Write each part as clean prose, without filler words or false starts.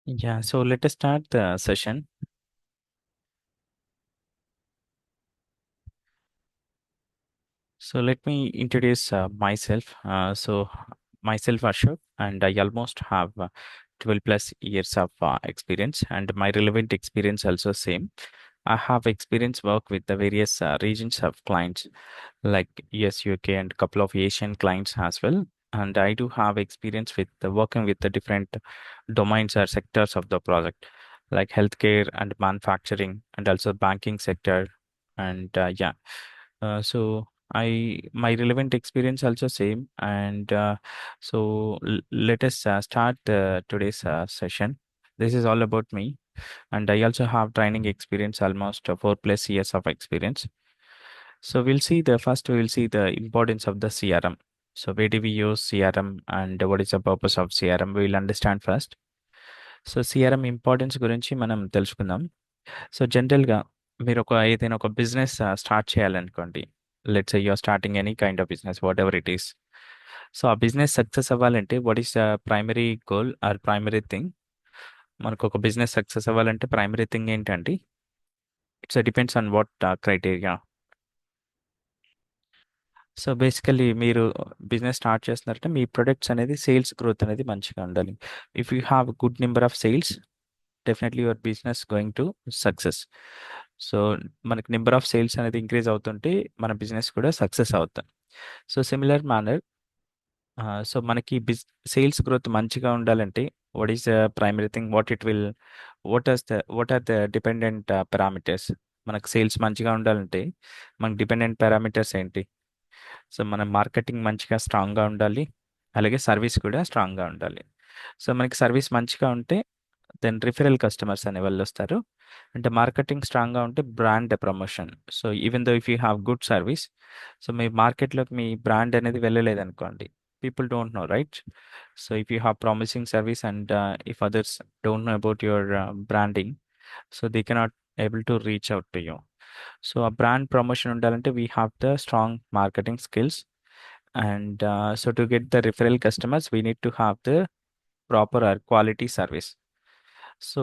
Yeah, so let us start the session. So let me introduce myself. Myself Ashok, and I almost have 12 plus years of experience, and my relevant experience also same. I have experience work with the various regions of clients like US, UK, and couple of Asian clients as well. And I do have experience with working with the different domains or sectors of the project, like healthcare and manufacturing, and also banking sector. And yeah, so my relevant experience also same. And let us start today's session. This is all about me, and I also have training experience, almost 4 plus years of experience. So we will see the importance of the CRM. So where do we use CRM and what is the purpose of CRM? We will understand first. So CRM importance గురించి మనం తెలుసుకుందాం. So జనరల్గా మీరు ఏదైనా ఒక business start చేయాలనుకోండి. Let's you are starting any kind of business whatever it is. So ఆ business success అవ్వాలంటే what is the primary goal or primary thing? మనకు ఒక బిజినెస్ సక్సెస్ అవ్వాలంటే ప్రైమరీ థింగ్ ఏంటండి? It's depends on what criteria. So basically మీరు business start చేస్తున్నారంటే మీ products అనేది సేల్స్ గ్రోత్ అనేది మంచిగా ఉండాలి. If you have good number of sales, definitely your business going to success. So మనకి నెంబర్ ఆఫ్ సేల్స్ అనేది ఇంక్రీజ్ అవుతుంటే మన బిజినెస్ కూడా సక్సెస్ అవుతాం. సో సిమిలర్ మేనర్, సో మనకి సేల్స్ గ్రోత్ మంచిగా ఉండాలంటే what is the primary thing, what are the dependent parameters? మనకు సేల్స్ మంచిగా ఉండాలంటే మనకి డిపెండెంట్ పారామీటర్స్ ఏంటి? సో మన మార్కెటింగ్ మంచిగా స్ట్రాంగ్గా ఉండాలి, అలాగే సర్వీస్ కూడా స్ట్రాంగ్గా ఉండాలి. సో మనకి సర్వీస్ మంచిగా ఉంటే దెన్ రిఫరల్ కస్టమర్స్ అనే వాళ్ళు వస్తారు. అంటే మార్కెటింగ్ స్ట్రాంగ్గా ఉంటే brand promotion. So even though if you have good service, so మీ మార్కెట్లోకి మీ బ్రాండ్ అనేది వెళ్ళలేదు అనుకోండి, people don't know, right? So if you have promising service and if others don't know about your branding, so they cannot able to reach out to you. So ఆ brand promotion ఉండాలంటే we have the strong marketing skills. And so to get the referral customers, we need to have the proper or quality service. So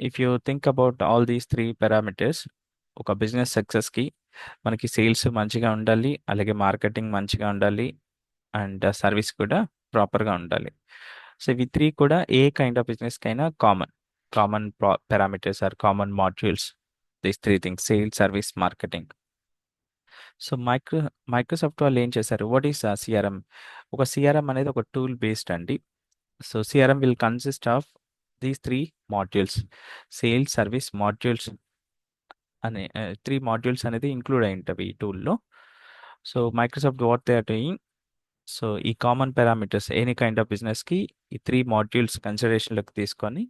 if you think about all these three parameters, ఒక business సక్సెస్కి మనకి sales మంచిగా ఉండాలి, అలాగే marketing మంచిగా ఉండాలి, and service కూడా ప్రాపర్గా ఉండాలి. సో ఇవి త్రీ కూడా ఏ కైండ్ ఆఫ్ బిజినెస్కైనా common common parameters or common modules. These three things: sale, service, marketing. So Microsoft వాళ్ళు ఏం చేశారు? What is CRM? ఒక సిఆర్ఎం అనేది ఒక టూల్ బేస్డ్ అండి. So CRM will consist of these three modules. Sales, service, modules అనే three modules అనేది include అయి ఉంటుంది ఈ టూల్లో. So Microsoft what they are doing, so ఈ common parameters any kind of బిజినెస్కి ఈ త్రీ మాడ్యూల్స్ కన్సిడరేషన్లోకి తీసుకొని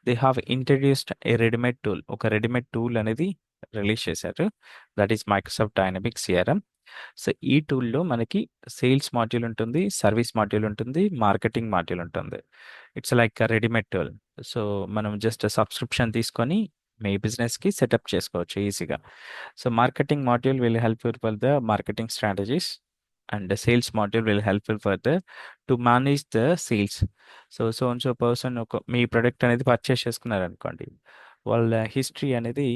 they have introduced A readymade tool. ఒక రెడీమేడ్ టూల్ అనేది రిలీజ్ చేశారు, that is Microsoft dynamic CRM. So ఈ టూల్లో మనకి సేల్స్ మాడ్యూల్ ఉంటుంది, సర్వీస్ మాడ్యూల్ ఉంటుంది, మార్కెటింగ్ మాడ్యూల్ ఉంటుంది. It's like readymade tool. So మనం జస్ట్ సబ్స్క్రిప్షన్ తీసుకొని మీ బిజినెస్కి సెటప్ చేసుకోవచ్చు ఈజీగా. So marketing module will helpful for the marketing strategies, and the sales module will helpful for the to manage the sales. So person ఒక మీ product అనేది purchase చేసుకున్నారు అనుకోండి, వాళ్ళ హిస్టరీ అనేది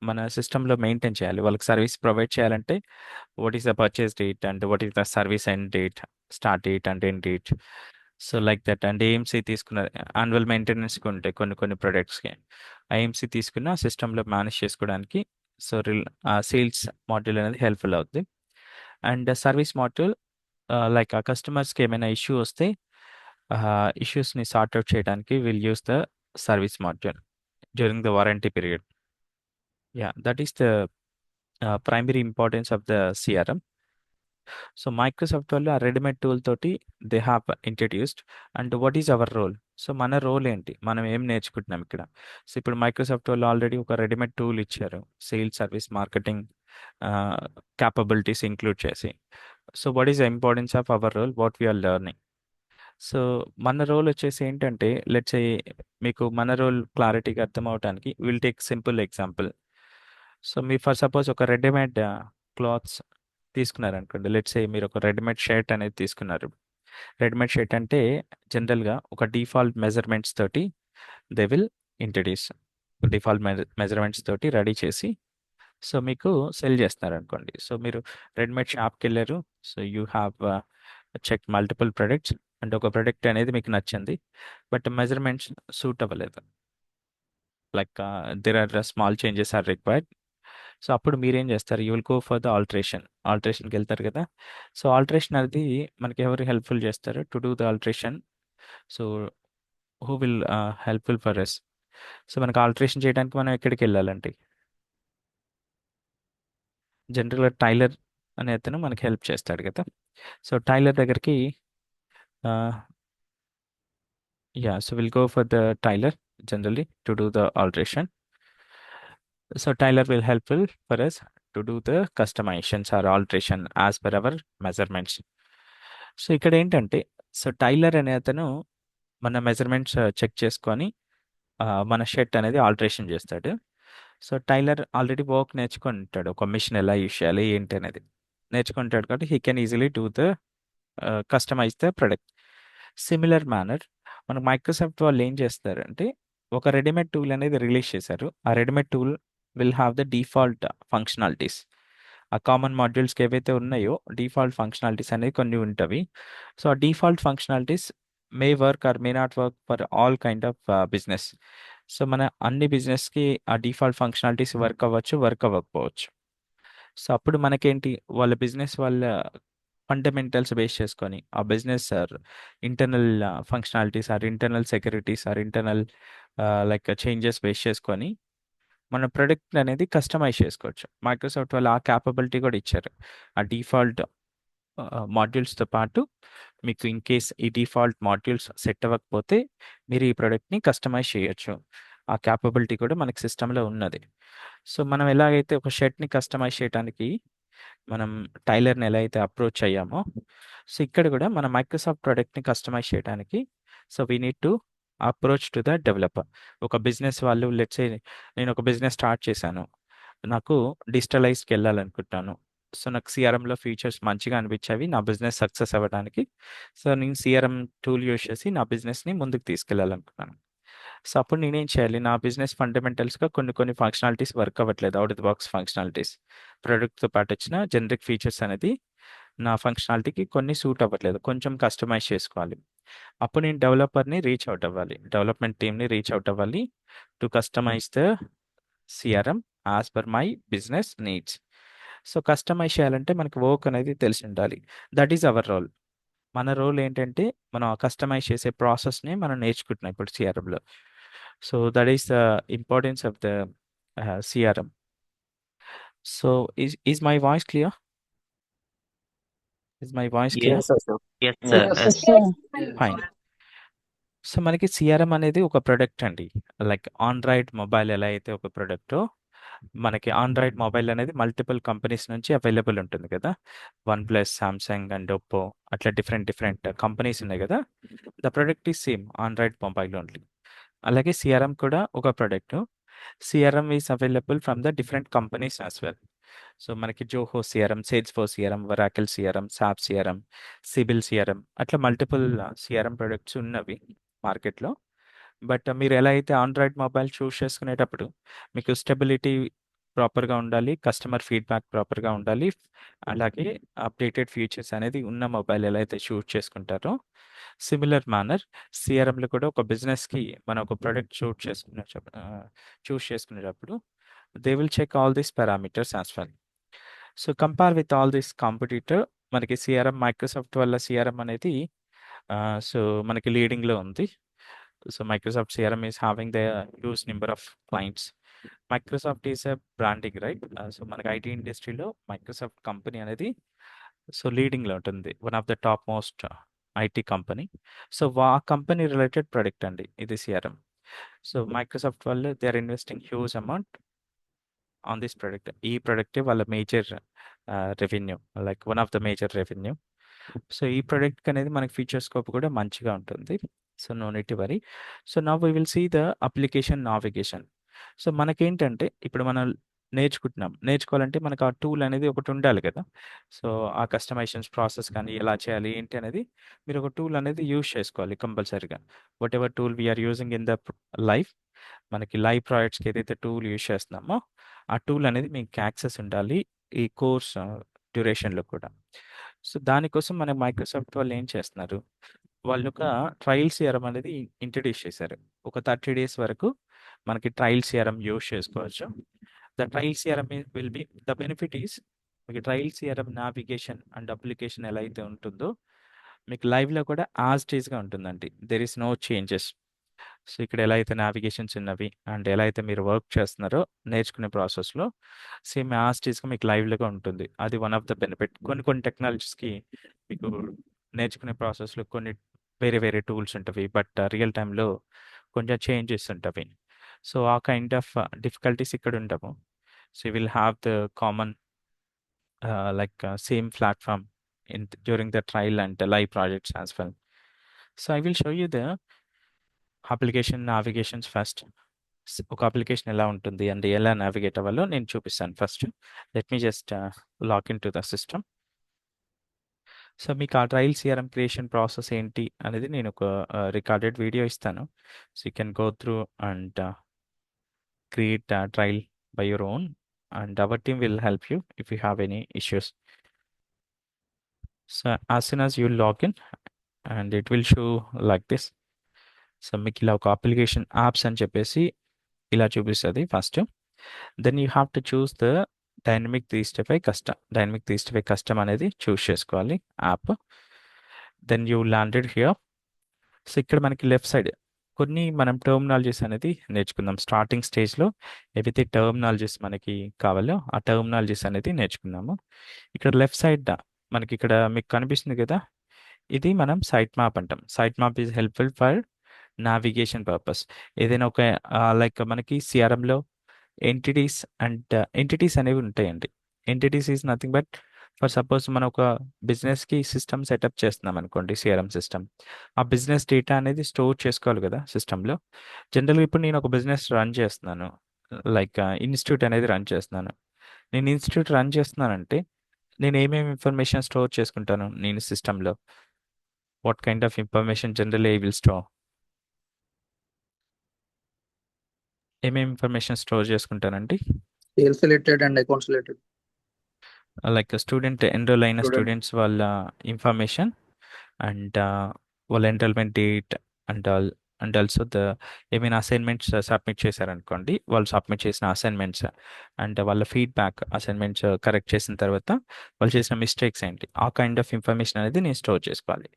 మన సిస్టంలో మెయింటైన్ చేయాలి. వాళ్ళకి సర్వీస్ ప్రొవైడ్ చేయాలంటే what is the purchase date and what is the service end date, start date and end date. So like that. And AMC తీసుకున్నారు, యాన్యువల్ మెయింటెనెన్స్కి ఉంటాయి కొన్ని కొన్ని ప్రొడక్ట్స్కి. ఐఎంసీ తీసుకున్న సిస్టంలో మేనేజ్ చేసుకోవడానికి సో సేల్స్ మాడ్యూల్ అనేది హెల్ప్ఫుల్ అవుతుంది. అండ్ సర్వీస్ మాడ్యూల్, లైక్ ఆ కస్టమర్స్కి ఏమైనా ఇష్యూ వస్తే ఇష్యూస్ని సార్ట్అవుట్ చేయడానికి will use the service module during the warranty period. Yeah, that is the primary importance of the CRM. So Microsoft వాళ్ళు ఆ రెడీమేడ్ టూల్ తోటి they have introduced. And what is our role? So మన role ఏంటి, మనం ఏం నేర్చుకుంటున్నాం ఇక్కడ? So ఇప్పుడు మైక్రోసాఫ్ట్ వాళ్ళు ఆల్రెడీ ఒక రెడీమేడ్ టూల్ ఇచ్చారు, sales, service, marketing capabilities include చేసి. So what is the importance of our role, what we are learning? So మన రోల్ వచ్చేసి ఏంటంటే, లెట్స్ సే మీకు మన రోల్ క్లారిటీగా అర్థం అవడానికి will take simple example. So me for suppose ఒక రెడీమేడ్ క్లాత్స్ తీసుకున్నారనుకోండి. లెట్స్ సే మీరు ఒక రెడీమేడ్ షర్ట్ అనేది తీసుకున్నారు. రెడీమేడ్ షర్ట్ అంటే జనరల్గా ఒక డిఫాల్ట్ మెజర్మెంట్స్ తోటి they will introduce default measurements తోటి రెడీ చేసి సో మీకు సెల్ చేస్తున్నారనుకోండి. సో మీరు రెడీమేడ్ షాప్‌కెళ్లారు. So you have check multiple products and ఒక ప్రొడక్ట్ అనేది మీకు నచ్చింది. బట్ మెజర్మెంట్స్ సూట్ అవ్వలేదు. Like there are small changes are required. So అప్పుడు మీరేం చేస్తారు? You will go for the alteration. ఆల్టరేషన్‌కెళ్తారు కదా! సో ఆల్టరేషన్ అనేది మనకి ఎవరు హెల్ప్‌ఫుల్ చేస్తారు? To do the alteration. So who will helpful for us? So మనకు ఆల్టరేషన్ చేయడానికి మనం ఎక్కడికెళ్ళాలండి? జనరల్‌గా టైలర్ అనే అతను మనకి హెల్ప్ చేస్తాడు కదా! సో టైలర్ దగ్గరికి ah, yeah! So will go for the tailor generally to do the alteration. So tailor will helpful for us to do the customizations or alteration as per our measurements. So ఇక్కడేంటంటే so tailor అనే అతను మన measurements check చేసుకొని మన shirt అనేది alteration చేస్తాడు. So tailor already work నేర్చుకొని ఉంటాడు. ఒక మెషిన్ ఎలా యూజ్ చేయాలి ఏంటి అనేది నేర్చుకుంటాడు కాబట్టి he can easily do the customize the product. Similar manner మనకు మైక్రోసాఫ్ట్ వాళ్ళు ఏం చేస్తారంటే ఒక రెడీమేడ్ టూల్ అనేది రిలీజ్ చేశారు. ఆ readymade tool will have the default functionalities. ఆ కామన్ మాడ్యూల్స్‌కి ఏవైతే ఉన్నాయో డిఫాల్ట్ ఫంక్షనాలిటీస్ అనేవి కొన్ని ఉంటవి. సో ఆ default functionalities may work or may not work for all kind of business. So మన అన్ని బిజినెస్‌కి ఆ డిఫాల్ట్ ఫంక్షనాలిటీస్ వర్క్ అవ్వచ్చు, వర్క్ అవ్వకపోవచ్చు. సో అప్పుడు మనకేంటి వాళ్ళ బిజినెస్ వాళ్ళ ఫండమెంటల్స్ బేస్ చేసుకొని ఆ business or internal functionalities or internal securities or internal like changes base చేసుకొని మన ప్రొడక్ట్ అనేది కస్టమైజ్ చేసుకోవచ్చు. మైక్రోసాఫ్ట్ వాళ్ళు ఆ క్యాపబిలిటీ కూడా ఇచ్చారు. ఆ డిఫాల్ట్ మాడ్యూల్స్‌తో పాటు మీకు ఇన్ కేస్ ఈ డిఫాల్ట్ మాడ్యూల్స్ సెట్ అవ్వకపోతే మీరు ఈ ప్రొడక్ట్‌ని కస్టమైజ్ చేయొచ్చు. ఆ క్యాపబిలిటీ కూడా మనకి సిస్టమ్‌లో ఉన్నది. సో మనం ఎలాగైతే ఒక షర్ట్‌ని కస్టమైజ్ చేయటానికి మనం టైలర్‌ని ఎలా అయితే అప్రోచ్ అయ్యామో, సో ఇక్కడ కూడా మన మైక్రోసాఫ్ట్ ప్రొడక్ట్‌ని కస్టమైజ్ చేయడానికి so we need to approach to the developer. ఒక బిజినెస్ వాళ్ళు లెట్స్ సే నేను ఒక బిజినెస్ స్టార్ట్ చేశాను. నాకు డిజిటలైజ్డ్‌కెళ్ళాలనుకుంటున్నాను. సో నాకు సీఆర్ఎంలో ఫీచర్స్ మంచిగా అనిపించేవి నా బిజినెస్ సక్సెస్ అవ్వడానికి. సో నేను సీఆర్ఎం టూల్ యూజ్ చేసి నా బిజినెస్‌ని ముందుకు తీసుకెళ్ళాలనుకున్నాను. సో అప్పుడు నేనేం చేయాలి? నా బిజినెస్ ఫండమెంటల్స్‌గా కొన్ని కొన్ని ఫంక్షనాలిటీస్ వర్క్ అవ్వట్లేదు. Out of the box functionalities. ప్రొడక్ట్‌తో పాటొచ్చిన జనరిక్ ఫీచర్స్ అనేది నా ఫంక్షనాలిటీకి కొన్ని సూట్ అవ్వట్లేదు. కొంచెం కస్టమైజ్ చేసుకోవాలి. అప్పుడు నేను డెవలపర్‌ని రీచ్ ఔట్ అవ్వాలి. డెవలప్‌మెంట్ టీమ్‌ని రీచ్ ఔట్ అవ్వాలి. To customize the CRM as per my business needs. So customize చేయాలంటే మనకి వర్క్ అనేది తెలిసుండాలి. That is our role. మన రోల్ ఏంటంటే మనం ఆ కస్టమైజ్ చేసే ప్రాసెస్‌ని మనం నేర్చుకుంటున్నాం ఇప్పుడు సీఆర్ఎంలో. So that is the importance of the CRM. So is my voice clear? Is my voice clear? Yes, Ashok. Yes, sir. Yes, Yes. sir. Fine. So మనకి సీఆర్ఎం అనేది ఒక ప్రొడక్ట్ అండి. లైక్ ఆండ్రాయిడ్ మొబైల్ ఎలా అయితే ఒక ప్రొడక్టో, మనకి ఆండ్రాయిడ్ మొబైల్ అనేది మల్టిపుల్ కంపెనీస్ నుంచి అవైలబుల్ ఉంటుంది కదా! వన్‌ప్లస్, సామ్‌సంగ్ అండ్ ఒప్పో అట్లా డిఫరెంట్ డిఫరెంట్ కంపెనీస్ ఉన్నాయి కదా! The product is same Android mobile only. అలాగే సీఆర్ఎం కూడా ఒక product. CRM is available from the different companies as well. So మనకి Zoho CRM, Salesforce CRM, Oracle CRM, SAP CRM, Siebel CRM అట్లా multiple సీఆర్ఎం products ఉన్నవి మార్కెట్‌లో. But మీరు ఎలా అయితే ఆండ్రాయిడ్ మొబైల్ చూజ్ చేసుకునేటప్పుడు మీకు స్టెబిలిటీ ప్రాపర్‌గా ఉండాలి. కస్టమర్ ఫీడ్‌బ్యాక్ ప్రాపర్‌గా ఉండాలి. అలాగే అప్‌డేటెడ్ ఫీచర్స్ అనేది ఉన్న మొబైల్ ఎలా అయితే చూజ్ చేసుకుంటారో, సిమిలర్ మేనర్ సీఆర్ఎంలో కూడా ఒక బిజినెస్‌కి మనం ఒక ప్రొడక్ట్ చూజ్ చేసుకునేటప్పుడు they will check all these parameters as well. So compare with all this competitor మనకి సీఆర్ఎం మైక్రోసాఫ్ట్ వల్ల సీఆర్ఎం అనేది సో మనకి లీడింగ్‌లో ఉంది. So Microsoft CRM is having the huge number of clients. Microsoft is a branding right. So మనకి IT ఇండస్ట్రీలో Microsoft company అనేది so లీడింగ్‌లో ఉంటుంది. One of the top most IT company. So ఆ కంపెనీ రిలేటెడ్ ప్రొడక్ట్ అండి ఇది CRM. So Microsoft వాళ్ళు they are investing huge amount on this product. ఈ ప్రొడక్టే వాళ్ళ major revenue like one of the major revenue. So ఈ product అనేది మనకి ఫీచర్ స్కోప్ కూడా మంచిగా ఉంటుంది. So no need to worry. So now we will see the application navigation. So మనకేంటంటే ఇప్పుడు మనం నేర్చుకుంటున్నాం. నేర్చుకోవాలంటే మనకు ఆ టూల్ అనేది ఒకటి ఉండాలి కదా! సో, ఆ కస్టమైజేషన్స్ ప్రాసెస్ కానీ ఎలా చేయాలి ఏంటి అనేది మీరు ఒక టూల్ అనేది యూజ్ చేసుకోవాలి కంపల్సరీగా. Whatever tool we are using in the life, మనకి లైవ్ ప్రాజెక్ట్స్‌కి ఏదైతే టూల్ యూజ్ చేస్తున్నామో, ఆ టూల్ అనేది మీకు యాక్సెస్ ఉండాలి. ఈ కోర్స్ డ్యూరేషన్‌లో కూడా. సో, దానికోసం మన మైక్రోసాఫ్ట్ వాళ్ళు ఏం చేస్తున్నారు, వాళ్ళొక ట్రయల్ సీఆర్ఎం అనేది ఇంట్రొడ్యూస్ చేశారు. ఒక 30 డేస్ వరకు మనకి ట్రయల్ సీఆర్ఎం యూజ్ చేసుకోవచ్చు. The trial CRM will be the benefit is, మీకు trial CRM navigation and application ఎలా అయితే ఉంటుందో, మీకు లైవ్‌లో కూడా యాజ్ ఇట్ ఈస్‌గా ఉంటుందండి. There is no changes. So, ఇక్కడ ఎలా అయితే నావిగేషన్స్ ఉన్నవి అండ్ ఎలా అయితే మీరు వర్క్ చేస్తున్నారో నేర్చుకునే ప్రాసెస్‌లో సేమ్ యాజ్ ఇట్ ఈస్‌గా మీకు లైవ్‌లోగా ఉంటుంది. అది వన్ ఆఫ్ ద బెనిఫిట్. కొన్ని కొన్ని టెక్నాలజీస్‌కి మీకు నేర్చుకునే ప్రాసెస్‌లో కొన్ని వేరే వేరే టూల్స్ ఉంటవి. బట్ రియల్ టైమ్‌లో కొంచెం చేంజెస్ ఉంటవి. సో, ఆ కైండ్ ఆఫ్ డిఫికల్టీస్ ఇక్కడ ఉండవు. So, you will have the common same platform during the trial and the live projects as well. So I will show you the application navigations first. ఒక application ఎలా ఉంటుంది and ఎలా navigate అవ్వాలో నేను చూపిస్తాను first. Let me just log in to the system. So మీకు ఆ trial CRM creation process ఏంటి అనేది నేను ఒక రికార్డెడ్ వీడియో ఇస్తాను. So you can go through and create trial by your own and hour team will help you if you have any issues. So as soon as you log in and it will show like this. So మీకు ఇలా ఒక application apps అని చెప్పేసి ఇలా చూపిస్తుంది first. Then you have to choose the dynamic 365 custom. Dynamic 365 custom అనేది choose చేసుకోవాలి app. Then you landed here. So ఇక్కడ మనకి లెఫ్ట్ సైడ్ కొన్ని మనం టర్మినాలజీస్ అనేది నేర్చుకుందాం. స్టార్టింగ్ స్టేజ్లో ఏవైతే టర్మినాలజీస్ మనకి కావాలో ఆ టర్మినాలజీస్ అనేది నేర్చుకున్నాము. ఇక్కడ లెఫ్ట్ సైడ్ మనకి ఇక్కడ మీకు కనిపిస్తుంది కదా, ఇది మనం సైట్ మ్యాప్ అంటాం. Site map is helpful for navigation purpose. ఏదైనా ఒక లైక్ మనకి సిఆర్ఎంలో ఎంటిటీస్ అనేవి ఉంటాయండి. Entities is nothing but for suppose మనం ఒక బిజినెస్కి సిస్టమ్ సెటప్ చేస్తున్నాం అనుకోండి, సిఆర్ఎం సిస్టమ్. ఆ బిజినెస్ డేటా అనేది స్టోర్ చేసుకోవాలి కదా సిస్టంలో. జనరల్గా ఇప్పుడు నేను ఒక బిజినెస్ రన్ చేస్తున్నాను, లైక్ ఇన్స్టిట్యూట్ అనేది రన్ చేస్తున్నాను. నేను ఇన్స్టిట్యూట్ రన్ చేస్తున్నానంటే నేను ఏమేమి ఇన్ఫర్మేషన్ స్టోర్ చేసుకుంటాను నేను సిస్టంలో? What kind of information generally I will store? ఏమేమి ఇన్ఫర్మేషన్ స్టోర్ చేసుకుంటానండి? Sales related and accounts related. Like student enroll అయిన స్టూడెంట్ స్టూడెంట్స్ వాళ్ళ ఇన్ఫర్మేషన్ అండ్ వాళ్ళ enrollment date and and also ఏమైనా అసైన్మెంట్స్ సబ్మిట్ చేశారనుకోండి, వాళ్ళు సబ్మిట్ చేసిన అసైన్మెంట్స్ అండ్ వాళ్ళ ఫీడ్బ్యాక్, అసైన్మెంట్స్ కరెక్ట్ చేసిన తర్వాత వాళ్ళు చేసిన మిస్టేక్స్ ఏంటి, ఆ కైండ్ ఆఫ్ ఇన్ఫర్మేషన్ అనేది నేను స్టోర్ చేసుకోవాలి.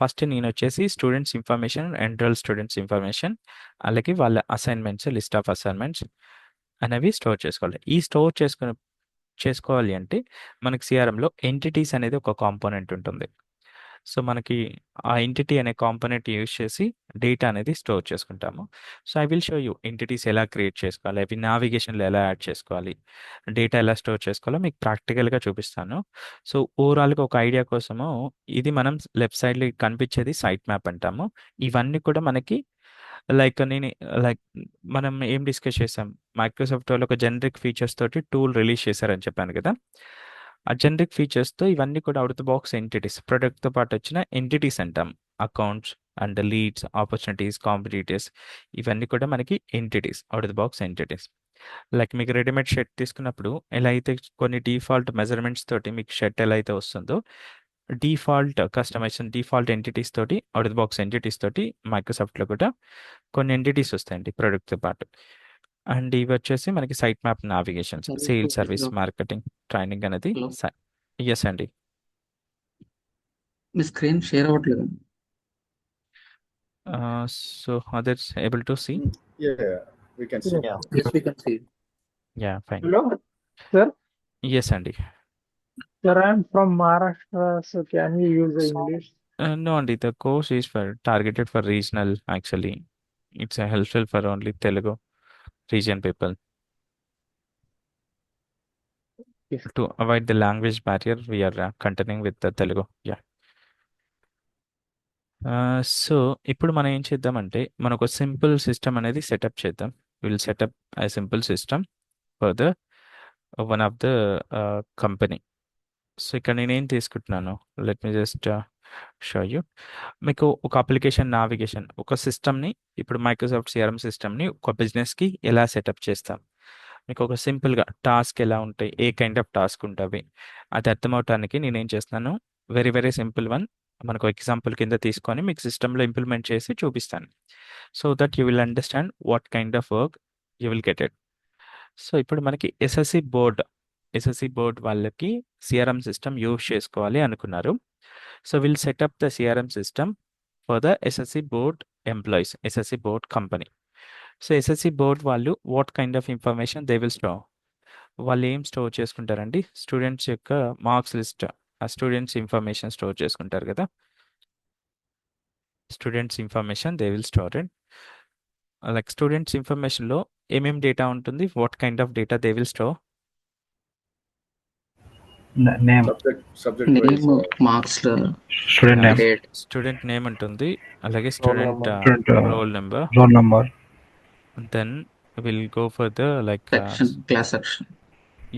ఫస్ట్ నేను వచ్చేసి students information, enrol students information, అలాగే వాళ్ళ అసైన్మెంట్స్, లిస్ట్ ఆఫ్ అసైన్మెంట్స్ అనేవి స్టోర్ చేసుకోవాలి. ఈ స్టోర్ చేసుకోవాలి అంటే మనకి సిఆర్ఎంలో ఎంటిటీస్ అనేది ఒక కాంపోనెంట్ ఉంటుంది. సో మనకి ఆ ఎంటిటీ అనే కాంపోనెంట్ యూజ్ చేసి డేటా అనేది స్టోర్ చేసుకుంటాము. So I will show you entities ఎలా క్రియేట్ చేసుకోవాలి, అవి నావిగేషన్లో ఎలా యాడ్ చేసుకోవాలి, డేటా ఎలా స్టోర్ చేసుకోవాలో మీకు ప్రాక్టికల్గా చూపిస్తాను. సో ఓవరాల్గా ఒక ఐడియా కోసము ఇది మనం లెఫ్ట్ సైడ్లో కనిపించేది సైట్ మ్యాప్ అంటాము. ఇవన్నీ కూడా మనకి లైక్ నేను లైక్ మనం ఏం డిస్కస్ చేసాం, మైక్రోసాఫ్ట్ వాళ్ళు ఒక జనరిక్ ఫీచర్స్ తోటి టూల్ రిలీజ్ చేశారని చెప్పాను కదా. ఆ జనరిక్ ఫీచర్స్తో ఇవన్నీ కూడా అవుట్ ద బాక్స్ ఎంటిటీస్, ప్రొడక్ట్తో పాటు వచ్చిన ఎంటిటీస్ అంటాం. Accounts and leads, opportunities, competitors, ఇవన్నీ కూడా మనకి entities, out the box entities. Like మీకు రెడీమేడ్ షర్ట్ తీసుకున్నప్పుడు ఎలా అయితే కొన్ని డిఫాల్ట్ మెజర్మెంట్స్ తోటి మీకు షర్ట్ ఎలా అయితే వస్తుందో, డిఫాల్ట్ కస్టమైజేషన్, డిఫాల్ట్ ఎంటిటీస్ తోటి, అవుట్ ద బాక్స్ ఎంటిటీస్ తోటి మైక్రోసాఫ్ట్లో కూడా కొన్ని ఎంటిటీస్ వస్తాయండి ప్రొడక్ట్తో పాటు. అండ్ ఇవి వచ్చేసి మనకి site map navigations, sale, service, marketing, training అనేది. హలో, ఎస్ అండి. మీ స్క్రీన్ షేర్ అవ్వట్లేదు. So others able to see? Yeah, we can see. Yeah. Yes, we can see. Yeah fine. Hello, sir. Yes అండి. Sir, I'm from Maharashtra, so can we use the English? No అండి, the course is for targeted for regional actually. It's helpful for only Telugu region people. Yes. To avoid the language barrier, we are continuing with the Telugu. Yeah. So ఇప్పుడు మనం ఏం చేద్దామంటే మనం ఒక simple system అనేది setup చేద్దాం. Will setup I simple system further. One of the company. So ఇక్కడ నేనేం తీసుకుంటున్నాను, let me just show you. మీకు ఒక అప్లికేషన్ నావిగేషన్, ఒక సిస్టమ్ని, ఇప్పుడు మైక్రోసాఫ్ట్ సిఆర్ఎం సిస్టమ్ని ఒక బిజినెస్కి ఎలా సెటప్ చేస్తాం, మీకు ఒక సింపుల్గా టాస్క్ ఎలా ఉంటాయి, ఏ కైండ్ ఆఫ్ టాస్క్ ఉంటుంది, అది అర్థమవటానికి నేనేం చేస్తున్నాను, వెరీ వెరీ సింపుల్ వన్, మనకు ఎగ్జాంపుల్ కింద తీసుకొని మీకు సిస్టంలో ఇంప్లిమెంట్ చేసి చూపిస్తాను. So that you will understand what kind of work you will get it. So ఇప్పుడు మనకి ఎస్ఎస్సి బోర్డ్ వాళ్ళకి సిఆర్ఎం సిస్టమ్ యూజ్ చేసుకోవాలి అనుకున్నారు. So will set up the CRM system for the SSC board employees, SSC board company. So SSC board వాళ్ళు what kind of information they will store, వాళ్ళు ఏం store చేసుకుంటారండి, students యొక్క marks list, ఆ students information store చేసుకుంటారు కదా, students information they will store it. Like students ఇన్ఫర్మేషన్లో ఏమేం డేటా ఉంటుంది, what kind of data they will store, Name, Subject name, wise. Marks, student name, date, student name ఉంటుంది, అలాగే Roll student number. student roll number, roll number, then will go for the like section, class section.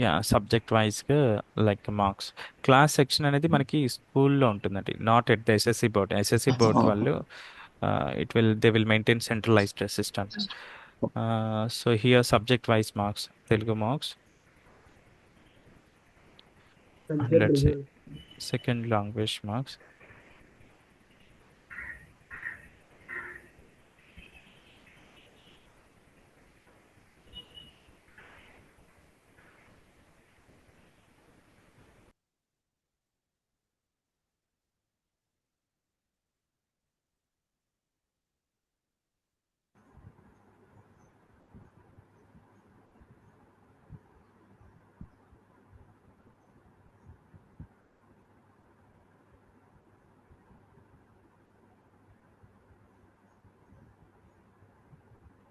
Yeah subject వైజ్గా like marks. Class section అనేది మనకి స్కూల్లో ఉంటుందండి, not at the SSC board. SSC board వాళ్ళు they will maintain centralised system. So here subject wise marks, Telugu marks, Subject let's say result. second language marks,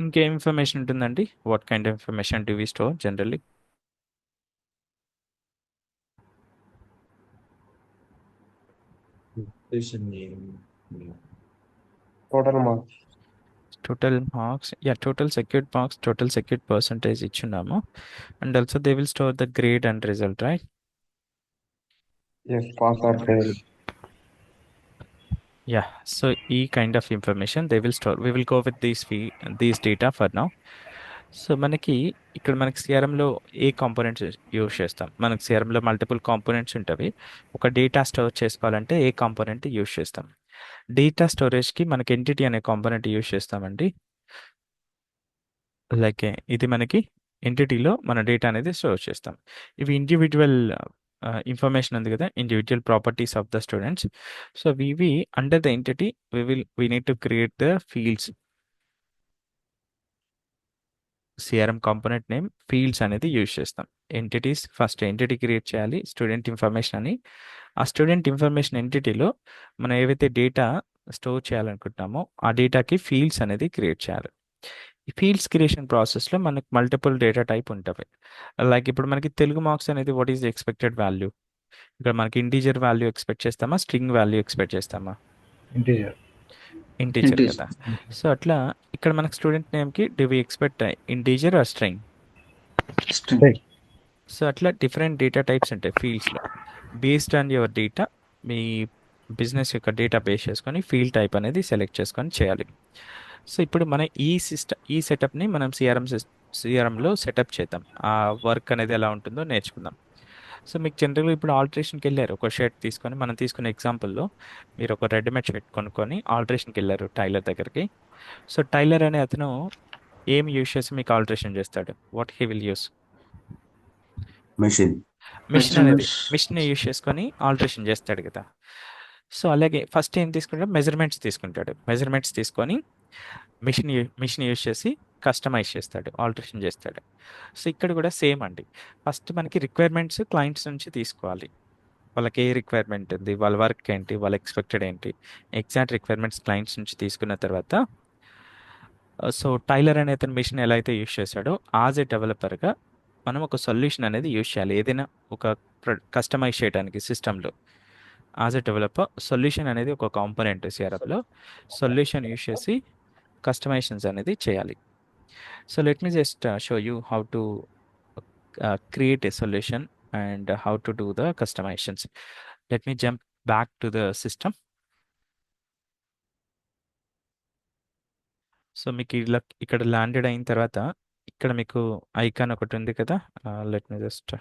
ఇంకేం information ఉంటుందండి, what kind of information do we store generally? Total marks. Total marks, yeah total secured marks, total secured percentage ఇచ్చున్నాము, and also they will store the grade and result, right? Yes, pass or fail. Yeah, so e kind of information they will store. We will go with these data for now. So మనకి ఇక్కడ మనకి సిఆర్ఎంలో ఏ components use చేస్తాం, మనకి సిఆర్ఎంలో multiple components ఉంటాయి. ఒక data store చేసుకోవాలంటే ఏ component use చేస్తాం? Data స్టోరేజ్కి మనకి ఎంటిటీ అనే కాంపోనెంట్ యూజ్ చేస్తామండి. లైక్ ఇది మనకి ఎంటిటీలో మన డేటా అనేది స్టోర్ చేస్తాం. ఇవి ఇండివిజువల్ ఇన్ఫర్మేషన్ ఉంది కదా, individual properties of the students. So ఇవి under the entity we need to create the fields. CRM component name fields అనేది యూజ్ చేస్తాం. ఎంటిటీస్, ఫస్ట్ ఎంటిటీ క్రియేట్ చేయాలి స్టూడెంట్ ఇన్ఫర్మేషన్ అని. ఆ స్టూడెంట్ ఇన్ఫర్మేషన్ ఎంటిటీలో మనం ఏవైతే డేటా స్టోర్ చేయాలనుకుంటున్నామో ఆ డేటాకి ఫీల్డ్స్ అనేది క్రియేట్ చేయాలి. ఈ ఫీల్డ్స్ క్రియేషన్ ప్రాసెస్లో మనకు మల్టిపుల్ డేటా టైప్ ఉంటుంది. లైక్ ఇప్పుడు మనకి తెలుగు మార్క్స్ అనేది what is the expected value, ఇక్కడ మనకి ఇంటీజర్ వాల్యూ ఎక్స్పెక్ట్ చేస్తామా, స్ట్రింగ్ వాల్యూ ఎక్స్పెక్ట్ చేస్తామా? integer, integer Integer. కదా. సో అట్లా ఇక్కడ మనకి స్టూడెంట్ నేమ్కి do we expect integer or string? String. So అట్లా డిఫరెంట్ డేటా టైప్స్ ఉంటాయి ఫీల్డ్స్లో. బేస్డ్ ఆన్ యువర్ డేటా, మీ బిజినెస్ యొక్క డేటా బేస్ చేసుకొని ఫీల్డ్ టైప్ అనేది సెలెక్ట్ చేసుకొని చేయాలి. సో ఇప్పుడు మన ఈ సెటప్ని మనం సిఆర్ఎంలో సెటప్ చేద్దాం. ఆ వర్క్ అనేది ఎలా ఉంటుందో నేర్చుకుందాం. సో మీకు జనరల్గా ఇప్పుడు ఆల్టరేషన్కి వెళ్ళారు, ఒక షర్ట్ తీసుకొని, మనం తీసుకున్న ఎగ్జాంపుల్లో మీరు ఒక రెడీమేడ్ షర్ట్ కొనుక్కొని ఆల్టరేషన్కి వెళ్ళారు టైలర్ దగ్గరికి. సో టైలర్ అనే అతను ఏం యూజ్ చేసి మీకు ఆల్టరేషన్ చేస్తాడు, what he will use? Machine machine అనేది, Measurements. మిషన్ యూజ్ చేసుకొని ఆల్టరేషన్ చేస్తాడు కదా. సో అలాగే ఫస్ట్ ఏం తీసుకుంటాడు, మెజర్మెంట్స్ తీసుకుంటాడు. మెజర్మెంట్స్ తీసుకొని మిషన్ యూజ్ చేసి కస్టమైజ్ చేస్తాడు, ఆల్టరేషన్ చేస్తాడు. సో ఇక్కడ కూడా సేమ్ అండి. ఫస్ట్ మనకి రిక్వైర్మెంట్స్ క్లయింట్స్ నుంచి తీసుకోవాలి. వాళ్ళకి ఏ రిక్వైర్మెంట్ ఉంది, వాళ్ళ వర్క్ ఏంటి, వాళ్ళ ఎక్స్పెక్టెడ్ ఏంటి, ఎగ్జాక్ట్ రిక్వైర్మెంట్స్ క్లయింట్స్ నుంచి తీసుకున్న తర్వాత సో టైలర్ అనే అతను మిషన్ ఎలా అయితే యూజ్ చేశాడో యాజ్ ఏ డెవలపర్గా మనం ఒక సొల్యూషన్ అనేది యూజ్ చేయాలి. ఏదైనా ఒక కస్టమైజ్ చేయడానికి సిస్టంలో యాజ్ ఎ డెవలపర్ సొల్యూషన్ అనేది ఒక కాంపోనెంట్ సిఆర్ఎంలో సొల్యూషన్ యూజ్ చేసి కస్టమైజేషన్స్ అనేది చేయాలి. So let me just show you how to create a solution and how to do the customizations. Let me jump back to the system. So మీకు ఇలా ఇక్కడ landed అయిన తర్వాత ఇక్కడ మీకు ఐకాన్ ఒకటి ఉంది కదా, లెట్ మీ జస్ట్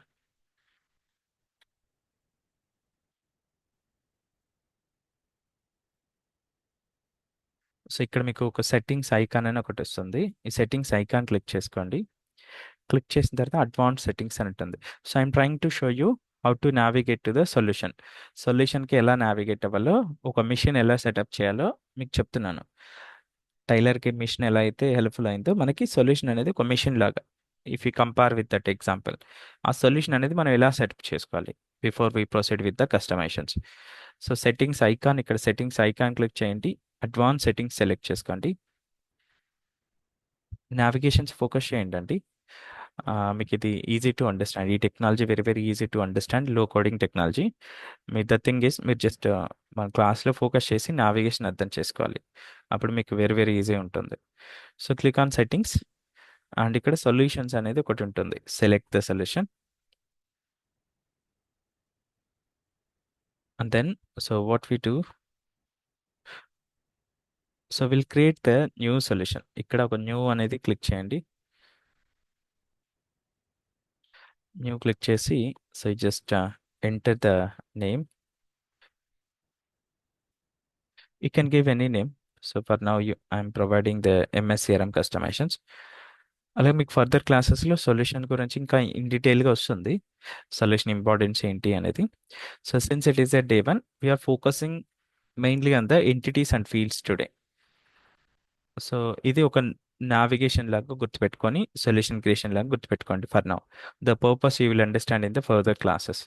సో ఇక్కడ మీకు ఒక సెట్టింగ్స్ ఐకాన్ అని ఒకటి వస్తుంది. ఈ సెట్టింగ్స్ ఐకాన్ క్లిక్ చేసుకోండి. క్లిక్ చేసిన తర్వాత అడ్వాన్స్ సెట్టింగ్స్ అని ఉంటుంది. So I'm trying to show you how to navigate to the solution. సొల్యూషన్కి ఎలా నావిగేట్ అవ్వాలో, ఒక మిషన్ ఎలా సెటప్ చేయాలో మీకు చెప్తున్నాను. టైలర్కి మిషన్ ఎలా అయితే హెల్ప్ఫుల్ అయిందో మనకి సొల్యూషన్ అనేది ఒక మిషన్ లాగా. If you compare with that example, ఆ సొల్యూషన్ అనేది మనం ఎలా సెటప్ చేసుకోవాలి before we proceed with the customisations. So settings icon, ఇక్కడ సెట్టింగ్స్ ఐకాన్ క్లిక్ చేయండి. అడ్వాన్స్ సెట్టింగ్స్ సెలెక్ట్ చేసుకోండి. నావిగేషన్స్ ఫోకస్ చేయండి అండి. మీకు ఇది ఈజీ టు అండర్స్టాండ్. ఈ technology very very easy to understand, low coding technology. మీ ద థింగ్ ఇస్, మీరు జస్ట్ మన క్లాస్లో ఫోకస్ చేసి నావిగేషన్ అర్థం చేసుకోవాలి. అప్పుడు మీకు వెరీ వెరీ ఈజీ ఉంటుంది. So click on settings and ఇక్కడ సొల్యూషన్స్ అనేది ఒకటి ఉంటుంది. Select the solution and then so what we do, so will create the new solution. ఇక్కడ ఒక న్యూ అనేది క్లిక్ చేయండి. న్యూ క్లిక్ చేసి so just enter the name. You can give any name. So for now I'm providing the MS CRM customizations. అలాగే మీకు further క్లాసెస్లో solution గురించి ఇంకా ఇన్ డీటెయిల్గా వస్తుంది, సొల్యూషన్ ఇంపార్టెన్స్ ఏంటి అనేది. So since it is a day 1, we are focusing mainly on the entities and fields today. So ఇది ఒక నావిగేషన్ లాగా గుర్తుపెట్టుకొని, సొల్యూషన్ క్రియేషన్ లాగా గుర్తుపెట్టుకోండి for now. The purpose you will understand in the further classes.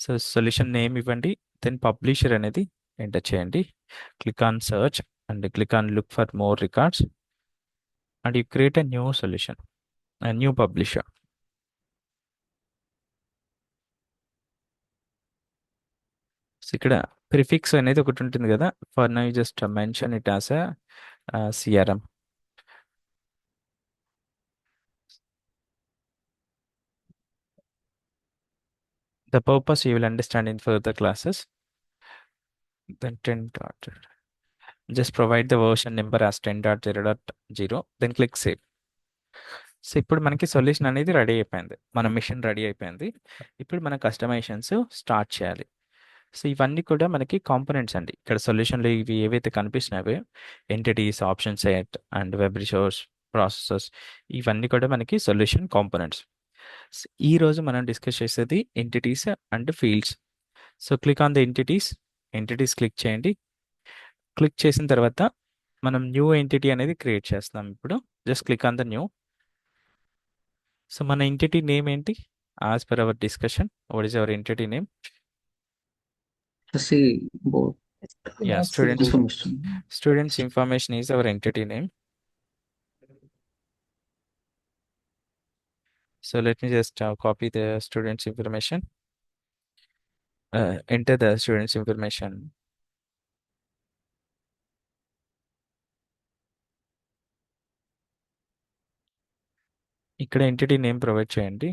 So solution name ఇవ్వండి, then publisher అనేది enter చేయండి. Click on search and click on look for more records and you create a new solution, a new publisher. So ఇక్కడ prefix అనేది ఒకటి ఉంటుంది కదా, for now just mention it as a CRM. The purpose you will understand in further classes. Then 10. Just provide the version number as 10.0.0, then click save. So ఇప్పుడు మనకి solution అనేది ready అయిపోయింది, మన మిషన్ రెడీ అయిపోయింది. ఇప్పుడు మన customisations start చేయాలి. So ఇవన్నీ కూడా మనకి కాంపోనెంట్స్ అండి. ఇక్కడ సొల్యూషన్లో ఇవి ఏవైతే కనిపిస్తున్నాయో, entities, option set and web resource, processors, ఇవన్నీ కూడా మనకి సొల్యూషన్ కాంపోనెంట్స్. ఈరోజు మనం డిస్కస్ చేసేది entities and fields. So click on the entities click చేయండి. క్లిక్ చేసిన తర్వాత మనం న్యూ ఎంటిటీ అనేది క్రియేట్ చేస్తాం. ఇప్పుడు just click on the new. So మన ఎంటిటీ నేమ్ ఏంటి? As per our discussion, what is our entity name? See, both Yeah, students information. information is our entity name. So let me just copy the students information, enter the students information. ఇక్కడ entity name provide చేయండి.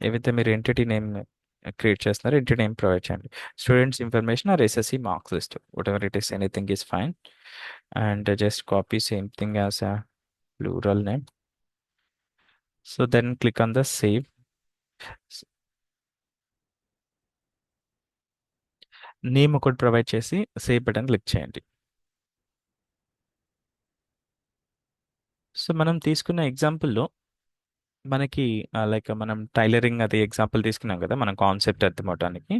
ఏవైతే మీరు entity name create చేస్తున్నారో entity name provide చేయండి. Students information are SSC marks list, what ever it is, anything is fine. And just copy same thing as a plural name. So then click on the save. Name ఒకటి provide చేసి save button click చేయండి. So మనం తీసుకున్న ఎగ్జాంపుల్లో మనకి like మనం tailoring అది example తీసుకున్నాం కదా, మనం కాన్సెప్ట్ అర్థం అవడానికి.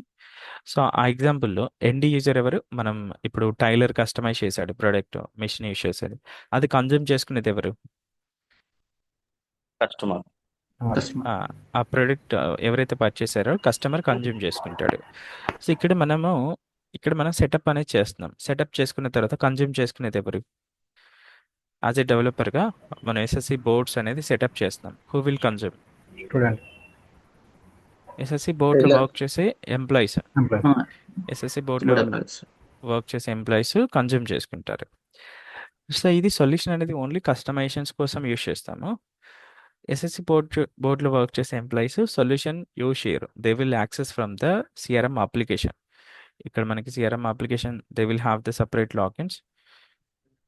సో ఆ ఎగ్జాంపుల్లో ఎండ్ యూజర్ ఎవరు? మనం ఇప్పుడు టైలర్ కస్టమైజ్ చేశాడు ప్రోడక్ట్, మిషన్ యూజ్ చేశాడు, అది కన్జ్యూమ్ చేసుకునేది ఎవరు? customer, ఆ ప్రోడక్ట్ ఎవరైతే పర్చేస్ చేశారో కస్టమర్ కన్జ్యూమ్ చేసుకుంటాడు. సో ఇక్కడ మనం సెటప్ అనేది చేస్తున్నాం. సెటప్ చేసుకున్న తర్వాత కన్జ్యూమ్ చేసుకునేది ఎవరు? యాజ్ ఏ డెవలపర్గా మనం SSC బోర్డ్స్ అనేది సెటప్ చేస్తున్నాం. Who will consume? Student, SSC బోర్డ్లో Tailor. వర్క్ చేసే ఎంప్లాయీస్, ఎంప్లాయీ. SSC బోర్డ్లో వర్క్ చేసే ఎంప్లాయీస్ కన్జ్యూమ్ చేసుకుంటారు. సో ఇది సొల్యూషన్ అనేది ఓన్లీ కస్టమైజేషన్స్ కోసం యూజ్ చేస్తాము. ఎస్ఎస్సి బోర్డులో వర్క్ చేసే employees solution you share they will access from the CRM application. ఇక్కడ మనకి CRM application they will have the separate logins.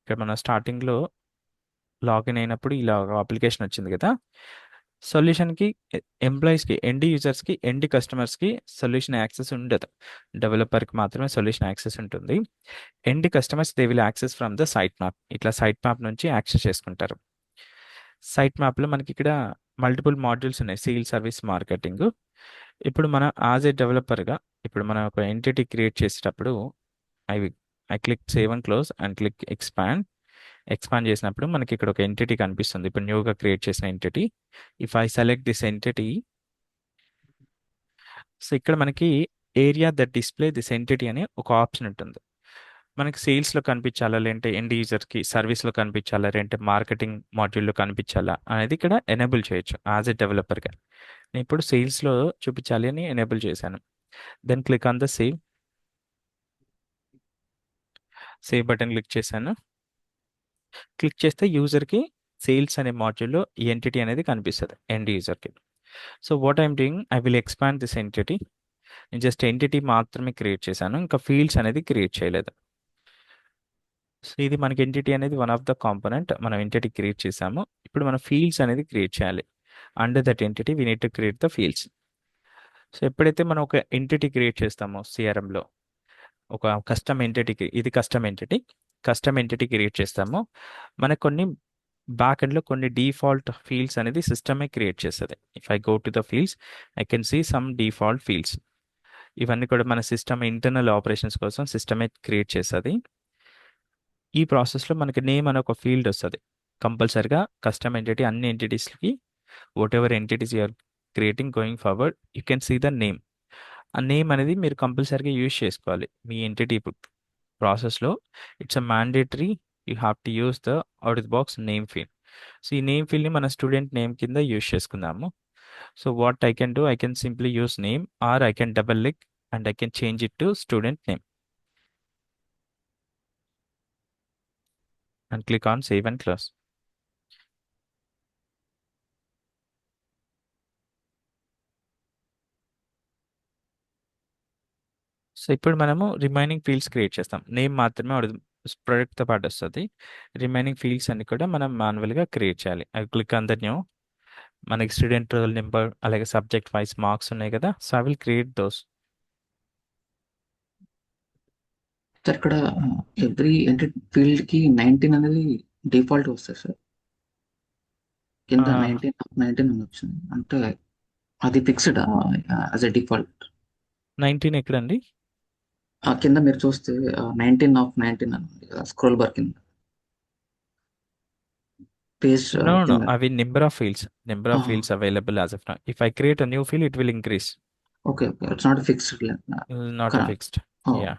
ఇక్కడ మన స్టార్టింగ్లో లాగిన్ అయినప్పుడు ఇలా అప్లికేషన్ వచ్చింది కదా. సొల్యూషన్కి ఎంప్లాయీస్కి ఎండ్ యూజర్స్కి ఎండ్ కస్టమర్స్కి సొల్యూషన్ యాక్సెస్ ఉండదు. డెవలపర్కి మాత్రమే సొల్యూషన్ యాక్సెస్ ఉంటుంది. End customers they will access from the site map. ఇట్లా సైట్ మ్యాప్ నుంచి యాక్సెస్ చేసుకుంటారు. సైట్ మ్యాప్లో మనకి ఇక్కడ మల్టిపుల్ మాడ్యూల్స్ ఉన్నాయి, సేల్, సర్వీస్, మార్కెటింగ్. ఇప్పుడు మనం యాజ్ ఏ డెవలపర్గా ఇప్పుడు మనం ఒక ఎంటిటీ క్రియేట్ చేసేటప్పుడు I click save and close and click expand చేసినప్పుడు మనకి ఇక్కడ ఒక ఎంటిటీ కనిపిస్తుంది. ఇప్పుడు న్యూగా క్రియేట్ చేసిన entity. If I select this entity, so ఇక్కడ మనకి area that display this entity అనే ఒక ఆప్షన్ ఉంటుంది. మనకి సేల్స్లో కనిపించాలా, లేదంటే ఎండ్ యూజర్కి సర్వీస్లో కనిపించాలా, లేదంటే మార్కెటింగ్ మాడ్యూల్లో కనిపించాలా అనేది ఇక్కడ ఎనేబుల్ చేయొచ్చు యాజ్ ఎ డెవలపర్గా. నేను ఇప్పుడు సేల్స్లో చూపించాలి అని ఎనేబుల్ చేశాను. Then click on the save button click చేశాను. క్లిక్ చేస్తే యూజర్కి సేల్స్ అనే మాడ్యూల్లో ఈ ఎంటిటీ అనేది కనిపిస్తుంది ఎండ్ యూజర్కి. So what I'm doing, I will expand this entity. నేను జస్ట్ ఎంటిటీ మాత్రమే క్రియేట్ చేశాను, ఇంకా ఫీల్డ్స్ అనేది క్రియేట్ చేయలేదు. సో ఇది మనకి ఎంటిటీ అనేది వన్ ఆఫ్ ద కాంపోనెంట్. మనం ఎంటిటీ క్రియేట్ చేసాము. ఇప్పుడు మనం ఫీల్డ్స్ అనేది క్రియేట్ చేయాలి. Under that entity we need to create the fields. So ఎప్పుడైతే మనం ఒక ఎంటిటీ క్రియేట్ చేస్తామో సిఆర్ఎంలో, ఒక కస్టమ్ ఎంటిటీకి, ఇది కస్టమ్ ఎంటిటీ క్రియేట్ చేస్తామో మనకు కొన్ని బ్యాక్ ఎండ్లో కొన్ని డిఫాల్ట్ ఫీల్డ్స్ అనేది సిస్టమే క్రియేట్ చేస్తుంది. If I go to the fields I can see some default fields. ఇవన్నీ కూడా మన సిస్టమ్ ఇంటర్నల్ ఆపరేషన్స్ కోసం సిస్టమే క్రియేట్ చేస్తుంది. ఈ ప్రాసెస్లో మనకి నేమ్ అనే ఒక ఫీల్డ్ వస్తుంది. కంపల్సరిగా కస్టమ్ ఎంటిటీ అన్ని ఎంటిటీస్కి whatever entities you're creating going forward you can see the name. ఆ నేమ్ అనేది మీరు కంపల్సరీగా యూజ్ చేసుకోవాలి మీ ఎంటిటీ ప్రాసెస్లో. It's a mandatory, you have to use the out of box name field. So ఈ నేమ్ ఫీల్డ్ని మన స్టూడెంట్ నేమ్ కింద యూజ్ చేసుకుందాము. So what I can do, I can simply use name or I can double click and I can change it to student name and click on save and close. So ఇప్పుడు మనము remaining fields create చేస్తాం. Name మాత్రమే ప్రొడక్ట్తో పాటు వస్తుంది. Remaining fields అన్ని కూడా మనం మాన్యువల్గా క్రియేట్ చేయాలి. I click on the new. మనకి స్టూడెంట్ రోల్ నెంబర్ అలాగే సబ్జెక్ట్ వైజ్ మార్క్స్ ఉన్నాయి కదా. So I will create those. Sir ఇక్కడ ఎవ్రీ ఎంటిటీ ఫీల్డ్ కి 19 అనేది డిఫాల్ట్ వస్తుంది సార్. కింద 19 అని వచ్చింది, అంటే అది ఫిక్స్డ్ యాజ్ ఎ డిఫాల్ట్. 19 ఎక్కడండి? కింద మీరు చూస్తే 19 అని ఉంది కదా స్క్రోల్ బార్ కింద పేజ్ No, కింద. అవి number of fields available as of now. If I create a new field it will increase. Okay it's not fixed. Not fixed. Yeah.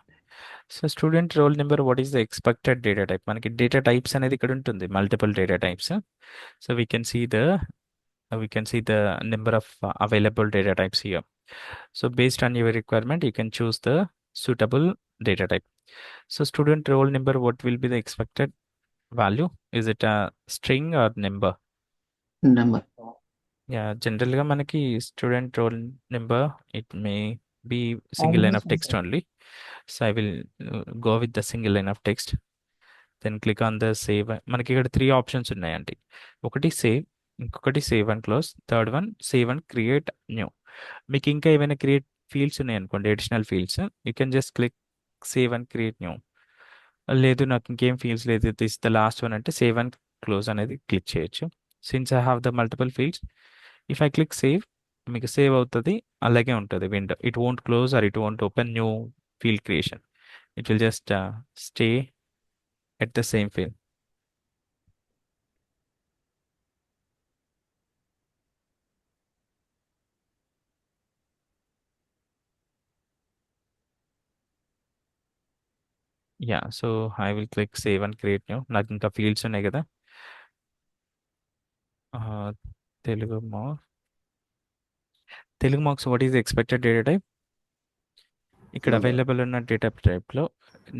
So student roll number, what is the expected data type? మనకి data types అనేది ఇక్కడ ఉంటుంది, multiple data types. So we can see the number of available data types here. So based on your requirement you can choose the suitable data type. So student roll number, what will be the expected value? Is it a string or number? Number. Yeah, generally మనకి student roll number it may be single line of text only. So I will go with the single line of text. Then click on the save. మనకి ఇక్కడ 3 options ఉన్నాయండి. ఒకటి save, ఇంకొకటి save and close, third one save and create new. మీకు ఇంకా ఏమైనా create fields ఉన్నాయి అనుకోండి, additional fields, you can just click save and create new. లేదు నాకు ఇంకేం ఫీల్డ్స్ లేదు, దిస్ ద లాస్ట్ వన్ అంటే సేవ్ అండ్ క్లోజ్ అనేది క్లిక్ చేయొచ్చు. Since I have the multiple fields, if I click save మీకు సేవ్ అవుతుంది, అలాగే ఉంటుంది window. It won't close or it won't open new field creation. It will just stay at the same field. Yeah, so I will click save and create new. నాకు ఇంకా ఫీల్డ్స్ ఉన్నాయి కదా. Telugu marks, what is expected data type? ఇక్కడ Number. Available ఉన్న data టైప్లో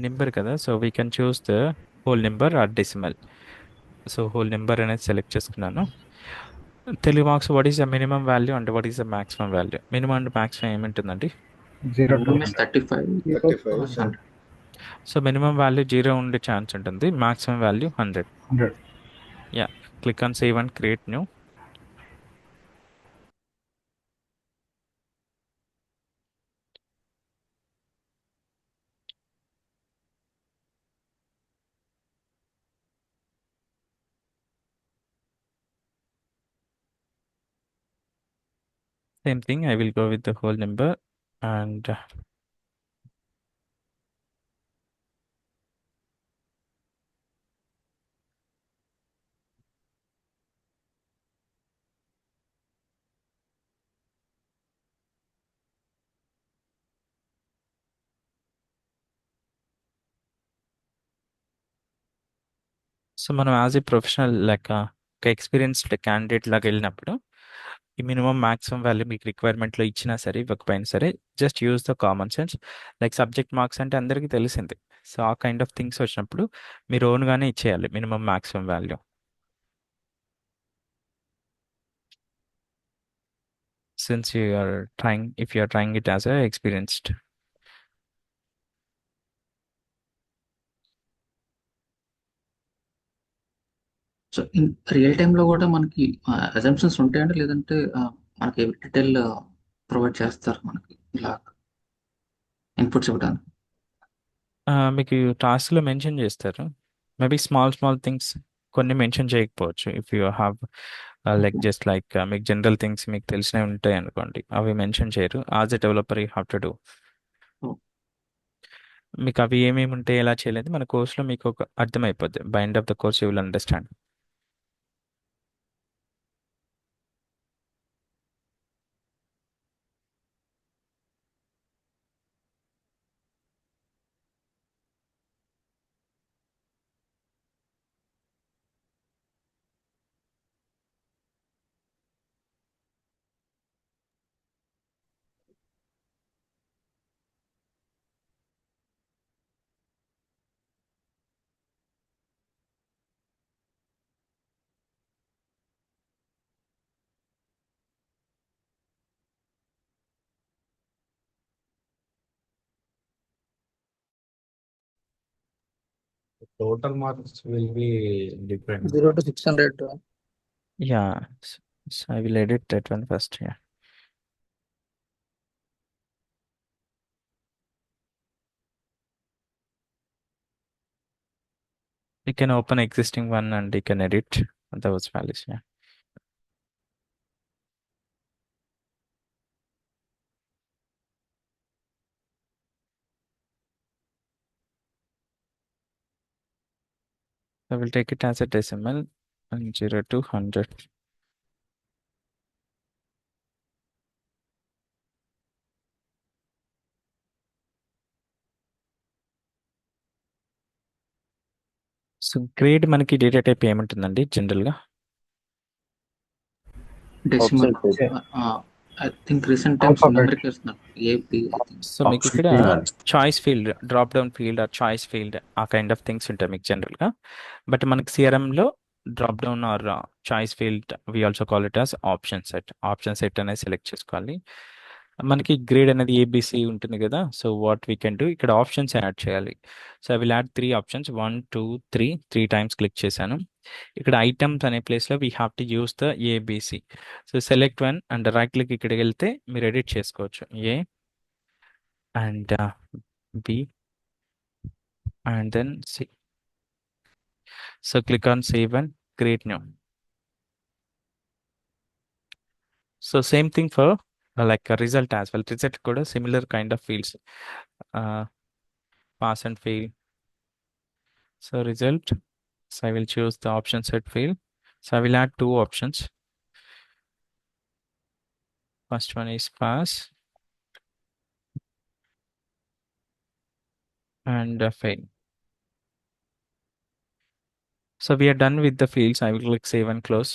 number కదా. So we can choose the whole number or decimal. So whole number అనేది సెలెక్ట్ చేసుకున్నాను. Telugu marks what is the minimum value and what is the maximum value? Minimum and maximum ఏముంటుందండి? 0 to minimum is 100. 35. 35, 100. So minimum value 0 ఉండే chance ఉంటుంది, maximum value 100. 100. Yeah, click on save and create new. Same thing, I will go with the whole number and so మనం as a professional లెక్క ఒక experienced candidate లాగా వెళ్ళినప్పుడు ఈ minimum maximum value మీకు రిక్వైర్మెంట్లో ఇచ్చినా సరే ఇవ్వకపోయినా సరే just use the common sense. Like subject marks అంటే అందరికీ తెలిసింది. సో ఆ కైండ్ ఆఫ్ థింగ్స్ వచ్చినప్పుడు మీరు ఓన్గానే ఇచ్చేయాలి minimum maximum value. Since you are trying, if you are trying it as a experienced. So in real టైంలో కూడా మనకి అజంప్షన్స్ ఉంటాయండి, లేదంటే మనకి డీటెయిల్ ప్రొవైడ్ చేస్తారు మనకి ఇలా ఇన్పుట్స్ ఇవ్వడానికి? మీకు టాస్క్లో మెన్షన్ చేస్తారు. మేబీ స్మాల్ థింగ్స్ కొన్ని మెన్షన్ చేయకపోవచ్చు. If you have like just like మీకు జనరల్ థింగ్స్ మీకు తెలిసినవి ఉంటాయి అనుకోండి, అవి మెన్షన్ చేయరు. As a developer you have to do. మీకు అవి ఏమేమి ఉంటాయి, ఎలా చేయలేదు మన కోర్స్లో మీకు ఒక అర్థమైపోద్ది. By end of the course you will understand. Total marks will be different. 0 to 600. Yeah, so I will edit that one first. Yeah, you can open existing one and you can edit those values. Yeah. I will take it as a decimal and 0 to 100. So grade మనకి data type ఏముంటుందండి జనరల్గా? Decimal. I think recent times Alphabet. Numeric ఇస్తున్నారు. AP I think. So మీకు ఇక్కడ choice field, drop down field or choice field ఆ kind of things ఉంటాయి మీకు జనరల్గా. బట్ మనకి సిఆర్ఎంలో drop down or choice field we also call it as option set. Option set అనేది సెలెక్ట్ చేసుకోవాలి. మనకి గ్రేడ్ అనేది ఏబిసి ఉంటుంది కదా. So what we can do, ఇక్కడ ఆప్షన్స్ యాడ్ చేయాలి. So I will add 3 options, 1 2 3 times click చేశాను. ఇక్కడ ఐటమ్స్ అనే ప్లేస్లో we have to use the ABC. So select one and right click ఇక్కడికి వెళ్తే మీరు ఎడిట్ చేసుకోవచ్చు. A and B and then C. So click on save and create new. So same thing for like a result as well. Result could a similar kind of fields, pass and fail. So result. So I will choose the option set field. So I will add 2 options. First one is pass and fail. So we are done with the fields. I will click save and close.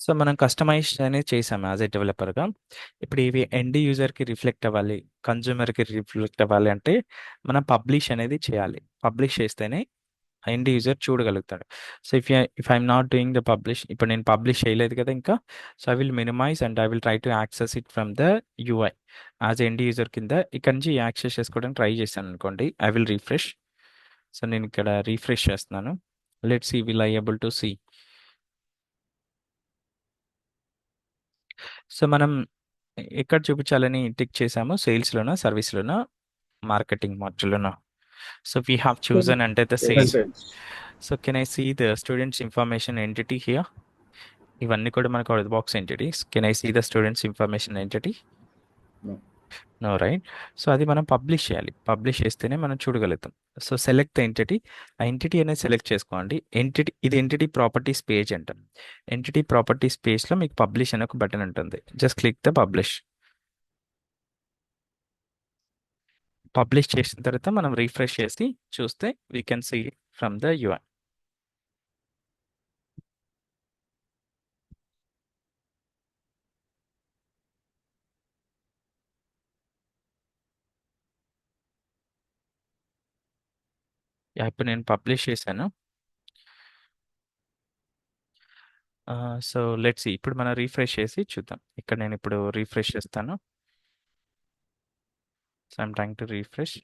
So మనం customise అనేది చేసాం as a డెవలపర్గా. ఇప్పుడు ఇవి end యూజర్కి reflect అవ్వాలి, కన్జ్యూమర్కి reflect అవ్వాలి అంటే మనం పబ్లిష్ అనేది చేయాలి. పబ్లిష్ చేస్తేనే ఎండ్ యూజర్ చూడగలుగుతాడు. So if I'm not doing the publish, ఇప్పుడు నేను పబ్లిష్ చేయలేదు కదా ఇంకా, so I will minimise and I will try to access it from the UI as end user కింద ఇక్కడ నుంచి యాక్సెస్ చేసుకోవడానికి ట్రై చేశాను అనుకోండి. I will refresh. సో నేను ఇక్కడ రిఫ్రెష్ చేస్తున్నాను. Let's see will I able to see. So మనం ఎక్కడ చూపించాలని టిక్ చేసాము, సేల్స్లోనా, సర్వీస్లోనా, మార్కెటింగ్ మాడ్యూల్లోనా? సో వీ హ్యావ్ చూజన్ అంటే the sale. Sales. So can I see the students information entity here? ఇవన్నీ కూడా మనకు out box entities. Can I see the students information entity? No. No, right. So అది మనం publish చేయాలి. Publish చేస్తేనే మనం చూడగలుగుతాం. So select the entity. ఆ ఎంటిటీ అనేది సెలెక్ట్ చేసుకోండి. ఇది ఎంటిటీ ప్రాపర్టీస్ పేజ్ అంటాం. ఎంటిటీ ప్రాపర్టీస్ పేజ్లో మీకు పబ్లిష్ అనే ఒక బటన్ ఉంటుంది. Just click the publish. Publish చేసిన తర్వాత మనం రిఫ్రెష్ చేసి చూస్తే we can see from the UI. ఇప్పుడు నేను పబ్లిష్ చేశాను. So let's see. ఇప్పుడు మనం రిఫ్రెష్ చేసి చూద్దాం. ఇక్కడ నేను ఇప్పుడు రిఫ్రెష్ చేస్తాను. So I'm trying to refresh.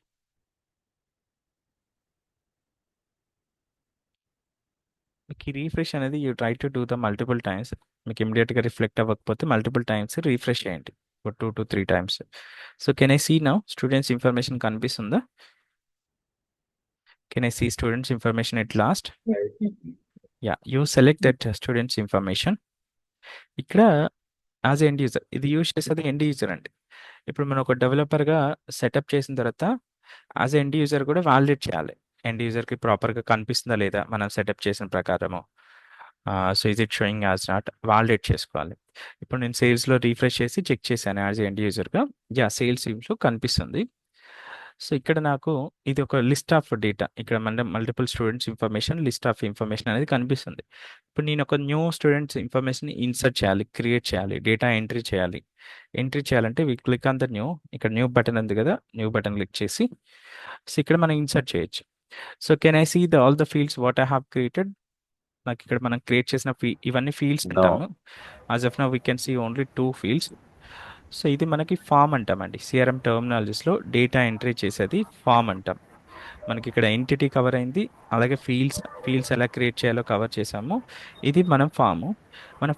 మీకు ఈ రిఫ్రెష్ అనేది you try to do the multiple times. మీకు ఇమీడియట్గా రిఫ్లెక్ట్ అవ్వకపోతే మల్టిపుల్ టైమ్స్ రిఫ్రెష్ చేయండి. 2 to 3 times. So can I see now students information కనిపిస్తుందా? Can I see students information at last? Yeah, you select that students information. ఇక్కడ as end user ఇది use చేసేది end user అండి. ఇప్పుడు మనం ఒక డెవలపర్గా సెటప్ చేసిన తర్వాత యాజ్ ఎండ్ యూజర్ కూడా వాలిడేట్ చేయాలి. ఎండ్ యూజర్కి ప్రాపర్గా కనిపిస్తుందా లేదా మనం సెటప్ చేసిన ప్రకారము. So is it showing as not, validate చేసుకోవాలి. ఇప్పుడు నేను సేల్స్లో రీఫ్రెష్ చేసి చెక్ చేశాను యాజ్ ఎండ్ యూజర్గా. యా, సేల్స్ టీమ్స్లో కనిపిస్తుంది. సో ఇక్కడ నాకు ఇది ఒక లిస్ట్ ఆఫ్ డేటా, ఇక్కడ మన multiple students information, list of information అనేది కనిపిస్తుంది. ఇప్పుడు నేను ఒక న్యూ స్టూడెంట్స్ ఇన్ఫర్మేషన్ ఇన్సర్ట్ చేయాలి, క్రియేట్ చేయాలి, డేటా ఎంట్రీ చేయాలి. ఎంట్రీ చేయాలంటే we click on the new. ఇక్కడ న్యూ బటన్ ఉంది కదా, న్యూ బటన్ క్లిక్ చేసి సో ఇక్కడ మనం ఇన్సర్ట్ చేయొచ్చు. So can I see all the fields what I have created? నాకు ఇక్కడ మనం క్రియేట్ చేసిన ఇవన్నీ ఫీల్డ్స్ అంటాము. As of now we can see only 2 fields. So ఇది మనకి ఫామ్ అంటామండి. సిఆర్ఎం టర్మినాలజీస్లో డేటా ఎంట్రీ చేసేది ఫామ్ అంటాం. మనకి ఇక్కడ ఎంటిటీ కవర్ అయింది, అలాగే ఫీల్డ్స్ ఎలా క్రియేట్ చేయాలో కవర్ చేసాము. ఇది మనం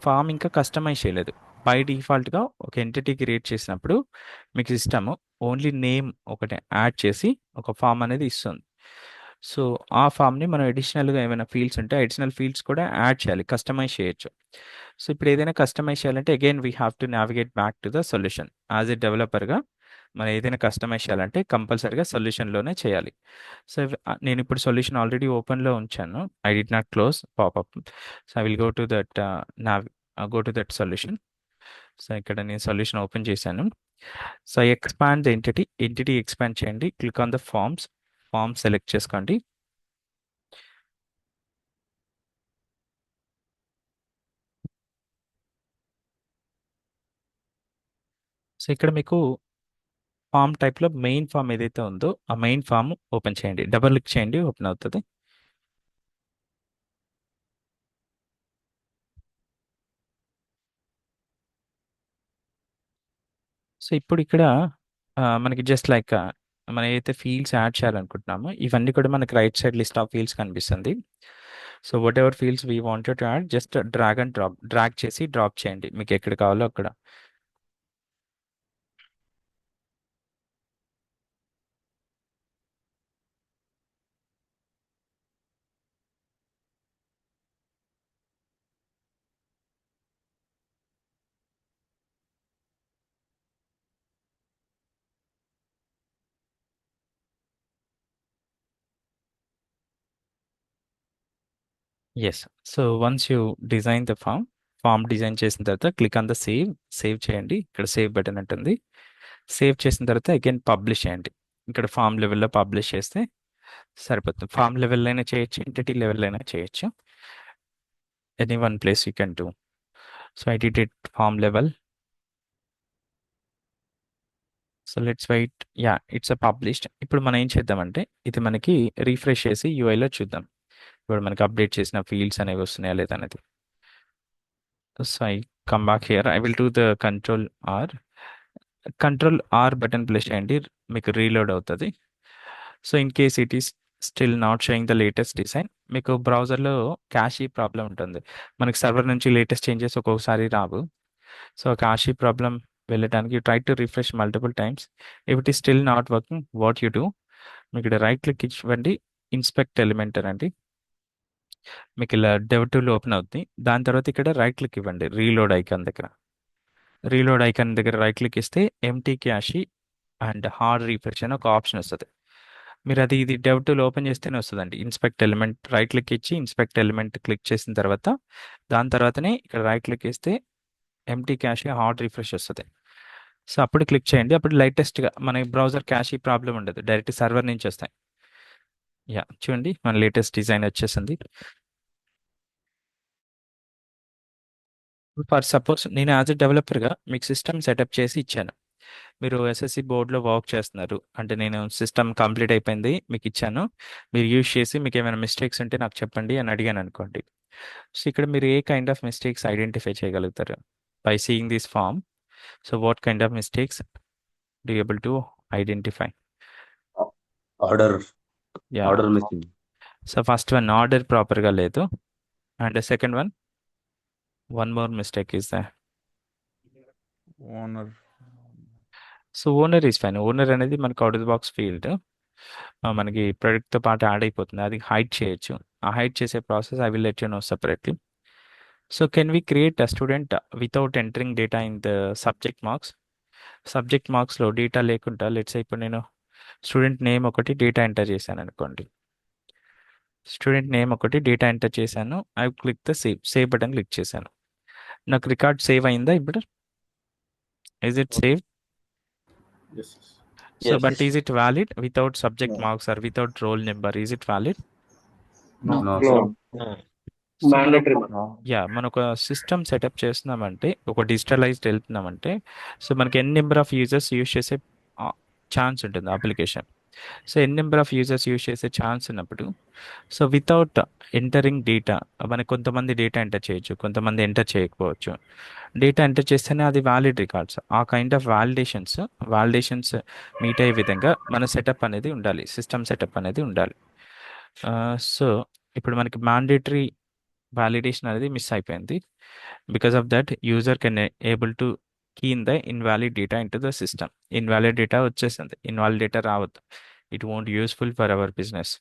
ఫామ్ ఇంకా కస్టమైజ్ చేయలేదు. బై డిఫాల్ట్గా ఒక ఎంటిటీ క్రియేట్ చేసినప్పుడు మీకు సిస్టమ్ ఓన్లీ నేమ్ ఒకటి యాడ్ చేసి ఒక ఫామ్ అనేది ఇస్తుంది. సో ఆ ఫామ్ని మనం అడిషనల్గా ఏమైనా ఫీల్డ్స్ ఉంటే అడిషనల్ ఫీల్డ్స్ కూడా యాడ్ చేయాలి, కస్టమైజ్ చేయొచ్చు. సో ఇప్పుడు ఏదైనా కస్టమైజ్ చేయాలంటే again we have to navigate back to the solution. As a డెవలపర్గా మనం ఏదైనా కస్టమైజ్ చేయాలంటే కంపల్సరీగా సొల్యూషన్లోనే చేయాలి. సో నేను ఇప్పుడు సొల్యూషన్ ఆల్రెడీ ఓపెన్లో ఉంచాను. I did not close popup. So I will go to that solution. So ఇక్కడ నేను సొల్యూషన్ ఓపెన్ చేశాను. So expand the entity expand చేయండి. Click on the form select చేసుకోండి. సో ఇక్కడ మీకు ఫామ్ టైప్లో మెయిన్ ఫామ్ ఏదైతే ఉందో ఆ మెయిన్ ఫామ్ ఓపెన్ చేయండి. డబుల్ క్లిక్ చేయండి, ఓపెన్ అవుతుంది. సో ఇప్పుడు ఇక్కడ మనకి జస్ట్ లైక్ మనం ఏదైతే ఫీల్డ్స్ యాడ్ చేయాలనుకుంటున్నామో ఇవన్నీ కూడా మనకి right side list of fields కనిపిస్తుంది. So whatever fields we wanted to add just drag చేసి డ్రాప్ చేయండి మీకు ఎక్కడ కావాలో అక్కడ. Yes. So once you design the form design చేసిన తర్వాత క్లిక్ ఆన్ ద సేవ్ చేయండి. ఇక్కడ సేవ్ బటన్ ఉంటుంది. సేవ్ చేసిన తర్వాత అగైన్ పబ్లిష్ చేయండి. ఇక్కడ ఫామ్ లెవెల్లో పబ్లిష్ చేస్తే సరిపోతుంది. ఫామ్ లెవెల్ అయినా చేయొచ్చు, ఎంటిటీ లెవెల్ అయినా చేయొచ్చు. Any one place you can do. So I did it form level. So let's wait. Yeah, it's published. ఇప్పుడు మనం ఏం చేద్దామంటే ఇది మనకి రీఫ్రెష్ చేసి యూఐలో చూద్దాం. ఇప్పుడు మనకి అప్డేట్ చేసిన ఫీల్డ్స్ అనేవి వస్తున్నాయా లేదా అనేది. So I come back here, I will do the control R button press చేయండి, మీకు రీలోడ్ అవుతుంది. So in case it is still not showing the latest design, మీకు బ్రౌజర్లో క్యాషీ ప్రాబ్లం ఉంటుంది. మనకి సర్వర్ నుంచి లేటెస్ట్ చేంజెస్ ఒక్కొక్కసారి రావు. సో క్యాషీ ప్రాబ్లం వెళ్ళడానికి try to refresh multiple times. If it is still not working, what you do, మీకు ఇక్కడ right click ఇవ్వండి, ఇన్స్పెక్ట్ ఎలిమెంటర్ అండి, మీకు ఇలా డెవ్ టూల్ ఓపెన్ అవుతుంది. దాని తర్వాత ఇక్కడ రైట్ క్లిక్ ఇవ్వండి, రీలోడ్ ఐకాన్ దగ్గర. రీలోడ్ ఐకాన్ దగ్గర రైట్ క్లిక్ ఇస్తే ఎంటీ క్యాషీ అండ్ హార్డ్ రీఫ్రెష్ అని ఒక ఆప్షన్ వస్తుంది. మీరు ఇది డెవ్ టూల్ ఓపెన్ చేస్తేనే వస్తుందండి. ఇన్స్పెక్ట్ ఎలిమెంట్ రైట్ క్లిక్ ఇచ్చి ఇన్స్పెక్ట్ ఎలిమెంట్ క్లిక్ చేసిన తర్వాత దాని తర్వాతనే ఇక్కడ రైట్ క్లిక్ ఇస్తే ఎంటీ క్యాషీ హార్డ్ రిఫ్రెష్ వస్తుంది. సో అప్పుడు క్లిక్ చేయండి, అప్పుడు లేటెస్ట్గా మన బ్రౌజర్ క్యాషీ ప్రాబ్లం ఉండదు, డైరెక్ట్ సర్వర్ నుంచి వస్తాయి. యా చూడండి మన లేటెస్ట్ డిజైన్ వచ్చేసింది. ఫర్ సపోజ్ నేను యాజ్ ఎ డెవలపర్గా మీకు సిస్టమ్ సెటప్ చేసి ఇచ్చాను, మీరు ఎస్ఎస్సి బోర్డులో వర్క్ చేస్తున్నారు అంటే నేను సిస్టమ్ కంప్లీట్ అయిపోయింది మీకు ఇచ్చాను, మీరు యూజ్ చేసి మీకు ఏమైనా మిస్టేక్స్ ఉంటే నాకు చెప్పండి అని అడిగాను అనుకోండి. సో ఇక్కడ మీరు ఏ కైండ్ ఆఫ్ మిస్టేక్స్ ఐడెంటిఫై చేయగలుగుతారు by seeing this form. So what kind of mistakes do able to identify? Order yeah, order missing. So first one order ప్రాపర్గా లేదు, and second one more mistake is the owner. So owner is fine. Owner అనేది మనకు out of the box field, మనకి ప్రొడక్ట్తో పాటు add అయిపోతుంది, అది hide చేయొచ్చు. ఆ హైడ్ చేసే process I will let you know separately. So can we create a student without entering data in the subject marks? Subject మార్క్స్లో డేటా లేకుండా లెట్స్ ఇప్పుడు నేను స్టూడెంట్ నేమ్ ఒకటి డేటా ఎంటర్ చేశాను అనుకోండి, స్టూడెంట్ నేమ్ ఒకటి డేటా ఎంటర్ చేశాను, I click the save button click చేశాను, నాకు రికార్డ్ సేవ్ అయిందా ఇప్పుడు? Is it save? Yes. So, Yes. but is it valid without subject No. marks or without roll number? Is it valid? No. No. No. So, Mandatory. మనం ఒక system setup చేస్తున్నామంటే, ఒక digitalised వెళ్తున్నామంటే, so మనకి n number of users use చేసే chance ఉంటుంది application. So n number of users use చేసే chance ఉన్నప్పుడు, సో వితౌట్ ఎంటరింగ్ డేటా, మనకి కొంతమంది డేటా ఎంటర్ చేయొచ్చు, కొంతమంది ఎంటర్ చేయకపోవచ్చు. డేటా ఎంటర్ చేస్తేనే అది వ్యాలిడ్ రికార్డ్స్. ఆ కైండ్ ఆఫ్ వాలిడేషన్స్ మీట్ అయ్యే విధంగా మన సెటప్ అనేది ఉండాలి, సిస్టమ్ సెటప్ అనేది ఉండాలి. సో ఇప్పుడు మనకి మ్యాండేటరీ వ్యాలిడేషన్ అనేది మిస్ అయిపోయింది. Because of that user can able to key in the invalid data in to the system. Invalid data వచ్చేసింది, ఇన్వాలిడ్ డేటా రావద్దు, it won't useful for our business.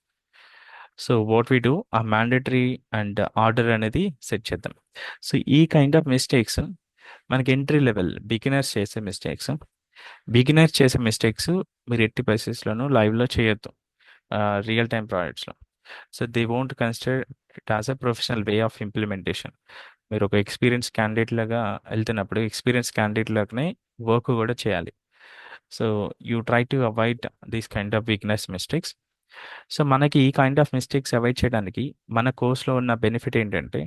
So what we do, ఆ mandatory and order అనేది set చేద్దాం. So ఈ kind of mistakes మనకి entry level beginners చేసే mistakes మీరు ఎట్టి పరిస్థితుల్లోనూ లైవ్లో చేయొద్దు, రియల్ టైమ్ ప్రాజెక్ట్స్లో. So they won't consider it as a professional way of implementation. మీరు ఒక ఎక్స్పీరియన్స్ క్యాండిడేట్ లాగా వెళ్తున్నప్పుడు ఎక్స్పీరియన్స్ క్యాండిడేట్ లాగానే వర్క్ కూడా చేయాలి. So you try to avoid these kind of weakness mistakes. So మనకి ఈ కైండ్ ఆఫ్ మిస్టేక్స్ అవాయిడ్ చేయడానికి మన కోర్స్లో ఉన్న బెనిఫిట్ ఏంటంటే,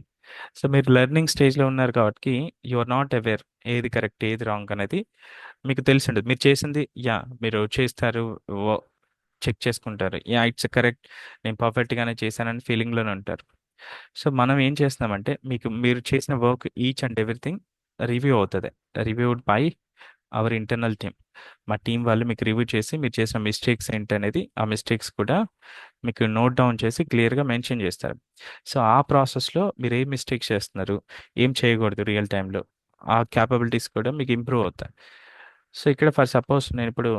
సో మీరు లెర్నింగ్ స్టేజ్లో ఉన్నారు కాబట్టి యు ఆర్ నాట్ అవేర్ ఏది కరెక్ట్ ఏది రాంగ్ అనేది మీకు తెలిసి ఉండదు. మీరు చేసింది మీరు చేస్తారు, చెక్ చేసుకుంటారు, ఇట్స్ కరెక్ట్, నేను పర్ఫెక్ట్గానే చేశానని ఫీలింగ్లోనే ఉంటారు. సో మనం ఏం చేస్తున్నామంటే మీరు చేసిన work each and everything review అవుతుంది, reviewed by our internal team. మా టీం వాళ్ళు మీకు రివ్యూ చేసి మీరు చేసిన మిస్టేక్స్ ఏంటనేది, ఆ మిస్టేక్స్ కూడా మీకు నోట్ డౌన్ చేసి క్లియర్గా మెన్షన్ చేస్తారు. సో ఆ ప్రాసెస్లో మీరు ఏం మిస్టేక్స్ చేస్తున్నారు, ఏం చేయకూడదు రియల్ టైంలో, ఆ క్యాపబిలిటీస్ కూడా మీకు ఇంప్రూవ్ అవుతాయి. సో ఇక్కడ ఫర్ సపోజ్ నేను ఇప్పుడు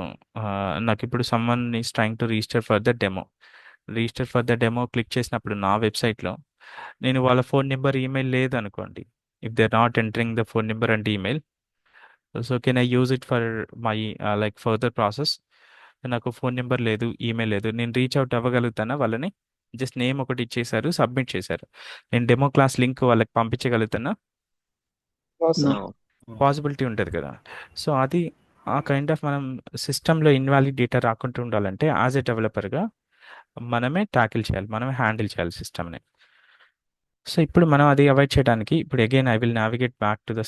నాకు ఇప్పుడు someone is trying to register for the demo click చేసినప్పుడు నా వెబ్సైట్లో నేను వాళ్ళ ఫోన్ నెంబర్ ఈమెయిల్ లేదు అనుకోండి, if they are not entering the phone number and email, so can I use it for my like further process? నాకు phone number లేదు, email లేదు, నేను రీచ్ అవుట్ అవ్వగలుగుతానా వాళ్ళని? జస్ట్ నేమ్ ఒకటి ఇచ్చేసారు, సబ్మిట్ చేశారు, నేను డెమో క్లాస్ లింక్ వాళ్ళకి పంపించగలుగుతానా? No. పాసిబిలిటీ ఉంటుంది కదా. సో అది ఆ కైండ్ ఆఫ్ మనం సిస్టంలో ఇన్వాలిడ్ డేటా రాకుండా ఉండాలంటే యాజ్ ఎ డెవలపర్గా మనమే ట్యాకిల్ చేయాలి, మనమే హ్యాండిల్ చేయాలి సిస్టమ్ని. సో ఇప్పుడు మనం అది అవాయిడ్ చేయడానికి ఇప్పుడు again I will navigate back to the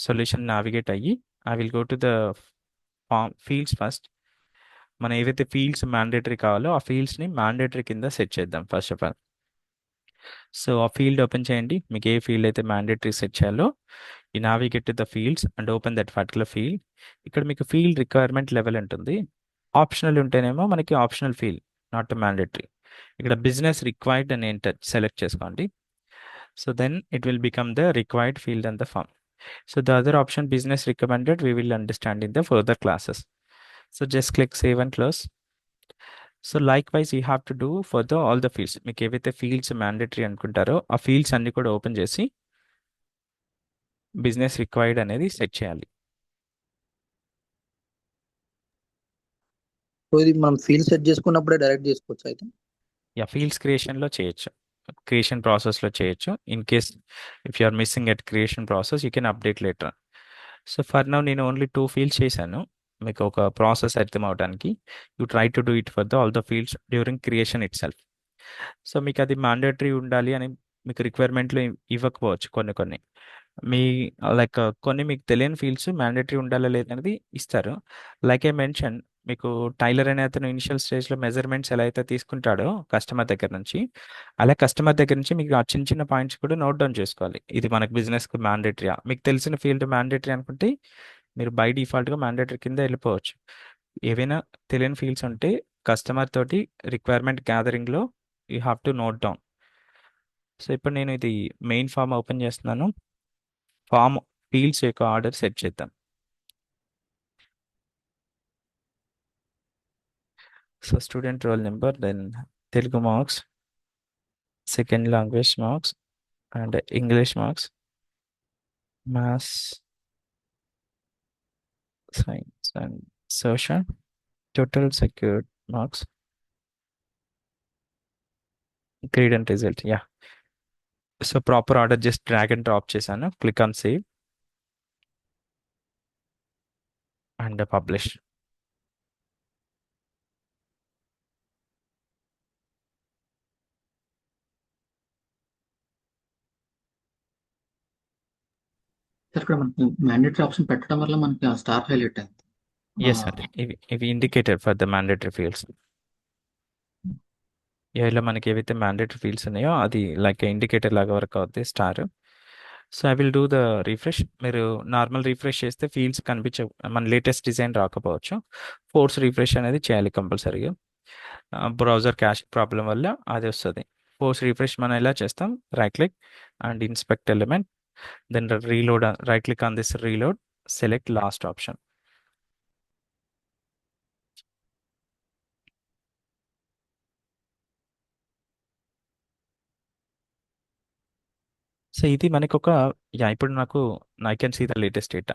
solution navigate అయ్యి I will go to the fields first. మనం ఏవైతే ఫీల్డ్స్ మ్యాండేటరీ కావాలో ఆ ఫీల్డ్స్ని మ్యాండేటరీ కింద సెట్ చేద్దాం ఫస్ట్ ఆఫ్ ఆల్. సో ఆ ఫీల్డ్ ఓపెన్ చేయండి. మీకు ఏ ఫీల్డ్ అయితే మ్యాండేటరీ సెట్ చేయాలో ఈ navigate to the fields and open that particular field. ఇక్కడ మీకు ఫీల్డ్ రిక్వైర్మెంట్ లెవెల్ ఉంటుంది. ఆప్షనల్ ఉంటేనేమో మనకి ఆప్షనల్ ఫీల్డ్, నాట్ మ్యాండేటరీ. ఇక్కడ బిజినెస్ రిక్వైర్డ్ అని సెలెక్ట్ చేసుకోండి. So then it will become the required field and the form. So the other option business recommended we will understand in the further classes. So just click save and close. So likewise you have to do for the all the fields. మీకు ఏవైతే fields mandatory అనుకుంటారో ఆ fields అన్ని కూడా open చేసి business required అనేది set చేయాలి. So ఇది మనం ఫీల్డ్ సెట్ చేసుకున్నప్పుడే డైరెక్ట్ చేసుకోవచ్చు అయితే. ఫీల్డ్స్ క్రియేషన్లో చేయొచ్చు, క్రియేషన్ ప్రాసెస్లో చేయొచ్చు. In case if you are missing at creation process you can update later. So for now నేను ఓన్లీ 2 ఫీల్డ్స్ చేశాను మీకు ఒక ప్రాసెస్ అర్థం అవడానికి. You try to do it for the all the fields during creation itself. So మీకు అది mandatory ఉండాలి అని మీకు రిక్వైర్మెంట్లో ఇవ్వకపోవచ్చు కొన్ని మీ లైక్ కొన్ని మీకు తెలియని ఫీల్డ్స్ మ్యాండేటరీ ఉండాలా లేదనేది ఇస్తారు. లైక్ ఐ మెన్షన్, మీకు టైలర్ అనే అతను ఇనిషియల్ స్టేజ్లో మెజర్మెంట్స్ ఎలా అయితే తీసుకుంటాడో కస్టమర్ దగ్గర నుంచి, అలా కస్టమర్ దగ్గర నుంచి మీకు ఆ చిన్న చిన్న పాయింట్స్ కూడా నోట్ డౌన్ చేసుకోవాలి. ఇది మనకు బిజినెస్కి మ్యాండేటరీయా, మీకు తెలిసిన ఫీల్డ్ మ్యాండేటరీ అనుకుంటే మీరు బై డిఫాల్ట్గా మ్యాండేటరీ కింద వెళ్ళిపోవచ్చు. ఏవైనా తెలియని ఫీల్డ్స్ ఉంటే కస్టమర్ తోటి రిక్వైర్మెంట్ గ్యాదరింగ్లో you have to note down. So ఇప్పుడు నేను ఇది మెయిన్ ఫామ్ ఓపెన్ చేస్తున్నాను. ఫామ్ ఫీల్డ్స్ యొక్క ఆర్డర్ సెట్ చేద్దాం. So student roll number, then Telugu marks, second language marks and English marks, maths, science and social, total secured marks, grade and result. So proper order just drag and drop చేశాను. Click on save and publish. Sir ఇక్కడ మనకి mandatory option పెట్టడం వల్ల మనకి ఆ star highlight అయింది. Yes అండి, ఇవి indicator for the mandatory fields. ఇలా మనకి ఏవైతే మ్యాండేటరీ ఫీల్డ్స్ ఉన్నాయో అది లైక్ ఇండికేటర్ లాగా వర్క్ అవుతుంది star. So I will do the refresh. మీరు నార్మల్ రిఫ్రెష్ చేస్తే ఫీల్డ్స్ కనిపించ, మన లేటెస్ట్ డిజైన్ రాకపోవచ్చు. ఫోర్స్ రిఫ్రెష్ అనేది చేయాలి కంపల్సరీగా. బ్రౌజర్ క్యాష్ ప్రాబ్లం వల్ల అది వస్తుంది. ఫోర్స్ రిఫ్రెష్ మనం ఎలా చేస్తాం, right click and inspect element, then reload, right click on this reload, select last option. So ఇది మనకు ఒక ఇప్పుడు నాకు I can see the latest data,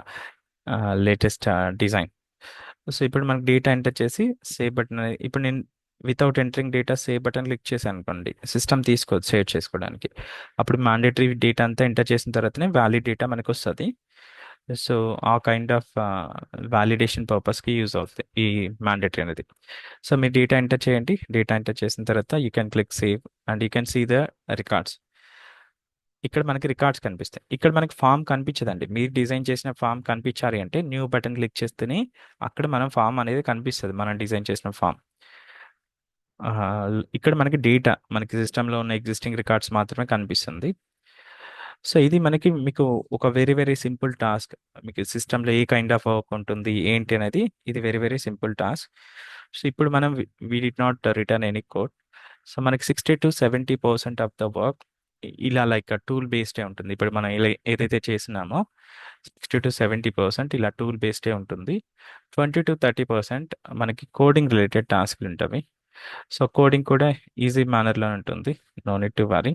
latest design. So ఇప్పుడు మనకు డేటా ఎంటర్ చేసి సేవ్ బటన్, ఇప్పుడు నేను without entering data save button click చేశాను అనుకోండి, సిస్టమ్ తీసుకోవచ్చు సేవ్ చేసుకోవడానికి. అప్పుడు మ్యాండేటరీ డేటా అంతా ఎంటర్ చేసిన తర్వాతనే వ్యాలిడ్ డేటా మనకు వస్తుంది. సో ఆ కైండ్ ఆఫ్ వ్యాలిడేషన్ పర్పస్కి యూజ్ అవుతుంది ఈ మ్యాండేటరీ అనేది. సో మీరు డేటా ఎంటర్ చేయండి. డేటా ఎంటర్ చేసిన తర్వాత you can click save and you can see the records. ఇక్కడ మనకి రికార్డ్స్ కనిపిస్తాయి. ఇక్కడ మనకి ఫామ్ కనిపించదండి. మీరు డిజైన్ చేసిన ఫామ్ కనిపించాలి అంటే న్యూ బటన్ క్లిక్ చేస్తేనే అక్కడ మనం ఫామ్ అనేది కనిపిస్తుంది, మనం డిజైన్ చేసిన ఫామ్. ఇక్కడ మనకి డేటా, మనకి సిస్టంలో ఉన్న ఎగ్జిస్టింగ్ రికార్డ్స్ మాత్రమే కనిపిస్తుంది. సో ఇది మీకు ఒక వెరీ వెరీ సింపుల్ టాస్క్. మీకు సిస్టంలో ఏ కైండ్ ఆఫ్ వర్క్ ఉంటుంది ఏంటి అనేది ఇది very very simple task. So ఇప్పుడు మనం we did not return any code. So మనకి 60 to 70% ఆఫ్ ద వర్క్ ఇలా లైక్ టూల్ బేస్డే ఉంటుంది. ఇప్పుడు మనం ఇలా ఏదైతే చేసినామో 60 to 70% ఇలా టూల్ బేస్డే ఉంటుంది. 20 to 30% మనకి కోడింగ్ రిలేటెడ్ టాస్క్లు ఉంటాయి. సో కోడింగ్ కూడా ఈజీ మేనర్లో ఉంటుంది, no need to worry.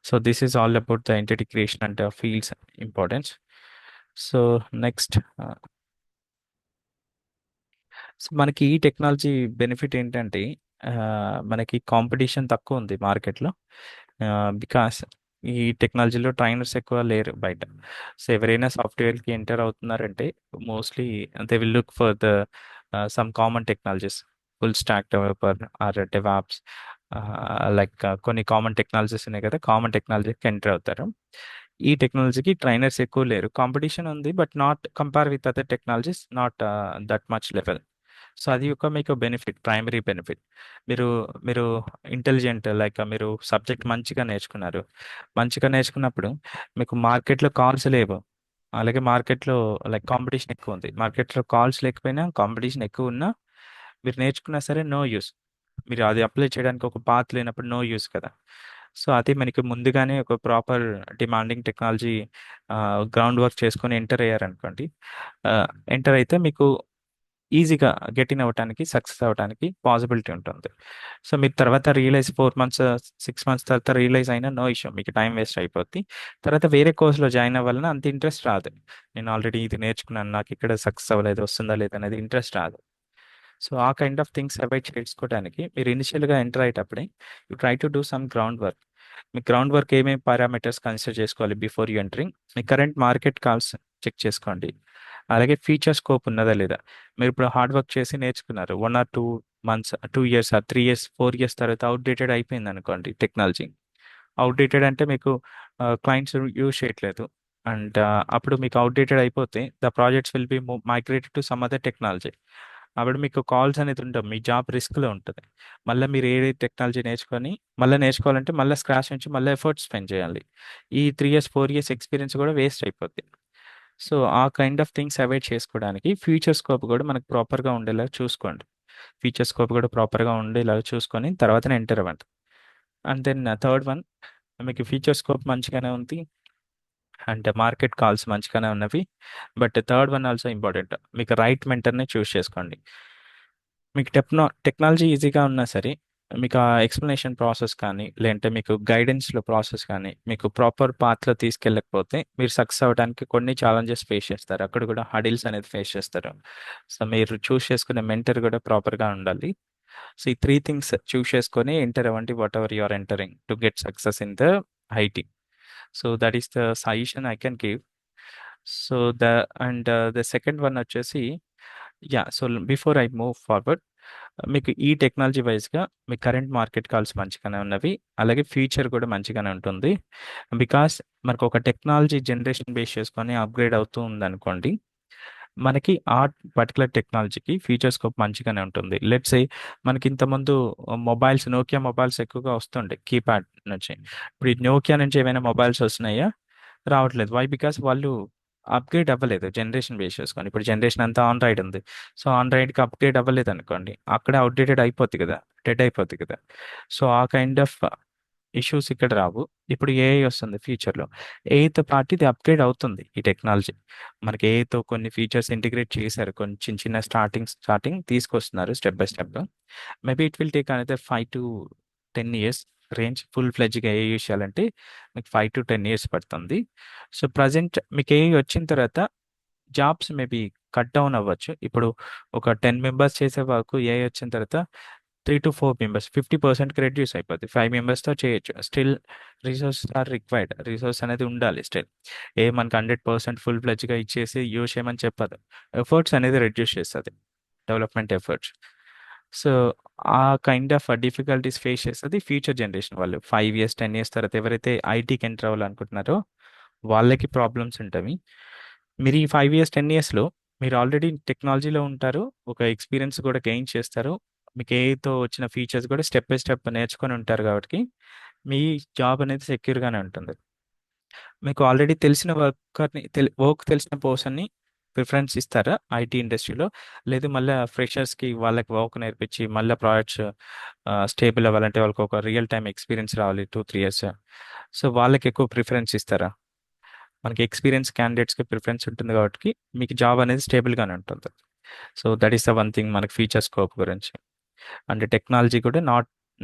So this is all about the entity creation and fields importance. So next, so మనకి ఈ టెక్నాలజీ బెనిఫిట్ ఏంటంటే మనకి కాంపిటీషన్ తక్కువ ఉంది మార్కెట్లో. బికాస్ ఈ టెక్నాలజీలో ట్రైనర్స్ ఎక్కువ లేరు బయట. సో ఎవరైనా సాఫ్ట్వేర్కి ఎంటర్ అవుతున్నారంటే mostly they will look for the some common technologies, full stack developer or DevOps, like కొన్ని కామన్ టెక్నాలజీస్ ఉన్నాయి కదా, కామన్ టెక్నాలజీకి ఎంటర్ అవుతారు. ఈ టెక్నాలజీకి ట్రైనర్స్ ఎక్కువ లేరు. కాంపిటీషన్ ఉంది but not compare with other technologies, not that much level. So అది ఒక మీకు బెనిఫిట్, ప్రైమరీ బెనిఫిట్. మీరు మీరు ఇంటెలిజెంట్, లైక్ మీరు సబ్జెక్ట్ మంచిగా నేర్చుకున్నారు. మంచిగా నేర్చుకున్నప్పుడు మీకు మార్కెట్లో కాల్స్ లేవు, అలాగే మార్కెట్లో లైక్ కాంపిటీషన్ ఎక్కువ ఉంది. మార్కెట్లో కాల్స్ లేకపోయినా కాంపిటీషన్ ఎక్కువ ఉన్నా మీరు నేర్చుకున్నా సరే నో యూస్. మీరు అది అప్లై చేయడానికి ఒక పాత్ లేనప్పుడు నో యూస్ కదా. సో అది మనకి ముందుగానే ఒక proper demanding technology ground work చేసుకొని ఎంటర్ అయ్యారనుకోండి, ఎంటర్ అయితే మీకు ఈజీగా గెట్ ఇన్ అవ్వడానికి, సక్సెస్ అవ్వడానికి పాసిబిలిటీ ఉంటుంది. సో మీరు తర్వాత రియలైజ్ 4 months 6 months తర్వాత రియలైజ్ అయినా నో ఇష్యూ, మీకు టైం వేస్ట్ అయిపోద్ది. తర్వాత వేరే కోర్సులో జాయిన్ అవ్వాలన్నా అంత ఇంట్రెస్ట్ రాదు. నేను ఆల్రెడీ ఇది నేర్చుకున్నాను, నాకు ఇక్కడ సక్సెస్ అవ్వలేదు, వస్తుందా లేదా అనేది ఇంట్రెస్ట్ రాదు. సో ఆ కైండ్ ఆఫ్ థింగ్స్ అవాయిడ్ చేసుకోవడానికి మీరు ఇనిషియల్గా ఎంటర్ అయ్యేటప్పుడే you try to do some ground work. మీ గ్రౌండ్ వర్క్ ఏమేమి పారామీటర్స్ కన్సిడర్ చేసుకోవాలి బిఫోర్ యూ ఎంటరింగ్? మీ కరెంట్ మార్కెట్ కాల్స్ చెక్ చేసుకోండి, అలాగే ఫీచర్ స్కోప్ ఉన్నదా లేదా. మీరు ఇప్పుడు హార్డ్ వర్క్ చేసి నేర్చుకున్నారు, 1 or 2 months 2 years 3 years 4 years తర్వాత అవుట్డేటెడ్ అయిపోయింది అనుకోండి టెక్నాలజీ. అవుట్డేటెడ్ అంటే మీకు క్లయింట్స్ యూజ్ చేయట్లేదు, అండ్ అప్పుడు మీకు అవుట్డేటెడ్ అయిపోతే the projects will be migrated to some other technology. అప్పుడు మీకు కాల్స్ అనేది ఉండవు, మీ జాబ్ రిస్క్లో ఉంటుంది. మళ్ళీ మీరు ఏ టెక్నాలజీ నేర్చుకొని మళ్ళీ నేర్చుకోవాలంటే మళ్ళీ స్క్రాచ్ నుంచి మళ్ళీ ఎఫర్ట్స్ స్పెండ్ చేయాలి. ఈ 3 years 4 years ఎక్స్పీరియన్స్ కూడా వేస్ట్ అయిపోద్ది. సో ఆ కైండ్ ఆఫ్ థింగ్స్ అవాయిడ్ చేసుకోవడానికి ఫ్యూచర్ స్కోప్ కూడా మనకు ప్రాపర్గా ఉండేలా చూసుకోండి. ఫీచర్ స్కోప్ కూడా ప్రాపర్గా ఉండేలా చూసుకొని తర్వాతనే ఎంటర్ అవ్వండి. అండ్ దెన్ థర్డ్ వన్, మీకు ఫీచర్ స్కోప్ మంచిగానే ఉంది అంటే మార్కెట్ కాల్స్ మంచిగానే ఉన్నవి, but third one also important, మీకు రైట్ మెంటర్ని చూస్ చేసుకోండి. మీకు టెక్నాలజీ ఈజీగా ఉన్నా సరే మీకు ఆ ఎక్స్ప్లెనేషన్ ప్రాసెస్ కానీ, లేదంటే మీకు గైడెన్స్లో ప్రాసెస్ కానీ మీకు ప్రాపర్ పాత్లో తీసుకెళ్ళకపోతే మీరు సక్సెస్ అవ్వడానికి కొన్ని ఛాలెంజెస్ ఫేస్ చేస్తారు, అక్కడ కూడా హడిల్స్ అనేది ఫేస్ చేస్తారు. సో మీరు చూస్ చేసుకునే మెంటర్ కూడా ప్రాపర్గా ఉండాలి. సో ఈ 3 things చూస్ చేసుకొని ఎంటర్ అవ్వండి, whatever you are entering to get success in the IT. So that is the suggestion I can give. So the second one వచ్చేసి, so before I move forward, మీకు ఈ technology వైజ్గా మీ current market calls మంచిగానే ఉన్నవి, అలాగే future కూడా మంచిగానే ఉంటుంది. బికాస్ మనకు ఒక టెక్నాలజీ జనరేషన్ బేస్ చేసుకొని అప్గ్రేడ్ అవుతూ ఉందనుకోండి, మనకి ఆ పర్టికులర్ టెక్నాలజీకి ఫ్యూచర్ స్కోప్ మంచిగానే ఉంటుంది. లెట్స్ సే మనకి ఇంతకుముందు మొబైల్స్, నోకియా మొబైల్స్ ఎక్కువగా వస్తుండే కీప్యాడ్ నుంచి. ఇప్పుడు ఈ నోకియా నుంచి ఏమైనా మొబైల్స్ వస్తున్నాయా? రావట్లేదు. వై? బికాస్ వాళ్ళు అప్గ్రేడ్ అవ్వలేదు జనరేషన్ బేస్ చేసుకొని. ఇప్పుడు జనరేషన్ అంతా ఆండ్రాయిడ్ ఉంది, సో ఆండ్రాయిడ్కి అప్గ్రేడ్ అవ్వలేదు అనుకోండి, అక్కడే అవుట్డేటెడ్ అయిపోద్ది కదా, డెడ్ అయిపోద్ది కదా. సో ఆ కైండ్ ఆఫ్ ఇష్యూస్ ఇక్కడ రావు. ఇప్పుడు ఏఐ వస్తుంది ఫ్యూచర్లో, ఏఐతో పాటు ఇది అప్గ్రేడ్ అవుతుంది ఈ టెక్నాలజీ. మనకి ఏఐతో కొన్ని ఫీచర్స్ ఇంటిగ్రేట్ చేశారు, కొన్ని చిన్న చిన్న స్టార్టింగ్ తీసుకొస్తున్నారు step by step. Maybe it will take another 5 to 10 years range full ఫ్లెడ్జ్గా ఏఐ యూస్ చేయాలంటే మీకు 5 to 10 years పడుతుంది. సో ప్రజెంట్ మీకు ఏఐ వచ్చిన తర్వాత జాబ్స్ మేబీ కట్ డౌన్ అవ్వచ్చు. ఇప్పుడు ఒక 10 members చేసే వరకు ఏఐ వచ్చిన తర్వాత 3 to 4 members 50%కి రెడ్యూస్ అయిపోద్ది. 5 members చేయొచ్చు. Still resource are required, resource అనేది ఉండాలి స్టిల్. మనకి 100% ఫుల్ ఫ్లెడ్జ్గా ఇచ్చేసి యూస్ చేయమని చెప్పదు, ఎఫర్ట్స్ అనేది రెడ్యూస్ చేస్తుంది, డెవలప్మెంట్ ఎఫర్ట్స్. సో ఆ కైండ్ ఆఫ్ డిఫికల్టీస్ ఫేస్ చేస్తుంది ఫ్యూచర్ జనరేషన్ వాళ్ళు. 5 years 10 years తర్వాత ఎవరైతే ఐటీకి ఎంటర్ అవ్వాలనుకుంటున్నారో వాళ్ళకి ప్రాబ్లమ్స్ ఉంటాయి. మీరు ఈ 5 years 10 yearsలో మీరు ఆల్రెడీ టెక్నాలజీలో ఉంటారు, ఒక ఎక్స్పీరియన్స్ కూడా గెయిన్ చేస్తారు, మీకు ఏతో వచ్చిన ఫీచర్స్ కూడా స్టెప్ బై స్టెప్ నేర్చుకొని ఉంటారు, కాబట్టి మీ జాబ్ అనేది సెక్యూర్గానే ఉంటుంది. మీకు ఆల్రెడీ తెలిసిన వర్క్ తెలిసిన పర్సన్ని ప్రిఫరెన్స్ ఇస్తారా ఐటీ ఇండస్ట్రీలో? లేదు మళ్ళీ ఫ్రెషర్స్కి వాళ్ళకి వర్క్ నేర్పించి మళ్ళీ ప్రాజెక్ట్స్ స్టేబుల్ అవ్వాలంటే వాళ్ళకి ఒక రియల్ టైం ఎక్స్పీరియన్స్ రావాలి 2-3 years, సో వాళ్ళకి ఎక్కువ ప్రిఫరెన్స్ ఇస్తారా? మనకి ఎక్స్పీరియన్స్ క్యాండిడేట్స్కి ప్రిఫరెన్స్ ఉంటుంది కాబట్టి మీకు జాబ్ అనేది స్టేబుల్గానే ఉంటుంది. So that is the one thing మనకి ఫ్యూచర్ స్కోప్ గురించి. అండ్ టెక్నాలజీ కూడా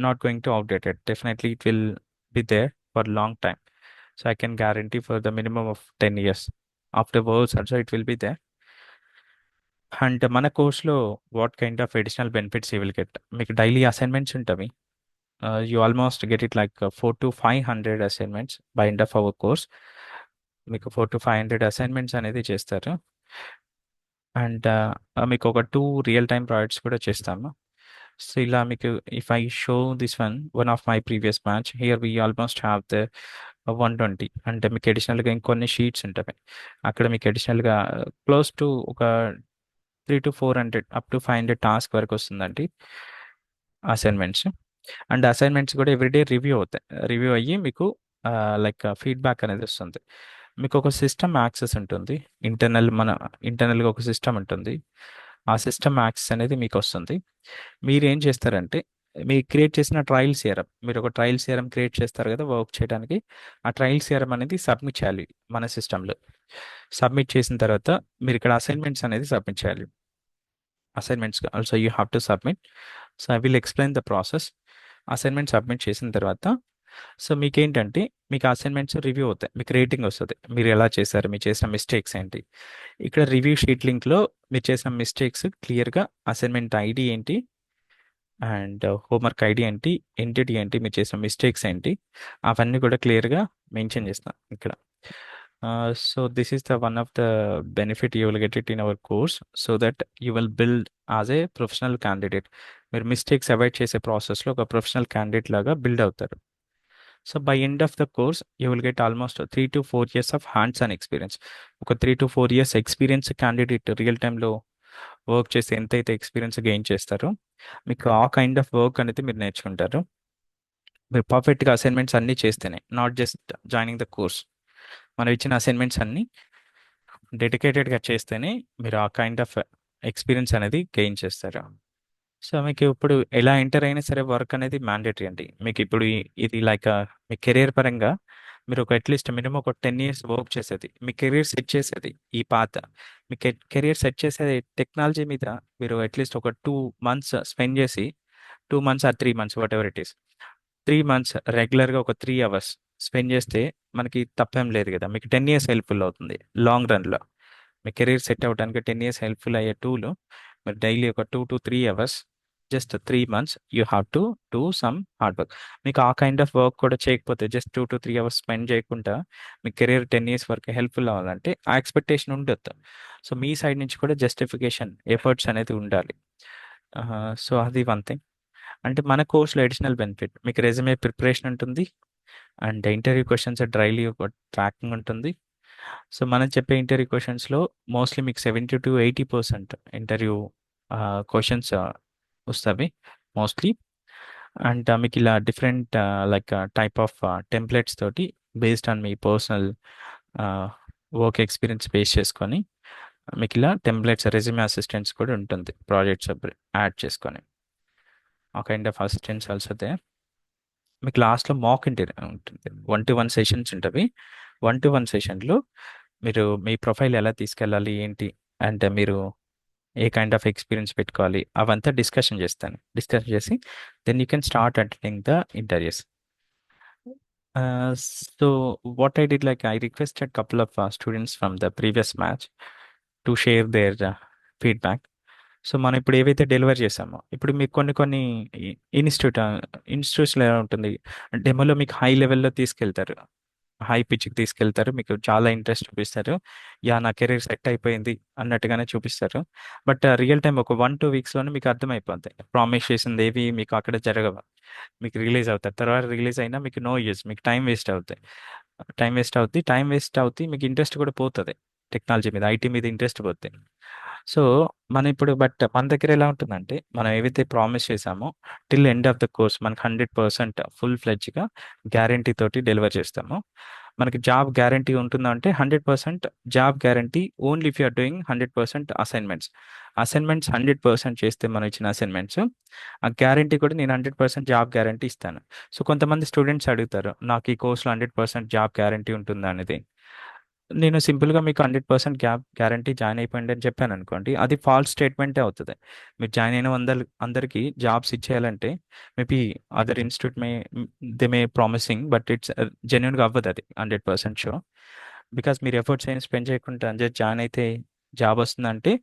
not going to outdated, definitely it will be there for long time. So I can guarantee for the minimum of 10 years. Afterwards also it will be there. And మన కోర్స్లో what kind of additional benefits you will get, మీకు daily assignments ఉంటాయి. You almost get it like 400 to 500 assignments by end of our course. మీకు 400 to 500 assignments అనేది చేస్తారు. And మీకు ఒక 2 real time projects కూడా చేస్తాము. సో ఇలా మీకు if I show this one of my previous batch, here we almost have the 120. అంటే మీకు అడిషనల్గా ఇంకొన్ని షీట్స్ ఉంటాయి, అక్కడ మీకు అడిషనల్గా క్లోజ్ టు ఒక 300 to 400 అప్ టు 500 టాస్క్ వరకు వస్తుందండి అసైన్మెంట్స్. అండ్ అసైన్మెంట్స్ కూడా ఎవ్రీడే రివ్యూ అవుతాయి. రివ్యూ అయ్యి మీకు లైక్ ఫీడ్బ్యాక్ అనేది వస్తుంది. మీకు ఒక సిస్టమ్ యాక్సెస్ ఉంటుంది. ఇంటర్నల్గా ఒక సిస్టమ్ ఉంటుంది. ఆ సిస్టమ్ యాక్సెస్ అనేది మీకు వస్తుంది. మీరు ఏం చేస్తారంటే మీరు క్రియేట్ చేసిన ట్రయల్ సిఆర్ఎం, మీరు ఒక ట్రయల్ సిఆర్ఎం క్రియేట్ చేస్తారు కదా వర్క్ చేయడానికి. ఆ ట్రయల్ సిఆర్ఎం అనేది సబ్మిట్ చేయాలి మన సిస్టంలో. సబ్మిట్ చేసిన తర్వాత మీరు ఇక్కడ అసైన్మెంట్స్ అనేది సబ్మిట్ చేయాలి. Assignments also you have to submit. So I will explain the process. Assignment submit చేసిన తర్వాత సో మీకేంటంటే మీకు అసైన్మెంట్స్ రివ్యూ అవుతాయి. మీకు రేటింగ్ వస్తుంది. మీరు ఎలా చేశారు, మీరు చేసిన మిస్టేక్స్ ఏంటి. ఇక్కడ రివ్యూ షీట్ లింక్లో మీరు చేసిన మిస్టేక్స్ క్లియర్గా అసైన్మెంట్ ఐడి ఏంటి అండ్ హోంవర్క్ ఐడి ఏంటి, ఎంటిటీ ఏంటి, మీరు చేసిన మిస్టేక్స్ ఏంటి, అవన్నీ కూడా క్లియర్గా మెన్షన్ చేస్తాం ఇక్కడ. So this is the one of the benefit you will get it in our course so that you will build as a professional candidate. మీరు మిస్టేక్స్ అవాయిడ్ చేసే ప్రాసెస్లో ఒక ప్రొఫెషనల్ క్యాండిడేట్ లాగా బిల్డ్ అవుతారు. So by end of the course you will get almost 3 to 4 years of hands on experience. ఒక 3 to 4 years experience candidate real టైంలో work చేసి ఎంతైతే ఎక్స్పీరియన్స్ గెయిన్ చేస్తారో మీకు ఆ కైండ్ ఆఫ్ వర్క్ అనేది మీరు నేర్చుకుంటారు. మీరు పర్ఫెక్ట్గా అసైన్మెంట్స్ అన్నీ చేస్తేనే, not just joining the course. మనం ఇచ్చిన అసైన్మెంట్స్ అన్నీ డెడికేటెడ్గా చేస్తేనే మీరు ఆ కైండ్ ఆఫ్ ఎక్స్పీరియన్స్ అనేది గెయిన్ చేస్తారు. సో మీకు ఇప్పుడు ఎలా ఎంటర్ అయినా సరే వర్క్ అనేది మ్యాండేటరీ అండి. మీకు ఇప్పుడు ఇది లైక్ మీ కెరీర్ పరంగా మీరు ఒక అట్లీస్ట్ మినిమం ఒక 10 years వర్క్ చేసేది, మీ కెరీర్ సెట్ చేసేది ఈ పాత, మీ కెరీర్ సెట్ చేసేది టెక్నాలజీ మీద మీరు అట్లీస్ట్ ఒక 2 months స్పెండ్ చేసి 2 months or 3 months whatever it is 3 months రెగ్యులర్గా ఒక 3 hours స్పెండ్ చేస్తే మనకి తప్పేం లేదు కదా. మీకు 10 years హెల్ప్ఫుల్ అవుతుంది లాంగ్ రన్లో. మీ కెరీర్ సెట్ అవ్వడానికి 10 years హెల్ప్ఫుల్ అయ్యే టూల్ మీరు డైలీ ఒక 2 to 3 hours just 3 months you have to do some hard work. మీకు ఆ కైండ్ ఆఫ్ వర్క్ కూడా చేయకపోతే జస్ట్ 2 to 3 hours స్పెండ్ చేయకుండా మీ కెరీర్ 10 years వరకు హెల్ప్ఫుల్ అవ్వాలంటే ఆ ఎక్స్పెక్టేషన్ ఉండొద్దు. సో మీ సైడ్ నుంచి కూడా జస్టిఫికేషన్ ఎఫర్ట్స్ అనేది ఉండాలి. సో అది వన్ థింగ్. అంటే మన కోర్సులో అడిషనల్ బెనిఫిట్ మీకు రెజ్యూమే ప్రిపరేషన్ ఉంటుంది అండ్ ఇంటర్వ్యూ క్వశ్చన్స్ డ్రైలీ ట్రాకింగ్ ఉంటుంది. సో మనం చెప్పే ఇంటర్వ్యూ క్వశ్చన్స్లో మోస్ట్లీ మీకు 70 to 80% ఇంటర్వ్యూ క్వశ్చన్స్ వస్తాయి మోస్ట్లీ. అండ్ మీకు ఇలా different like type of templates తోటి బేస్డ్ ఆన్ మీ పర్సనల్ వర్క్ ఎక్స్పీరియన్స్ బేస్ చేసుకొని మీకు ఇలా టెంప్లెట్స్ రెజ్యూమే అసిస్టెంట్స్ కూడా ఉంటుంది ప్రాజెక్ట్స్ యాడ్ చేసుకొని. ఆ kind of assistants also they. మీకు లాస్ట్లో మాక్ ఇంటర్వ్యూ ఉంటుంది. 1-to-1 సెషన్స్ ఉంటుంది. 1-to-1 సెషన్లో మీరు మీ ప్రొఫైల్ ఎలా తీసుకెళ్ళాలి ఏంటి అంటే మీరు ఏ కైండ్ ఆఫ్ ఎక్స్పీరియన్స్ పెట్టుకోవాలి అవంతా డిస్కషన్ చేసి then you can start attending the interviews. So what I did like I requested couple of students from the previous match to share their feedback. So మనం ఇప్పుడు ఏవైతే డెలివర్ చేసామో ఇప్పుడు మీకు కొన్ని ఇన్స్టిట్యూట్స్లో ఎలా ఉంటుంది, డెమోలో మీకు హై లెవెల్లో తీసుకెళ్తారు, హై పిచ్కి తీసుకెళ్తారు, మీకు చాలా ఇంట్రెస్ట్ చూపిస్తారు, యా నా కెరీర్ సెట్ అయిపోయింది అన్నట్టుగానే చూపిస్తారు. బట్ రియల్ టైం ఒక 1-2 weeksలోనే మీకు అర్థమైపోతుంది ప్రామిస్ చేసింది ఏవి మీకు అక్కడ జరగవు. మీకు రిలీజ్ అవుతారు, తర్వాత రిలీజ్ అయినా మీకు నో యూజ్, మీకు టైం వేస్ట్ అవుతుంది. టైం వేస్ట్ అవుతుంది, మీకు ఇంట్రెస్ట్ కూడా పోతుంది, టెక్నాలజీ మీద ఐటీ మీద ఇంట్రెస్ట్ పోతుంది. సో మనం ఇప్పుడు బట్ మన దగ్గర ఎలా ఉంటుందంటే మనం ఏవైతే ప్రామిస్ చేసామో till end of the course మనకు 100% ఫుల్ ఫ్లెడ్జ్గా గ్యారంటీ తోటి డెలివర్ చేస్తాము. మనకి జాబ్ గ్యారంటీ ఉంటుందంటే 100% job guarantee only if you're doing 100% assignments 100% చేస్తే మనం ఇచ్చిన అసైన్మెంట్స్ ఆ గ్యారంటీ కూడా నేను 100% జాబ్ గ్యారంటీ ఇస్తాను. సో కొంతమంది స్టూడెంట్స్ అడుగుతారు నాకు ఈ కోర్సులో 100% జాబ్ గ్యారంటీ ఉంటుందా అనేది. నేను సింపుల్గా మీకు 100% గ్యారంటీ జాయిన్ అయిపోయింది అని చెప్పాను అనుకోండి, అది ఫాల్స్ స్టేట్మెంటే అవుతుంది. మీరు జాయిన్ అయిన అందరికీ జాబ్స్ ఇచ్చేయాలంటే maybe other institute they may promising but it's జెన్యున్గా అవ్వదు అది 100% షో. బికాస్ మీరు ఎఫర్ట్స్ అయినా స్పెండ్ చేయకుండా జస్ట్ జాయిన్ అయితే జాబ్ వస్తుందంటే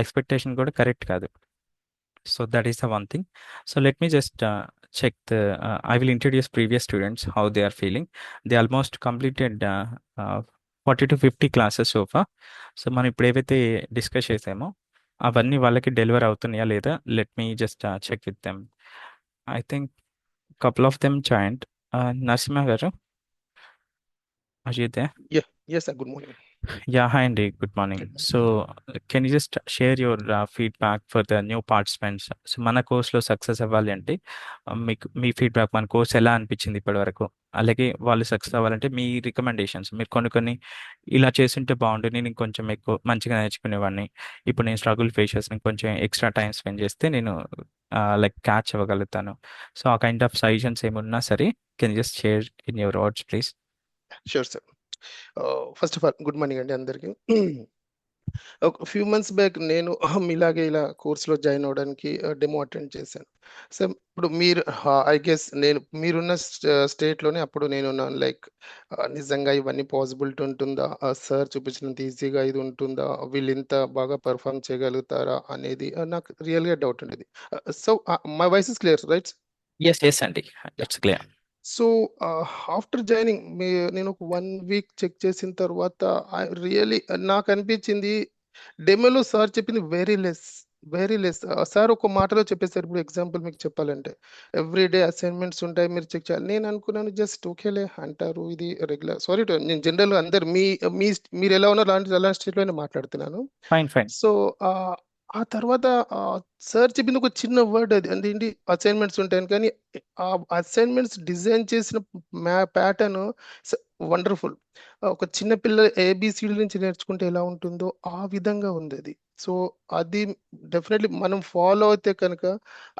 ఎక్స్పెక్టేషన్ కూడా కరెక్ట్ కాదు. So that is the one thing. So let me just check I will introduce previous students how they are feeling. They almost completed 40 to 50 classes so far. So మనం ఇప్పుడు ఏవైతే discuss చేసామో అవన్నీ వాళ్ళకి deliver అవుతున్నాయా లేదా, let me just check with them. I think couple of them joined. Narasimha గారు, Ajit Yes, sir. Good morning. Yeah, hi Andy. Good morning. So, can you just share your feedback for the new participants? So మన కోర్స్లో success అవ్వాలి అంటే మీకు మీ feedback మన course ఎలా అనిపించింది ఇప్పటి వరకు, అలాగే వాళ్ళు సక్సెస్ అవ్వాలంటే మీ రికమెండేషన్స్ మీరు కొన్ని ఇలా చేస్తుంటే బాగుంటుంది, నేను ఇంకొంచెం ఎక్కువ మంచిగా నేర్చుకునేవాడిని, ఇప్పుడు నేను స్ట్రగుల్ ఫేస్ చేసిన కొంచెం ఎక్స్ట్రా టైం స్పెండ్ చేస్తే నేను లైక్ క్యాచ్ అవ్వగలుగుతాను. సో ఆ కైండ్ ఆఫ్ సజెషన్స్ ఏమున్నా సరే can just share in your words please. Sure sir. First of all good morning అండి అందరికీ. ఒక ఫ్యూ మంత్స్ బ్యాక్ నేను మీలాగే ఇలా కోర్సులో జాయిన్ అవ్వడానికి డెమో అటెండ్ చేశాను. సో ఇప్పుడు మీరు ఐ గెస్ మీరున్న స్టేట్లోనే అప్పుడు నేనున్నాను. లైక్ నిజంగా ఇవన్నీ పాసిబిలిటీ ఉంటుందా, సార్ చూపించినంత ఈజీగా ఇది ఉంటుందా, వీళ్ళు ఇంత బాగా పర్ఫామ్ చేయగలుగుతారా అనేది నాకు రియల్గా డౌట్ ఉండేది. So my voice is clear right? Yes అండి, it's clear. So after joining నేను ఒక 1 వీక్ చెక్ చేసిన తర్వాత రియలీ నాకు అనిపించింది డెమోలో సార్ చెప్పింది వెరీ లెస్. సార్ ఒక మాటలో చెప్పేశారు. ఇప్పుడు ఎగ్జాంపుల్ మీకు చెప్పాలంటే ఎవ్రీడే అసైన్మెంట్స్ ఉంటాయి, మీరు చెక్ చేయాలి. నేను అనుకున్నాను జస్ట్ ఓకేలే అంటారు, ఇది రెగ్యులర్. సారీ నేను జనరల్గా అందరు మీరు ఎలా ఉన్నారు అలాంటి స్టేట్లోనే మాట్లాడుతున్నాను. ఫైన్. సో ఆ తర్వాత సార్ చెప్పింది ఒక చిన్న వర్డ్, అది అదేంటి అసైన్మెంట్స్ ఉంటాయని. కానీ ఆ అసైన్మెంట్స్ డిజైన్ చేసిన ప్యాటర్న్ వండర్ఫుల్. ఒక చిన్న పిల్ల ఏబిసిడి నుంచి నేర్చుకుంటే ఎలా ఉంటుందో ఆ విధంగా ఉంది అది. సో అది డెఫినెట్లీ మనం ఫాలో అయితే కనుక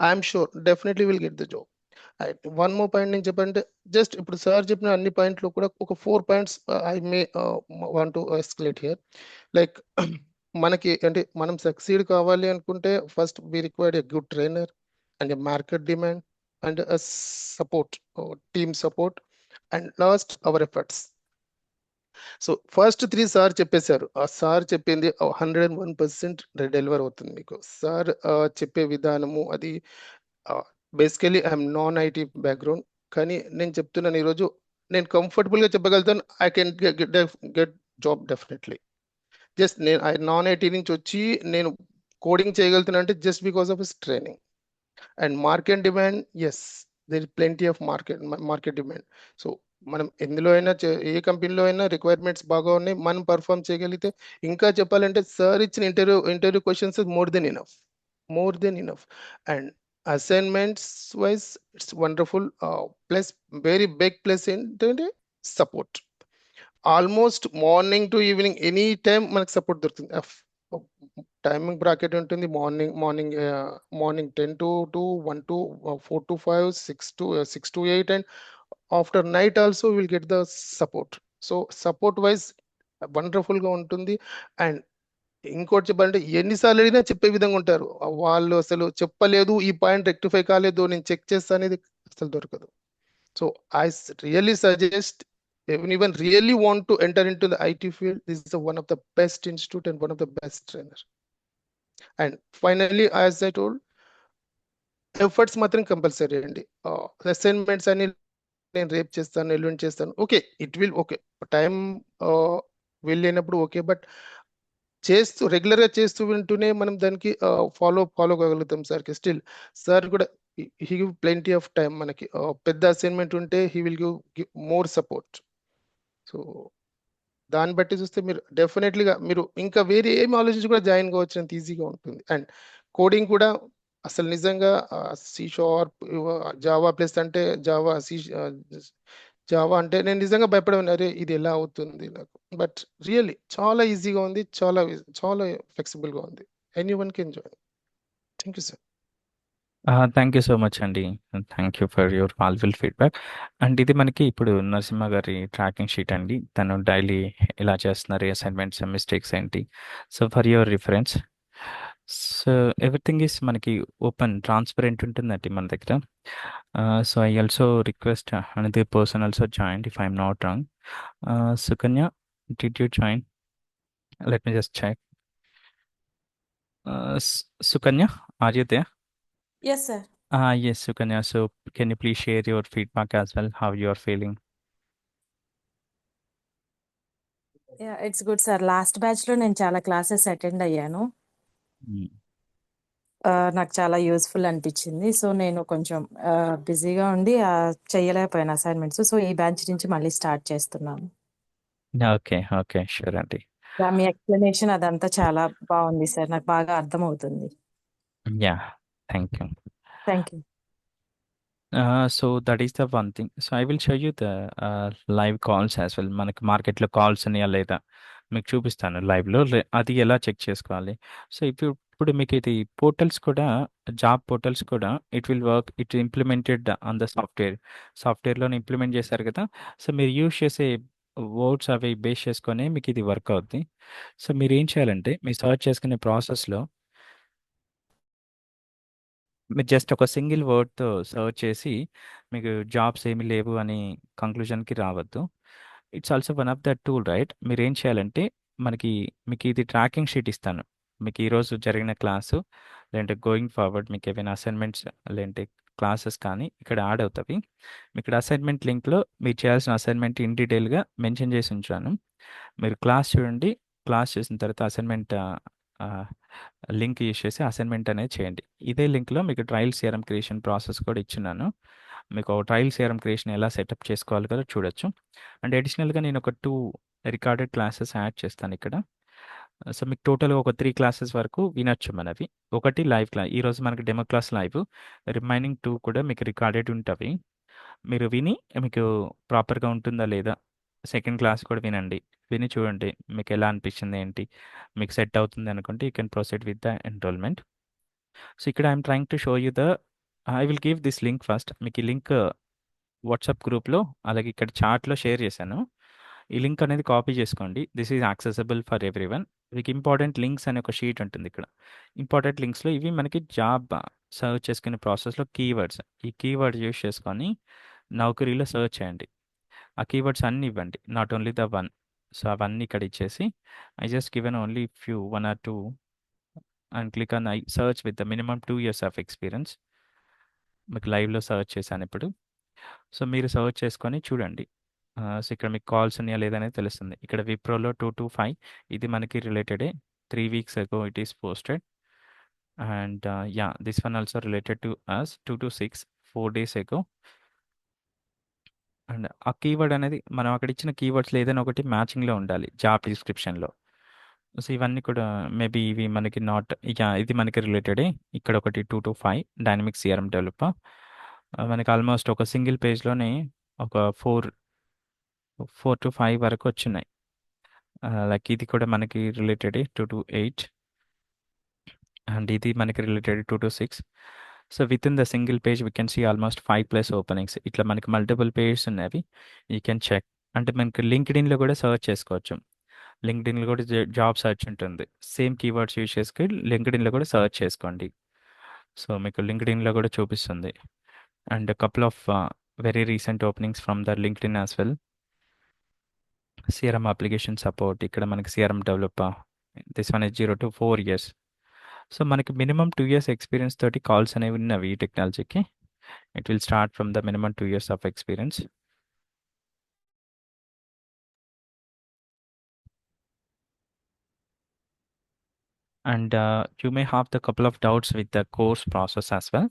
I'm sure definitely will get the job. One more point నేను చెప్పంటే, జస్ట్ ఇప్పుడు సార్ చెప్పిన అన్ని పాయింట్లు కూడా ఒక 4 points I may want to escalate here. Like మనకి అంటే మనం సక్సీడ్ కావాలి అనుకుంటే first we required a good trainer and a market demand and support, team support and last our efforts. So first 3 sir చెప్పేశారు. ఆ సార్ చెప్పింది 101% deliver అవుతుంది మీకు. సార్ చెప్పే విధానము అది basically I'm non IT background, కానీ నేను చెప్తున్నాను ఈరోజు నేను కంఫర్టబుల్గా చెప్పగలుగుతాను I can get job definitely. Just నేను నాన్ ఐటీ నుంచి వచ్చి నేను కోడింగ్ చేయగలుగుతున్నా అంటే just because of his training and market demand. Yes, there is plenty of market demand. So మనం ఎందులో అయినా ఏ కంపెనీలో అయినా రిక్వైర్మెంట్స్ బాగా ఉన్నాయి, మనం పర్ఫామ్ చేయగలిగితే ఇంకా చెప్పాలంటే సార్ ఇచ్చిన interview questions more then enough and assignments wise it's wonderful. Plus very big plus ఏంటంటే support. Almost morning to evening any time మనకు సపోర్ట్ దొరుకుతుంది. టైమింగ్ బ్రాకెట్ ఉంటుంది. Morning 10 to 2, 1 to 4 to 5, 6 to 8 and after night also will get the support. So support wise వండర్ఫుల్గా ఉంటుంది. And ఇంకోటి చెప్పాలంటే ఎన్నిసార్లు అడిగినా చెప్పే విధంగా ఉంటారు వాళ్ళు. అసలు చెప్పలేదు, ఈ పాయింట్ రెక్టిఫై కాలేదు, నేను చెక్ చేస్తా అనేది అసలు దొరకదు. So I really suggest anyone really want to enter into the IT field, this is one of the best institute and one of the best trainer. And finally, as I told, efforts matram compulsory andi. Assignments ani నేను రేపు చేస్తాను, ఎల్లుండి చేస్తాను, okay it will okay time వెళ్ళినప్పుడు okay. But రెగ్యులర్గా చేస్తూ వింటూనే మనం దానికి ఫాలో కాగలుగుతాం. సార్కి స్టిల్ సార్ కూడా he give plenty of time. మనకి పెద్ద అసైన్మెంట్ ఉంటే he will give more support. So దాన్ని బట్టి చూస్తే మీరు డెఫినెట్లీగా మీరు ఇంకా వేరే ఏమి ఆలోచించి కూడా జాయిన్ కావచ్చు, అంత ఈజీగా ఉంటుంది. అండ్ కోడింగ్ కూడా అసలు నిజంగా C# జావా ప్లస్ అంటే జావా అంటే నేను నిజంగా భయపడేవాడిని, అరే ఇది ఎలా అవుతుంది నాకు. బట్ రియల్లీ చాలా ఈజీగా ఉంది, చాలా ఫ్లెక్సిబుల్గా ఉంది. Anyone can join. Thank you sir. Thank you so much అండి. Thank you for your valuable feedback. And ఇది మనకి ఇప్పుడు నరసింహ గారి ట్రాకింగ్ షీట్ అండి. తను డైలీ ఎలా చేస్తున్నారు, అసైన్మెంట్స్ మిస్టేక్స్ ఏంటి. So for your reference, so everything is మనకి ఓపెన్ ట్రాన్స్పరెంట్ ఉంటుందండి మన దగ్గర. So I also request another person also join if I'm not wrong. Sukanya, did you join? Let me just check. Sukanya, are you there? Yes, sir. Yes, Sukanya. So, can you please share your feedback as well, how you are feeling? Yeah, it's good, sir. Last batch లో నేను చాలా classes attend అయ్యాను. నాకు చాలా useful అనిపించింది. So నేను కొంచెం బిజీగా ఉండి చేయలేకపోయాను అసైన్మెంట్స్. సో ఈ బ్యాచ్ నుంచి మళ్ళీ స్టార్ట్ చేస్తున్నాను. Okay, sure, Aunty. మీ ఎక్స్ప్లెనేషన్ అదంతా చాలా బాగుంది సార్. నాకు బాగా అర్థమవుతుంది. Yeah, thank you. Thank you. So that is the one thing. So I will show you the live calls as well. మనకి మార్కెట్‌లో కాల్స్ ఉన్నాయా లేదా మీకు చూపిస్తాను లైవ్‌లో. అది ఎలా చెక్ చేసుకోవాలి. సో ఇప్పుడు మీకు ఇది పోర్టల్స్ కూడా జాబ్ పోర్టల్స్ కూడా ఇట్ ఇంప్లిమెంటెడ్ ఆన్ ద సాఫ్ట్‌వేర్‌లోనే ఇంప్లిమెంట్ చేశారు కదా! సో మీరు యూజ్ చేసే వర్డ్స్ అవి బేస్ చేసుకొని మీకు ఇది వర్క్ అవుద్ది. సో మీరేం చేయాలంటే మీరు సెర్చ్ చేసుకునే ప్రాసెస్‌లో మీరు జస్ట్ ఒక సింగిల్ వర్డ్‌తో సెర్చ్ చేసి మీకు జాబ్స్ ఏమి లేవు అని కంక్లూజన్‌కి రావద్దు. It's also one of the tool right. మీరేం చేయాలంటే మీకు ఇది ట్రాకింగ్ షీట్ ఇస్తాను. మీకు ఈరోజు జరిగిన క్లాసు లేదంటే గోయింగ్ ఫార్వర్డ్ మీకు ఏవైనా అసైన్‌మెంట్స్ లేదంటే క్లాసెస్ కానీ ఇక్కడ యాడ్ అవుతవి. ఇక్కడ అసైన్‌మెంట్ లింక్‌లో మీరు చేయాల్సిన అసైన్‌మెంట్ ఇన్ డీటెయిల్‌గా మెన్షన్ చేసి ఉంచాను. మీరు క్లాస్ చూడండి. క్లాస్ చూసిన తర్వాత అసైన్‌మెంట్ లింక్ యూజ్ చేసి అసైన్‌మెంట్ అనేది చేయండి. ఇదే లింక్‌లో మీకు ట్రయల్ సీఆర్ఎం క్రియేషన్ ప్రాసెస్ కూడా ఇచ్చున్నాను. మీకు ట్రయల్ సీఆర్ఎం క్రియేషన్ ఎలా సెటప్ చేసుకోవాలో కూడా చూడొచ్చు. అండ్ అడిషనల్‌గా నేను ఒక 2 రికార్డెడ్ క్లాసెస్ యాడ్ చేస్తాను ఇక్కడ. సో మీకు టోటల్‌గా ఒక 3 క్లాసెస్ వరకు వినొచ్చు మనవి. ఒకటి లైవ్ ఈరోజు మనకి డెమో క్లాస్ లైవ్. రిమైనింగ్ 2 కూడా మీకు రికార్డెడ్ ఉంటవి. మీరు విని మీకు ప్రాపర్‌గా ఉంటుందా లేదా సెకండ్ క్లాస్ కూడా వినండి. విని చూడండి. మీకు ఎలా అనిపించింది ఏంటి? మీకు సెట్ అవుతుంది అనుకుంటే you can proceed with the enrollment. So ఇక్కడ I am trying to show you I will give this link first. మీకు ఈ లింక్ వాట్సాప్ గ్రూప్‌లో అలాగే ఇక్కడ చాట్‌లో షేర్ చేశాను. ఈ లింక్ అనేది కాపీ చేసుకోండి. This is accessible for everyone. మీకు ఇంపార్టెంట్ లింక్స్ అనే ఒక షీట్ ఉంటుంది ఇక్కడ. ఇంపార్టెంట్ లింక్స్‌లో ఇవి మనకి జాబ్ సెర్చ్ చేసుకునే ప్రాసెస్‌లో కీవర్డ్స్. ఈ కీవర్డ్ యూజ్ చేసుకొని నౌకరీలో సెర్చ్ చేయండి. ఆ కీవర్డ్స్ అన్నీ ఇవ్వండి. Not only the one. So అవన్నీ ఇక్కడ ఇచ్చేసి I just given only few 1 or 2 and click on search with the minimum 2 years of experience. మీకు లైవ్‌లో సెర్చ్ చేశాను ఇప్పుడు. సో మీరు సెర్చ్ చేసుకొని చూడండి. సో ఇక్కడ మీకు కాల్స్ ఉన్నాయా లేదా అనేది తెలుస్తుంది. ఇక్కడ విప్రోలో 2-5 ఇది మనకి రిలేటెడే. 3 weeks ago it is posted. And this one also related to us 2-6 4 days ago. And ఆ కీవర్డ్ అనేది మనం అక్కడ ఇచ్చిన కీవర్డ్స్‌లో ఏదైనా ఒకటి మ్యాచింగ్‌లో ఉండాలి జాబ్ డిస్క్రిప్షన్‌లో. సో ఇవన్నీ కూడా మేబీ ఇవి మనకి ఇది మనకి రిలేటెడే. ఇక్కడ ఒకటి 2-5 డైనమిక్ సీఆర్ఎం డెవలపర్. మనకి ఆల్మోస్ట్ ఒక సింగిల్ పేజ్‌లోనే ఒక 4-5 వరకు వచ్చున్నాయి. లైక్ ఇది కూడా మనకి రిలేటెడే 2-8 అండ్ ఇది మనకి related 2-6. So within the single page we can see almost 5+ openings. ఇట్లా మనకి మల్టిపుల్ పేజెస్ ఉన్నవి. You can check. అంటే మనకి లింక్డ్ఇన్‌లో కూడా సెర్చ్ చేసుకోవచ్చు. లింక్డ్ఇన్‌లో కూడా జాబ్ సెర్చ్ ఉంటుంది. సేమ్ కీవర్డ్స్ యూజ్ చేసుకొని లింక్డ్ఇన్‌లో కూడా సెర్చ్ చేసుకోండి. సో మీకు లింక్డ్ఇన్‌లో కూడా చూపిస్తుంది. And couple of very recent openings from the LinkedIn as well. CRM application support ఇక్కడ మనకి CRM developer. This one is 0-4 years. So మనకి మినిమమ్ 2 ఇయర్స్ ఎక్స్‌పీరియన్స్ తోటి కాల్స్ అనేవి ఉన్నవి ఈ టెక్నాలజీకి. It will start from the minimum 2 years of experience. And you may have the couple of doubts with the course process as well.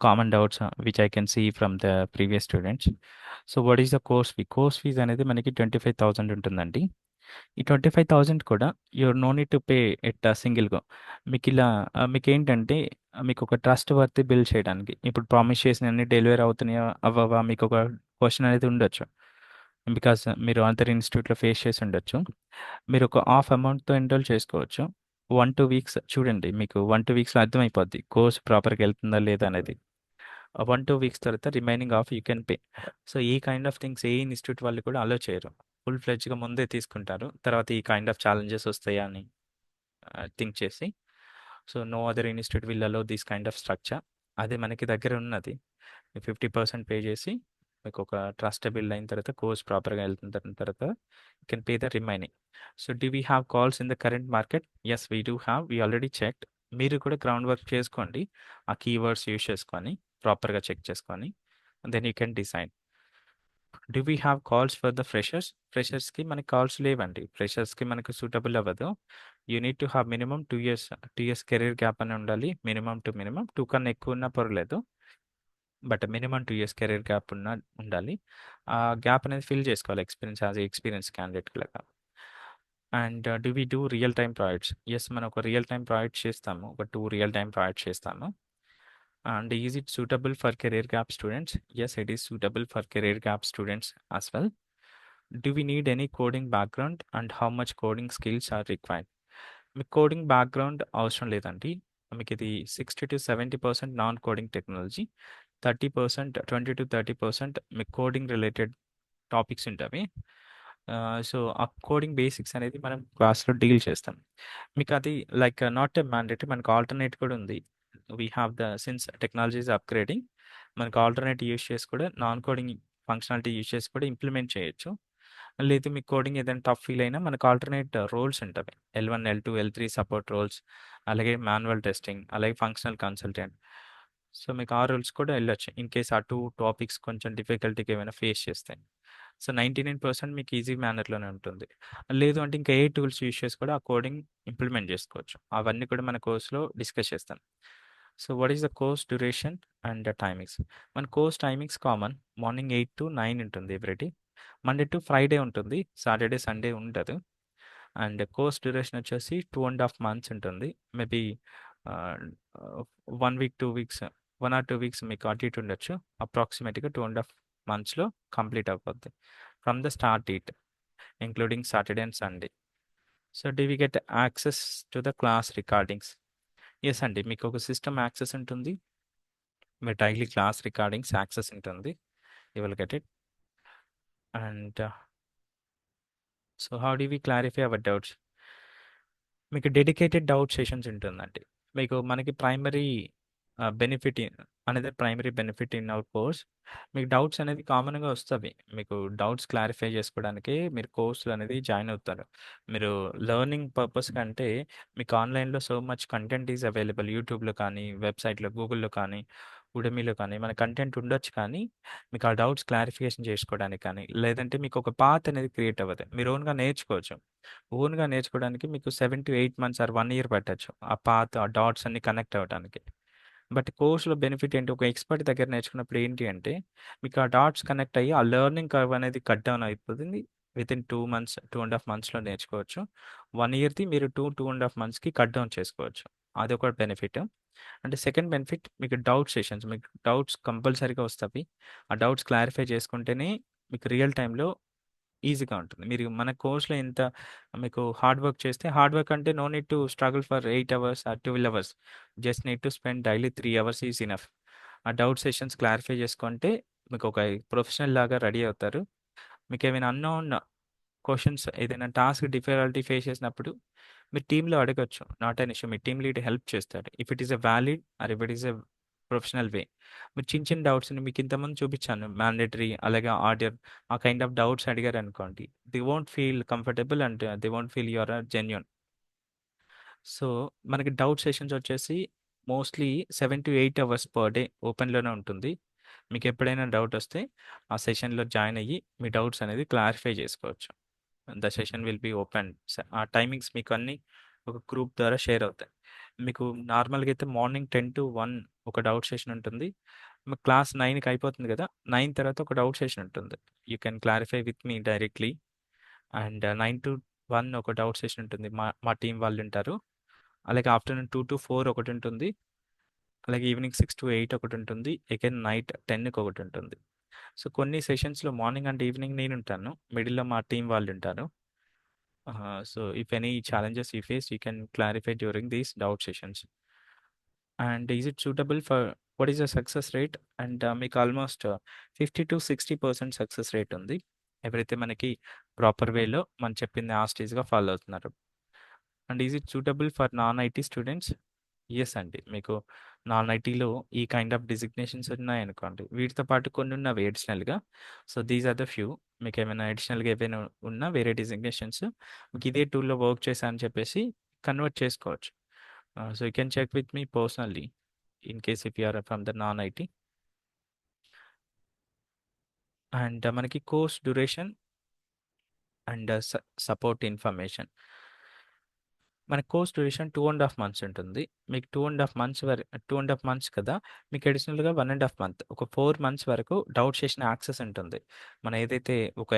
Common doubts which I can see from the previous students. So what is the course fee? Course fees అనేది మనకి 25,000 ఉంటుందండి. ఈ 25,000 కూడా no need to pay at సింగిల్‌గా. మీకేంటంటే మీకు ఒక trust worthy build చేయడానికి. ఇప్పుడు ప్రామిస్ చేసినన్ని డెలివరీ అవుతున్నాయా? అవ్వవా? మీకు ఒక క్వెషన్ అనేది ఉండొచ్చు. బికాస్ మీరు అదర్ ఇన్‌స్టిట్యూట్‌లో ఫేస్ చేసి ఉండొచ్చు. మీరు ఒక హాఫ్ అమౌంట్‌తో ఎన్రోల్ చేసుకోవచ్చు. 1-2 వీక్స్ చూడండి. మీకు 1-2 వీక్స్‌లో అర్థమైపోద్ది. కోర్స్ ప్రాపర్‌గా వెళ్తుందా లేదా అనేది. 1-2 వీక్స్ తర్వాత remaining half you can pay. So ఈ కైండ్ ఆఫ్ థింగ్స్ ఏ ఇన్‌స్టిట్యూట్ వాళ్ళు కూడా అలో చేయరు. ఫుల్ ఫ్లెడ్జ్‌గా ముందే తీసుకుంటారు. తర్వాత ఈ కైండ్ ఆఫ్ ఛాలెంజెస్ వస్తాయా అని థింక్ చేసి. So no other institute will allow this kind of structure. అదే మనకి దగ్గర ఉన్నది. 50% పే చేసి మీకు ఒక ట్రస్ట్ బిల్డ్ అయిన తర్వాత కోర్స్ ప్రాపర్‌గా వెళ్తున్న తర్వాత you can pay the remaining. So do we have calls in the current market? Yes we do have. We already checked. మీరు కూడా గ్రౌండ్ వర్క్ చేసుకోండి. ఆ కీవర్డ్స్ యూజ్ చేసుకొని ప్రాపర్‌గా చెక్ చేసుకొని then you can decide. Do we have calls for the freshers? ఫ్రెషర్స్‌కి మనకి calls లేవండి. ఫ్రెషర్స్‌కి మనకు సూటబుల్ అవ్వదు. You need to have minimum 2 years career gap అని ఉండాలి. మినిమమ్ 2 కన్నా ఎక్కువ ఉన్నా పర్లేదు. But minimum 2 years career gap ఉండాలి. ఆ గ్యాప్ అనేది ఫిల్ చేసుకోవాలి experience as a experience candidate లాగా. And do we do real time projects? Yes, మనం ఒక రియల్ టైమ్ ప్రాజెక్ట్ చేస్తాము, ఒక 2 రియల్ టైమ్ ప్రాజెక్ట్స్ చేస్తాము. And is it suitable for career gap students? Yes, it is suitable for career gap students as well. Do we need any coding background and how much coding skills are required? మీకు coding background అవసరం లేదండి. మీకు ఇది 60-70% non coding technology, 20-30% మీకు coding related topics ఉంటాయి. So ఆ coding basics అనేది మనం క్లాస్లో డీల్ చేస్తాం. మీకు అది లైక్ నాట్ ఎ మ్యాండేటరీ, మనకు ఆల్టర్నేట్ కూడా ఉంది. We have the sins technology is upgrading, మనకు ఆల్టర్నేట్ యూస్ చేసి కూడా నాన్ కోడింగ్ ఫంక్షనాలిటీ యూస్ చేసి కూడా ఇంప్లిమెంట్ చేయొచ్చు. లేదు మీకు కోడింగ్ ఏదైనా టఫ్ ఫీల్ అయినా మనకు ఆల్టర్నేట్ రోల్స్ ఉంటాయి, L1, L2, L3 support roles, అలాగే మాన్యువల్ టెస్టింగ్, అలాగే ఫంక్షనల్ కన్సల్టెంట్. సో మీకు ఆ రోల్స్ కూడా వెళ్ళొచ్చు ఇన్ కేస్ ఆ 2 టాపిక్స్ కొంచెం డిఫికల్టీగా ఏమైనా ఫేస్ చేస్తాయి. సో 99% మీకు ఈజీ మేనర్లోనే ఉంటుంది. లేదు అంటే ఇంకా ఏ టూల్స్ యూస్ చేసి కూడా ఆ కోడింగ్ ఇంప్లిమెంట్ చేసుకోవచ్చు. అవన్నీ కూడా మన కోర్స్లో డిస్కస్ చేస్తాం. So what is the course duration and the timings? మన course timings common, morning 8 to 9 ఉంటుంది ఎవ్రీడే. మండే టు ఫ్రైడే ఉంటుంది, సాటర్డే సండే ఉండదు. అండ్ కోర్స్ డ్యూరేషన్ వచ్చేసి 2.5 months ఉంటుంది. Maybe 1 week 2 weeks 1 or 2 weeks మీకు అటు ఇటు ఉండొచ్చు. అప్రాక్సిమేట్గా 2.5 monthsలో కంప్లీట్ అయిపోద్ది from the start date including Saturday and Sunday. So do we get access to the class recordings? Yes అండి, మీకు ఒక సిస్టమ్ యాక్సెస్ ఉంటుంది, మీ డైలీ క్లాస్ రికార్డింగ్స్ యాక్సెస్ ఉంటుంది. You will get it. And so how do we clarify our doubts? మీకు dedicated doubt sessions ఉంటుందండి. మీకు మనకి ప్రైమరీ బెనిఫిట్ అనేది primary benefit in our course. మీకు డౌట్స్ అనేది కామన్గా వస్తుంది. మీకు డౌట్స్ క్లారిఫై చేసుకోవడానికి మీరు కోర్సులు అనేది జాయిన్ అవుతారు. మీరు లెర్నింగ్ పర్పస్ కంటే మీకు ఆన్లైన్లో so much content is available. యూట్యూబ్లో కానీ, వెబ్సైట్లో, గూగుల్లో కానీ, ఉడమీలో కానీ మన కంటెంట్ ఉండొచ్చు. కానీ మీకు ఆ డౌట్స్ క్లారిఫికేషన్ చేసుకోవడానికి కానీ, లేదంటే మీకు ఒక పాత్ అనేది క్రియేట్ అవ్వదు, మీరు ఓన్గా నేర్చుకోవచ్చు. ఓన్గా నేర్చుకోవడానికి మీకు 7 to 8 months ఆర్ 1 year పట్టచ్చు ఆ పాత్, ఆ డాట్స్ అన్ని కనెక్ట్ అవ్వడానికి. బట్ కోర్సులో బెనిఫిట్ ఏంటి, ఒక ఎక్స్పర్ట్ దగ్గర నేర్చుకున్నప్పుడు ఏంటి అంటే మీకు ఆ డాట్స్ కనెక్ట్ అయ్యి ఆ లెర్నింగ్ కర్వ్ అనేది కట్ డౌన్ అయిపోతుంది. వితిన్ 2 months 2.5 monthsలో నేర్చుకోవచ్చు. 1 yearది మీరు 2.5 monthsకి కట్ డౌన్ చేసుకోవచ్చు. అదొక బెనిఫిట్. అంటే సెకండ్ బెనిఫిట్, మీకు డౌట్ సెషన్స్, మీకు డౌట్స్ కంపల్సరీగా వస్తాయి. ఆ డౌట్స్ క్లారిఫై చేసుకుంటేనే మీకు రియల్ టైంలో ఈజీగా ఉంటుంది. మీరు మన కోర్స్లో ఎంత మీకు హార్డ్ వర్క్ చేస్తే, హార్డ్ వర్క్ అంటే no need to struggle for 8 hours or 12 hours, just need to spend daily 3 hours is enough. ఆ డౌట్ సెషన్స్ క్లారిఫై చేసుకుంటే మీకు ఒక ప్రొఫెషనల్ లాగా రెడీ అవుతారు. మీకు ఏమైనా అన్నోన్ క్వశ్చన్స్, ఏదైనా టాస్క్ డిఫికల్టీ ఫేస్ చేసినప్పుడు మీరు టీంలో అడగొచ్చు, నాట్ అన్ ఇష్యూ. మీ టీమ్ లీడ్ హెల్ప్ చేస్తాడు if it is a valid or if it is a professional వే. మీరు చిన్న చిన్న డౌట్స్ని మీకు ఇంతకుముందు చూపించాను, మ్యాండేటరీ అలాగే ఆర్డర్, ఆ కైండ్ ఆఫ్ డౌట్స్ అడిగారు అనుకోండి, they won't feel comfortable and they won't feel you're genuine. So మనకి డౌట్ సెషన్స్ వచ్చేసి mostly 7 to 8 hours per day ఓపెన్లోనే ఉంటుంది. మీకు ఎప్పుడైనా డౌట్ వస్తే ఆ సెషన్లో జాయిన్ అయ్యి మీ డౌట్స్ అనేది క్లారిఫై చేసుకోవచ్చు. The session will be open. ఆ టైమింగ్స్ మీకు అన్ని ఒక గ్రూప్ ద్వారా షేర్ అవుతాయి. మీకు నార్మల్గా అయితే మార్నింగ్ 10 to 1 ఒక డౌట్ సెషన్ ఉంటుంది. మీకు క్లాస్ 9కి అయిపోతుంది కదా, 9 తర్వాత ఒక డౌట్ సెషన్ ఉంటుంది. You can clarify with me directly. And 9 to 1 ఒక డౌట్ సెషన్ ఉంటుంది, మా టీం వాళ్ళు ఉంటారు. అలాగే ఆఫ్టర్నూన్ 2 to 4 ఒకటి ఉంటుంది. అలాగే ఈవినింగ్ 6 to 8 ఒకటి ఉంటుంది. అగైన్ నైట్ 10కి ఒకటి ఉంటుంది. సో కొన్ని సెషన్స్లో మార్నింగ్ అండ్ ఈవినింగ్ నేను ఉంటాను, మిడిల్లో మా టీం వాళ్ళు ఉంటారు. So if any challenges you face, you can clarify during these doubt sessions. And is it suitable for, what is the success rate? And మీకు ఆల్మోస్ట్ 50 to 60% సక్సెస్ రేట్ ఉంది. ఎవరైతే మనకి ప్రాపర్ వేలో మనం చెప్పింది ఆ స్టేజ్గా ఫాలో అవుతున్నారు. And is it suitable for non IT students? Yes అండి, మీకు నాన్ ఐటీలో ఈ కైండ్ ఆఫ్ డిజిగ్నేషన్స్ ఉన్నాయనుకోండి, వీటితో పాటు కొన్ని ఉన్నవి అడిషనల్గా. So these are the few. మీకు ఏమైనా అడిషనల్గా ఏమైనా ఉన్నా వేరే డిజిగ్నేషన్స్ మీకు ఇదే టూల్లో వర్క్ చేశా అని చెప్పేసి కన్వర్ట్ చేసుకోవచ్చు. So you can check with me personally in case if you're from the non IT. And మనకి course duration and support information. మన కోర్స్ డ్యూరేషన్ 2.5 మంత్స్ ఉంటుంది. మీకు 2.5 మంత్స్ కదా! మీకు అడిషనల్‌గా 1.5 మంత్ ఒక 4 మంత్స్ వరకు డౌట్ సెషన్ యాక్సెస్ ఉంటుంది. మనం ఏదైతే ఒక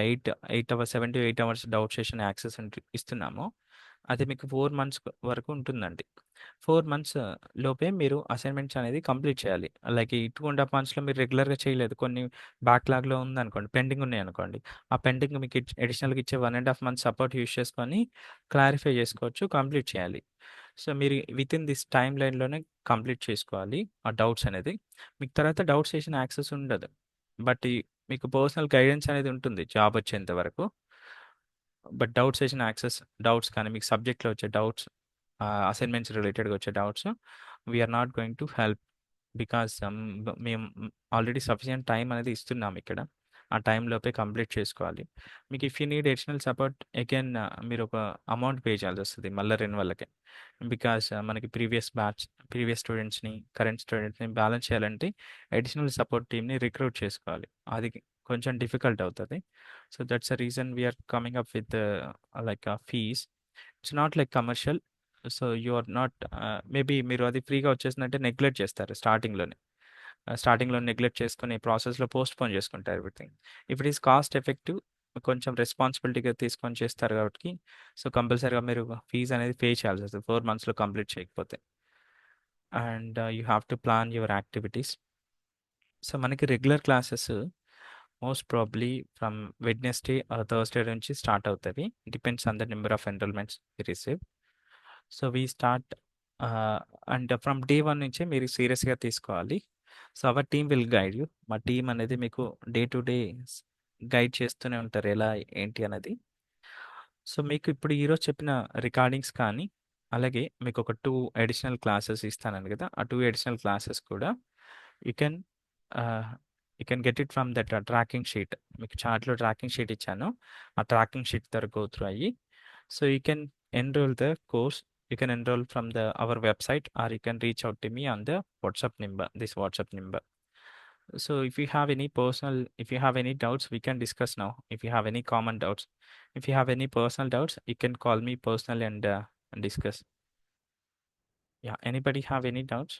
8 hours 7-8 hours doubt session access ఇస్తున్నామో అది మీకు 4 మంత్స్ వరకు ఉంటుందండి. 4 మంత్స్ లోపే మీరు అసైన్‌మెంట్స్ అనేది కంప్లీట్ చేయాలి. లైక్ ఈ 2.5 మంత్స్‌లో మీరు రెగ్యులర్‌గా చేయలేదు. కొన్ని బ్యాక్‌లాగ్‌లో ఉందనుకోండి, పెండింగ్ ఉన్నాయనుకోండి. ఆ పెండింగ్ మీకు అడిషనల్‌గా ఇచ్చే 1.5 మంత్స్ సపోర్ట్ యూజ్ చేసుకొని క్లారిఫై చేసుకోవచ్చు, కంప్లీట్ చేయాలి. సో, మీరు వితిన్ దిస్ టైమ్ లైన్‌లోనే కంప్లీట్ చేసుకోవాలి ఆ డౌట్స్ అనేది. మీకు తర్వాత డౌట్ సెషన్ యాక్సెస్ ఉండదు. బట్ మీకు పర్సనల్ గైడెన్స్ అనేది ఉంటుంది జాబ్ వచ్చేంత వరకు. But doubt session access, doubts కానీ మీకు సబ్జెక్ట్‌లో వచ్చే డౌట్స్, అసైన్‌మెంట్స్ రిలేటెడ్‌గా వచ్చే doubts we're not going to help. Because మేము ఆల్రెడీ సఫిషియంట్ టైం అనేది ఇస్తున్నాం ఇక్కడ. ఆ టైం లోపే కంప్లీట్ చేసుకోవాలి. మీకు if you need additional support again మీరు ఒక అమౌంట్ పే చేయాల్సి వస్తుంది మళ్ళీ రెన్యువల్‌కి. బికాస్ మనకి ప్రీవియస్ స్టూడెంట్స్‌ని, కరెంట్ స్టూడెంట్స్‌ని బ్యాలెన్స్ చేయాలంటే అడిషనల్ సపోర్ట్ టీమ్‌ని రిక్రూట్ చేసుకోవాలి. అది కొంచెం డిఫికల్ట్ అవుతది. So that's the reason we're coming up with like fees. It's not like commercial. So you are not maybe మీరు అది ఫ్రీగా వచ్చేసిందంటే నెగ్లెక్ట్ చేస్తారు స్టార్టింగ్‌లోనే. స్టార్టింగ్‌లో నెగ్లెక్ట్ చేసుకొని ప్రాసెస్‌లో పోస్ట్‌పోన్ చేసుకుంటారు everything. If it is cost effective, కొంచెం రెస్పాన్సిబిలిటీగా తీసుకొని చేస్తారు కాబట్టి సో కంపల్సరీగా మీరు ఫీజ్ అనేది పే చేయాల్సి వస్తుంది 4 మంత్స్‌లో కంప్లీట్ చేయకపోతే. And you have to plan your activities. So మనకి regular classes most probably from Wednesday or Thursday నుంచి స్టార్ట్ అవుతవి. Depends on the number of enrollments we receive. So we start and from day 1 నుంచే మీరు సీరియస్‌గా తీసుకోవాలి. So our team will guide you. మా team అనేది మీకు డే టు డే గైడ్ చేస్తూనే ఉంటారు ఎలా ఏంటి అనేది. సో మీకు ఇప్పుడు ఈరోజు చెప్పిన రికార్డింగ్స్ కానీ, అలాగే మీకు ఒక 2 అడిషనల్ క్లాసెస్ ఇస్తానని కదా! ఆ 2 అడిషనల్ క్లాసెస్ కూడా you can get it from that tracking sheet. మీకు చార్ట్‌లో ట్రాకింగ్ షీట్ ఇచ్చాను. ఆ ట్రాకింగ్ షీట్ ద్వారా గో త్రూ అయ్యి so you can enrol the course. You can enroll from our website, or you can reach out to me on the WhatsApp number, this WhatsApp number. So if you have any doubts, we can discuss now. If you have any common doubts, if you have any personal doubts, you can call me personally and discuss. Yeah, anybody have any doubts?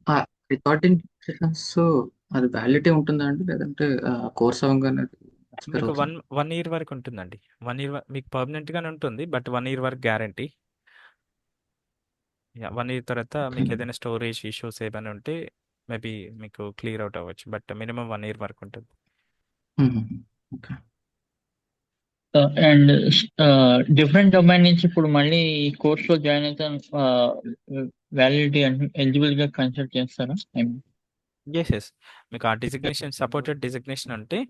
ఆ recording sessions అది validity ఉంటుందా అండి? లేదంటే course అవ్వగానే expire మీకు అవుతుంది? 1 year వరకు ఉంటుందండి. 1 ఇయర్ మీకు పర్మనెంట్‌గానే ఉంటుంది. బట్ 1 ఇయర్ వరకు గ్యారంటీ. యాహ్! 1 ఇయర్ తర్వాత మీకు ఏదైనా స్టోరేజ్ ఇష్యూస్ ఏమైనా ఉంటే మేబీ మీకు క్లియర్ అవుట్ అవ్వచ్చు. బట్ మినిమమ్ 1 ఇయర్ వరకు ఉంటుంది. ఓకే. అండ్ డిఫరెంట్ డొమైన్ నుంచి ఇప్పుడు మళ్ళీ ఈ కోర్స్ లో జాయిన్ అయితే వ్యాలిడిటీ అంటే ఎలిజిబుల్ గా కన్సిడర్ చేస్తారా? యెస్. మీకు ఆ సపోర్టెడ్ డిజిగ్నేషన్ ఉంటే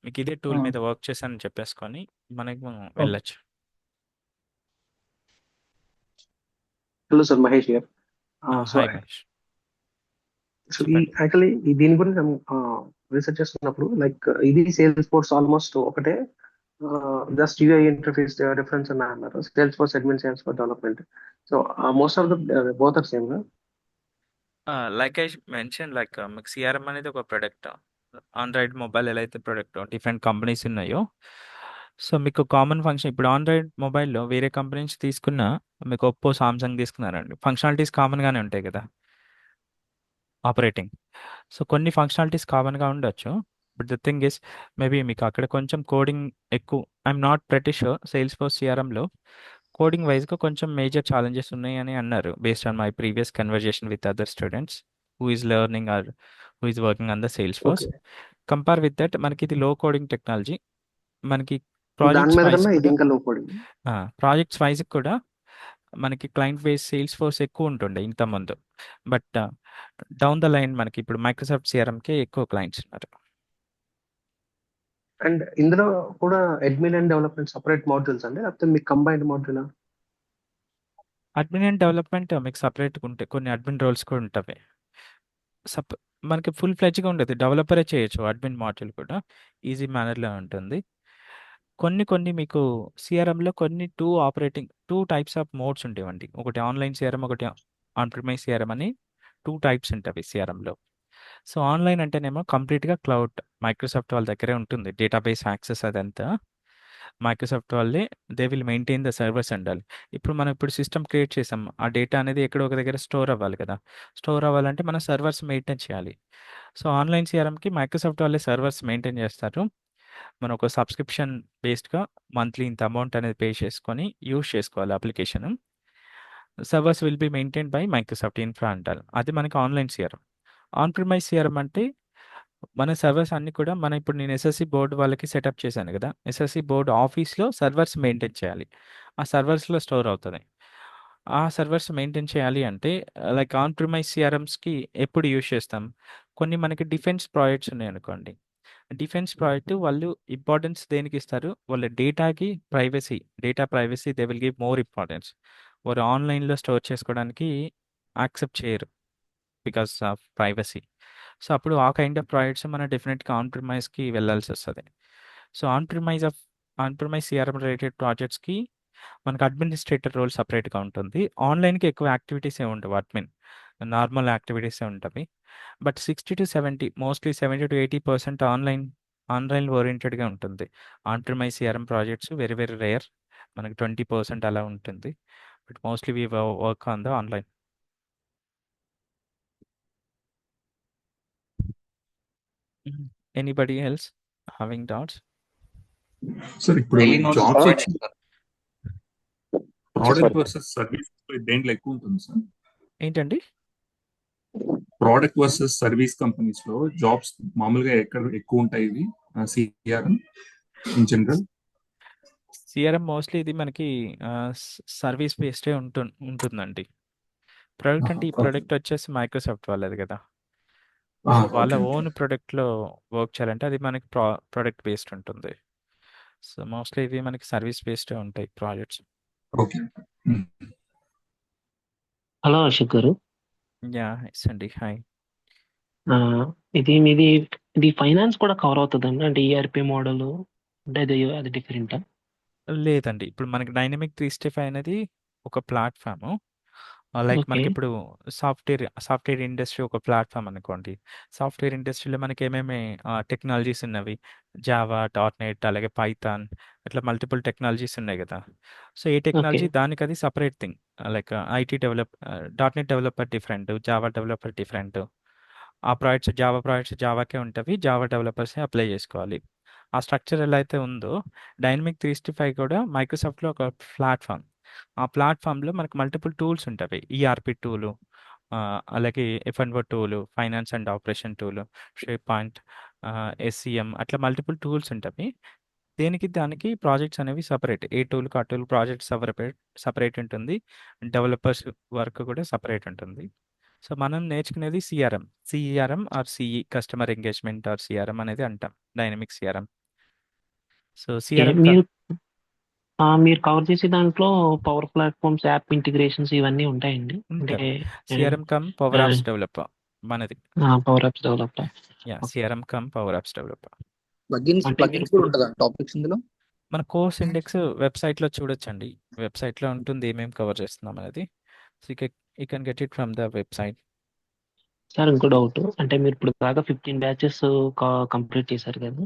మీకు ఇదే టూల్ మీద వర్క్ చేశానని చెప్పేసుకొని మనకు వెళ్ళొచ్చు. Hello sir, Mahesh here. Hi Mahesh. So actually దీని గురించి రీసెర్చ్ చేస్తున్నప్పుడు లైక్ ఇది సేల్స్ ఫోర్స్ ఆల్మోస్ట్ ఒకటే, జస్ట్ యూఐ ఇంటర్ఫేస్ డిఫరెన్స్ అని అన్నారు. Salesforce admin, Salesforce development. So most of the both are same. Like I mention like మీకు CRM అనేది ఒక ప్రొడక్ట్. ఆండ్రాయిడ్ మొబైల్ ఎలా అయితే ప్రొడక్ట్ డిఫరెంట్ కంపెనీస్ ఉన్నాయో, so మీకు కామన్ ఫంక్షన్ ఇప్పుడు ఆండ్రాయిడ్ మొబైల్‌లో వేరే కంపెనీ నుంచి తీసుకున్న మీకు ఒప్పో, సామ్సంగ్ తీసుకున్నారండి. ఫంక్షనాలిటీస్ కామన్‌గానే ఉంటాయి కదా! ఆపరేటింగ్. సో కొన్ని ఫంక్షనాలిటీస్ కామన్‌గా ఉండొచ్చు. But the thing is maybe మీకు అక్కడ కొంచెం కోడింగ్ ఎక్కువ. I'm not pretty sure Salesforce సిఆర్ఎంలో కోడింగ్ వైస్‌గా కొంచెం మేజర్ ఛాలెంజెస్ ఉన్నాయని అన్నారు. Based on my previous conversation with other students who is learning or who is working on the Salesforce. Compare with that మనకి ఇది low coding technology. మనకి projects wise కూడా మనకి క్లయింట్ బేస్ సేల్స్ ఫోర్స్ ఎక్కువ ఉంటుండే ఇంతకుముందు. But down the line మనకి ఇప్పుడు మైక్రోసాఫ్ట్ సిఆర్ఎంకే ఎక్కువ క్లయింట్స్ ఉన్నారు. అండ్ ఇందులో కూడా admin and development separate modules అండి, లేకపోతే మీకు కంబైన్డ్ మాడ్యూలా? అడ్మిన్ అండ్ డెవలప్మెంట్ మీకు సపరేట్‌గా ఉంటాయి. కొన్ని అడ్మిన్ రోల్స్ కూడా ఉంటవి. మనకి ఫుల్ ఫ్లెడ్జ్‌గా ఉండదు. డెవలపరే చేయొచ్చు అడ్మిన్ మాడ్యూల్ కూడా. ఈజీ మేనర్‌లో ఉంటుంది. కొన్ని మీకు సిఆర్ఎంలో కొన్ని 2 టైప్స్ ఆఫ్ మోడ్స్ ఉండేవండి. ఒకటి ఆన్‌లైన్ సిఆర్ఎం, ఒకటి ఆన్ ప్రిమైస్ సిఆర్ఎం అని 2 టైప్స్ ఉంటవి సిఆర్ఎంలో. సో ఆన్‌లైన్ అంటేనేమో కంప్లీట్‌గా క్లౌడ్ మైక్రోసాఫ్ట్ వాళ్ళ దగ్గరే ఉంటుంది. డేటాబేస్ యాక్సెస్ అదంతా. మైక్రోసాఫ్ట్ వాళ్ళే they will maintain the servers ఉండాలి. ఇప్పుడు మనం ఇప్పుడు సిస్టమ్ క్రియేట్ చేసాం, ఆ డేటా అనేది ఎక్కడో ఒక దగ్గర స్టోర్ అవ్వాలి కదా. స్టోర్ అవ్వాలంటే మనం సర్వర్స్ మెయింటైన్ చేయాలి. సో ఆన్లైన్ సిఆర్ఎంకి మైక్రోసాఫ్ట్ వాళ్ళే సర్వర్స్ మెయింటైన్ చేస్తారు. మనం ఒక సబ్స్క్రిప్షన్ బేస్డ్గా మంత్లీ ఇంత అమౌంట్ అనేది పే చేసుకొని యూజ్ చేసుకోవాలి application. Servers will be maintain by Microsoft infra అంటారు. అది మనకి online CRM. On premise CRM అంటే మన సర్వర్స్ అన్ని కూడా ఇప్పుడు నేను ఎస్ఎస్సి బోర్డు వాళ్ళకి సెటప్ చేశాను కదా, ఎస్ఎస్సి బోర్డు ఆఫీస్లో సర్వర్స్ మెయింటైన్ చేయాలి. ఆ సర్వర్స్లో స్టోర్ అవుతుంది. ఆ సర్వర్స్ మెయింటైన్ చేయాలి అంటే లైక్ ఆన్ ప్రిమైజ్ సిఆర్ఎమ్స్కి ఎప్పుడు యూజ్ చేస్తాం, కొన్ని మనకి డిఫెన్స్ ప్రాజెక్ట్స్ ఉన్నాయి అనుకోండి. డిఫెన్స్ ప్రాజెక్ట్ వాళ్ళు ఇంపార్టెన్స్ దేనికి ఇస్తారు, వాళ్ళ data privacy they will give more importance. వారు ఆన్లైన్లో స్టోర్ చేసుకోవడానికి యాక్సెప్ట్ చేయరు బికాస్ ఆఫ్ ప్రైవసీ. సో అప్పుడు ఆ కైండ్ ఆఫ్ ప్రాజెక్ట్స్ మనం డెఫినెట్గా ఆన్ ప్రిమైజ్కి వెళ్ళాల్సి వస్తుంది. So on premise CRM related ప్రాజెక్ట్స్కి మనకు అడ్మినిస్ట్రేటర్ రోల్ సపరేట్గా ఉంటుంది. ఆన్లైన్కి ఎక్కువ యాక్టివిటీస్ ఏ ఉండవు, నార్మల్ యాక్టివిటీసే ఉంటుంది. బట్ 60-70 మోస్ట్లీ 70-80% ఆన్లైన్ ఓరియంటెడ్గా ఉంటుంది. On premise CRM projects very very rare, మనకి 20% అలా ఉంటుంది. But mostly we work on the online. Anybody else having doubts? Sir ఇప్పుడు డైలీ నోట్స్ జాబ్స్ ప్రొవైడ్ వచ్చి చేస్తారు. ప్రోడక్ట్ వర్సెస్ సర్వీస్ దేంట్లో ఎక్కువ ఉంటుంది సార్? ఏంటండి? ప్రోడక్ట్ వర్సెస్ సర్వీస్ కంపెనీస్ లో జాబ్స్ మామూలుగా ఎక్కడ ఎక్కువ ఉంటాయి ఇవి CRM in general? CRM mostly ఇది మనకి సర్వీస్ బేస్డే ఉంటుందండి. ప్రోడక్ట్ అంటే ఈ ప్రోడక్ట్ వచ్చేసి మైక్రోసాఫ్ట్ వాళ్ళది కదా. సో వాళ్ళ ఓన్ ప్రోడక్ట్లో వర్క్ చేయాలంటే అది మనకి ప్రోడక్ట్ బేస్డ్ ఉంటుంది. సో మోస్ట్లీ ఇవి మనకి సర్వీస్ బేస్డే ఉంటాయి projects. Okay. Hello Ashok garu. Yeah yes అండి, హాయ్. ఇది ఫైనాన్స్ కూడా కవర్ అవుతుందండి, అంటే ఈఆర్పి మోడల్ అంటే అది డిఫరెంటా? లేదండి, ఇప్పుడు మనకి డైనమిక్ 365 అనేది ఒక ప్లాట్ఫామ్. Like okay. మనకి ఇప్పుడు సాఫ్ట్వేర్ ఇండస్ట్రీ ఒక ప్లాట్ఫామ్ అనుకోండి. సాఫ్ట్వేర్ ఇండస్ట్రీలో మనకి ఏమేమి టెక్నాలజీస్ ఉన్నవి, జావా, .NET, అలాగే పైథాన్, ఇట్లా మల్టిపుల్ టెక్నాలజీస్ ఉన్నాయి కదా. సో ఏ ఓకే. టెక్నాలజీ దానికి అది separate thing. Like IT .NET developer different, Java developer different. ఆ ప్రాజెక్ట్స్ జావాకే ఉంటవి, జావా డెవలపర్సే అప్లై చేసుకోవాలి. ఆ స్ట్రక్చర్ ఎలా అయితే ఉందో డైనమిక్ 365 కూడా మైక్రోసాఫ్ట్లో ఒక ప్లాట్ఫామ్. ఆ ప్లాట్ఫామ్లో మనకు మల్టిపుల్ టూల్స్ ఉంటాయి. ఈఆర్పి టూలు, అలాగే F&O tool, finance and operation tool, SharePoint, SCM, అట్లా మల్టిపుల్ టూల్స్ ఉంటాయి. దానికి ప్రాజెక్ట్స్ అనేవి సపరేట్. ఏ టూల్కి ఆ టూల్ ప్రాజెక్ట్ సపరేట్ ఉంటుంది, డెవలపర్స్ వర్క్ కూడా సపరేట్ ఉంటుంది. సో మనం నేర్చుకునేది CERM or CE, customer engagement or CRM అనేది అంటాం, dynamic CRM. So okay. CRM మీరు కవర్ చేసే దాంట్లో పవర్ ప్లాట్ఫామ్స్, యాప్ ఇంటిగ్రేషన్స్ ఇవన్నీ ఉంటాయండి? అంటే ఉంటాయి. CRM cum power apps developer మనది. Power apps developer. Yeah, CRM cum power apps developer. Plugins అంటే మీరు కూడా ఉంటుందా టాపిక్స్ ఇందులో? మన కోర్స్ ఇండెక్స్ వెబ్సైట్లో చూడొచ్చండి. వెబ్సైట్లో ఉంటుంది ఏమేమి కవర్ చేస్తున్నాం అనేది. So you can get it from the website. Sir ఇంకో డౌట్, అంటే మీరు ఇప్పుడు దాకా 15 బ్యాచెస్ కంప్లీట్ చేశారు కదా,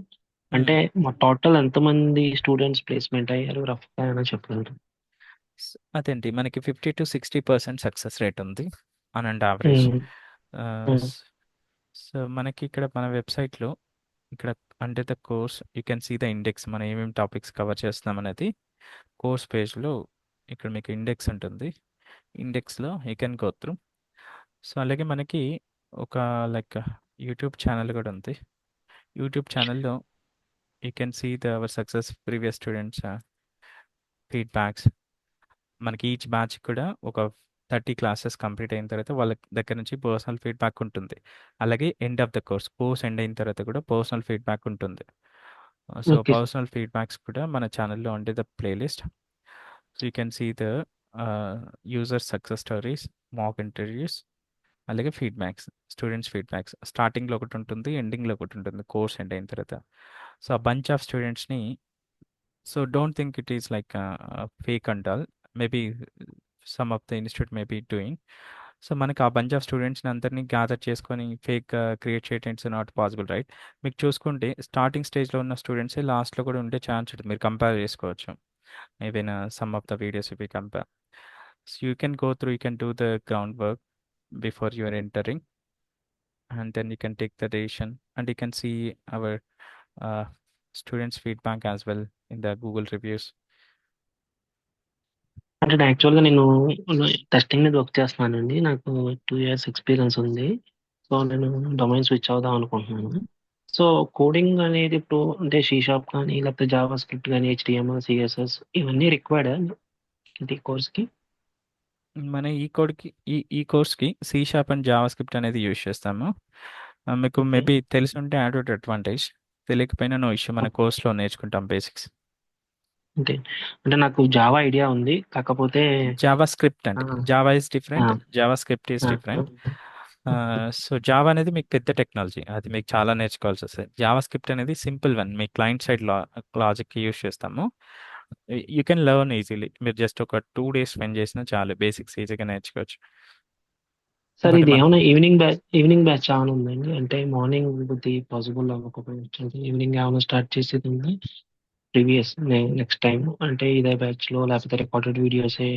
అంటే మా టోటల్ ఎంతమంది స్టూడెంట్స్ ప్లేస్మెంట్ అయ్యారు రఫ్గా అయినా చెప్పగలరు? అదేంటి మనకి 50-60% సక్సెస్ రేట్ ఉంది ఆన్ యావరేజ్. సో మనకి ఇక్కడ మన వెబ్సైట్లో ఇక్కడ అంటే the course you can see the index, మనం ఏమేమి టాపిక్స్ కవర్ చేస్తున్నాం అనేది కోర్స్ పేజ్లో ఇక్కడ మీకు ఇండెక్స్ ఉంటుంది. ఇండెక్స్లో you can go through. So అలాగే మనకి ఒక లైక్ యూట్యూబ్ ఛానల్ కూడా ఉంది. యూట్యూబ్ ఛానల్లో you can see our success previous students feedbacks. మనకి ఈచ్ బ్యాచ్ కూడా ఒక 30 క్లాసెస్ కంప్లీట్ అయిన తర్వాత వాళ్ళ దగ్గర నుంచి పర్సనల్ ఫీడ్బ్యాక్ ఉంటుంది. అలాగే end of the course end అయిన తర్వాత కూడా పర్సనల్ ఫీడ్బ్యాక్ ఉంటుంది. So okay. పర్సనల్ ఫీడ్బ్యాక్స్ కూడా మన ఛానల్లో ఉండే the playlist. So you can see the user success stories, mock interviews, అలాగే స్టూడెంట్స్ ఫీడ్బ్యాక్స్. స్టార్టింగ్లో ఒకటి ఉంటుంది, ఎండింగ్లో ఒకటి ఉంటుంది కోర్స్ ఎండ్ అయిన తర్వాత. సో ఆ బంచ్ ఆఫ్ స్టూడెంట్స్ని, so don't think it is like fake and all. Maybe some of the institute may be doing. So మనకి ఆ బంచ్ ఆఫ్ స్టూడెంట్స్ని అందరినీ గ్యాదర్ చేసుకొని ఫేక్ క్రియేట్ చేయడం ఇట్స్ నాట్ పాసిబుల్, రైట్? మీకు చూసుకుంటే స్టార్టింగ్ స్టేజ్లో ఉన్న స్టూడెంట్సే లాస్ట్లో కూడా ఉండే ఛాన్స్ ఉంటుంది. మీరు కంపేర్ చేసుకోవచ్చు. Even some of the videos if you compare, so you can go through, you can do the ground work before you are entering, and then you can take the decision, and you can see our uh, students feedback as well in the Google reviews. అంటే యాక్చువల్గా నేను testing మీద work చేస్తున్నానండి. నాకు 2 years experience ఉంది. So నేను domain switch అవుదాం అనుకుంటున్నాను. సో కోడింగ్ అనేది ఇప్పుడు అంటే C# కానీ లేకపోతే జావా స్క్రిప్ట్ కానీ HTML CSS ఇవన్నీ రిక్వైర్డ్ ఈ కోర్స్కి. మన ఈ కోర్స్కి C# అండ్ జావా స్క్రిప్ట్ అనేది యూజ్ చేస్తాము. మీకు మేబీ తెలిసి ఉంటే యాడ్ అడ్వాంటేజ్, తెలియకపోయినా నో ఇష్యూ, మన కోర్స్లో నేర్చుకుంటాం బేసిక్స్. అంటే అంటే నాకు జావా ఐడియా ఉంది, కాకపోతే జావా స్క్రిప్ట్ అండి, Java is different, Java script is different. So Java అనేది మీకు పెద్ద టెక్నాలజీ, అది మీకు చాలా నేర్చుకోవాల్సి వస్తుంది. జావా స్క్రిప్ట్ అనేది సింపుల్ వన్, మీ క్లయింట్ సైడ్ లాజిక్కి యూజ్ చేస్తాము. You can learn easily. మీరు జస్ట్ ఒక 2 days స్పెండ్ చేసినా చాలు, బేసిక్స్ ఈజీగా నేర్చుకోవచ్చు. సార్ బట్ ఇది మన ఏమైనా ఈవినింగ్ బ్యాచ్ ఏమైనా ఉందండి? అంటే మార్నింగ్ ఇది పాసిబుల్ అవ్వకపోవచ్చు, ఈవినింగ్ ఏమైనా స్టార్ట్ చేసేది ఉంది ప్రీవియస్ నెక్స్ట్ టైం, అంటే ఇదే బ్యాచ్ లో లేకపోతే రికార్డెడ్ వీడియోసే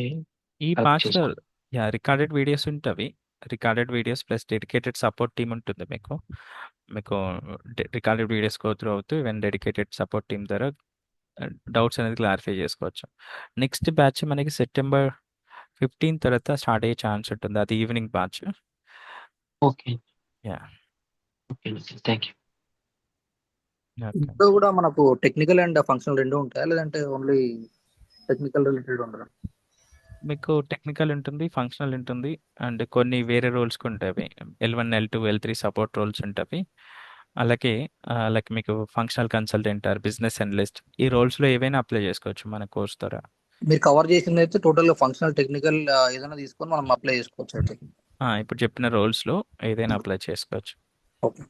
ఈ కలెక్ట్ బ్యాచ్లో చేసుకోండి. రికార్డెడ్ వీడియోస్ ఉంటవి, recorded videos plus dedicated support team ఉంటుంది మీకు. మీకు రికార్డెడ్ వీడియోస్ గో త్రూ అవుతూ ఈవెన్ డెడికేటెడ్ సపోర్ట్ టీమ్ ద్వారా డౌట్స్ అనేది క్లారిఫై చేసుకోవచ్చు. నెక్స్ట్ బ్యాచ్ మనకి September 15 తర్వాత స్టార్ట్ అయ్యే ఛాన్స్ ఉంటుంది, అది evening batch. Okay yeah, okay thank you. Okay. ఇందులో కూడా మనకు టెక్నికల్ అండ్ ఫంక్షనల్ రెండు ఉంటాయా, లేదంటే ఓన్లీ టెక్నికల్ రిలేటెడ్ ఉండడం? మీకు టెక్నికల్ ఉంటుంది, ఫంక్షనల్ ఉంటుంది, అండ్ కొన్ని వేరే రోల్స్ ఉంటాయి. L1 L2 L3 support roles ఉంటాయి. అలాగే లైక్ మీకు functional consultant or business analyst, ఈ రోల్స్లో ఏవైనా అప్లై చేసుకోవచ్చు మన కోర్స్ ద్వారా. మీరు కవర్ చేసింది అయితే టోటల్ ఫంక్షనల్ టెక్నికల్ ఏదైనా తీసుకొని మనం అప్లై చేసుకోవచ్చు అయితే. ఇప్పుడు చెప్పిన రోల్స్లో ఏదైనా అప్లై చేసుకోవచ్చు. ఓకే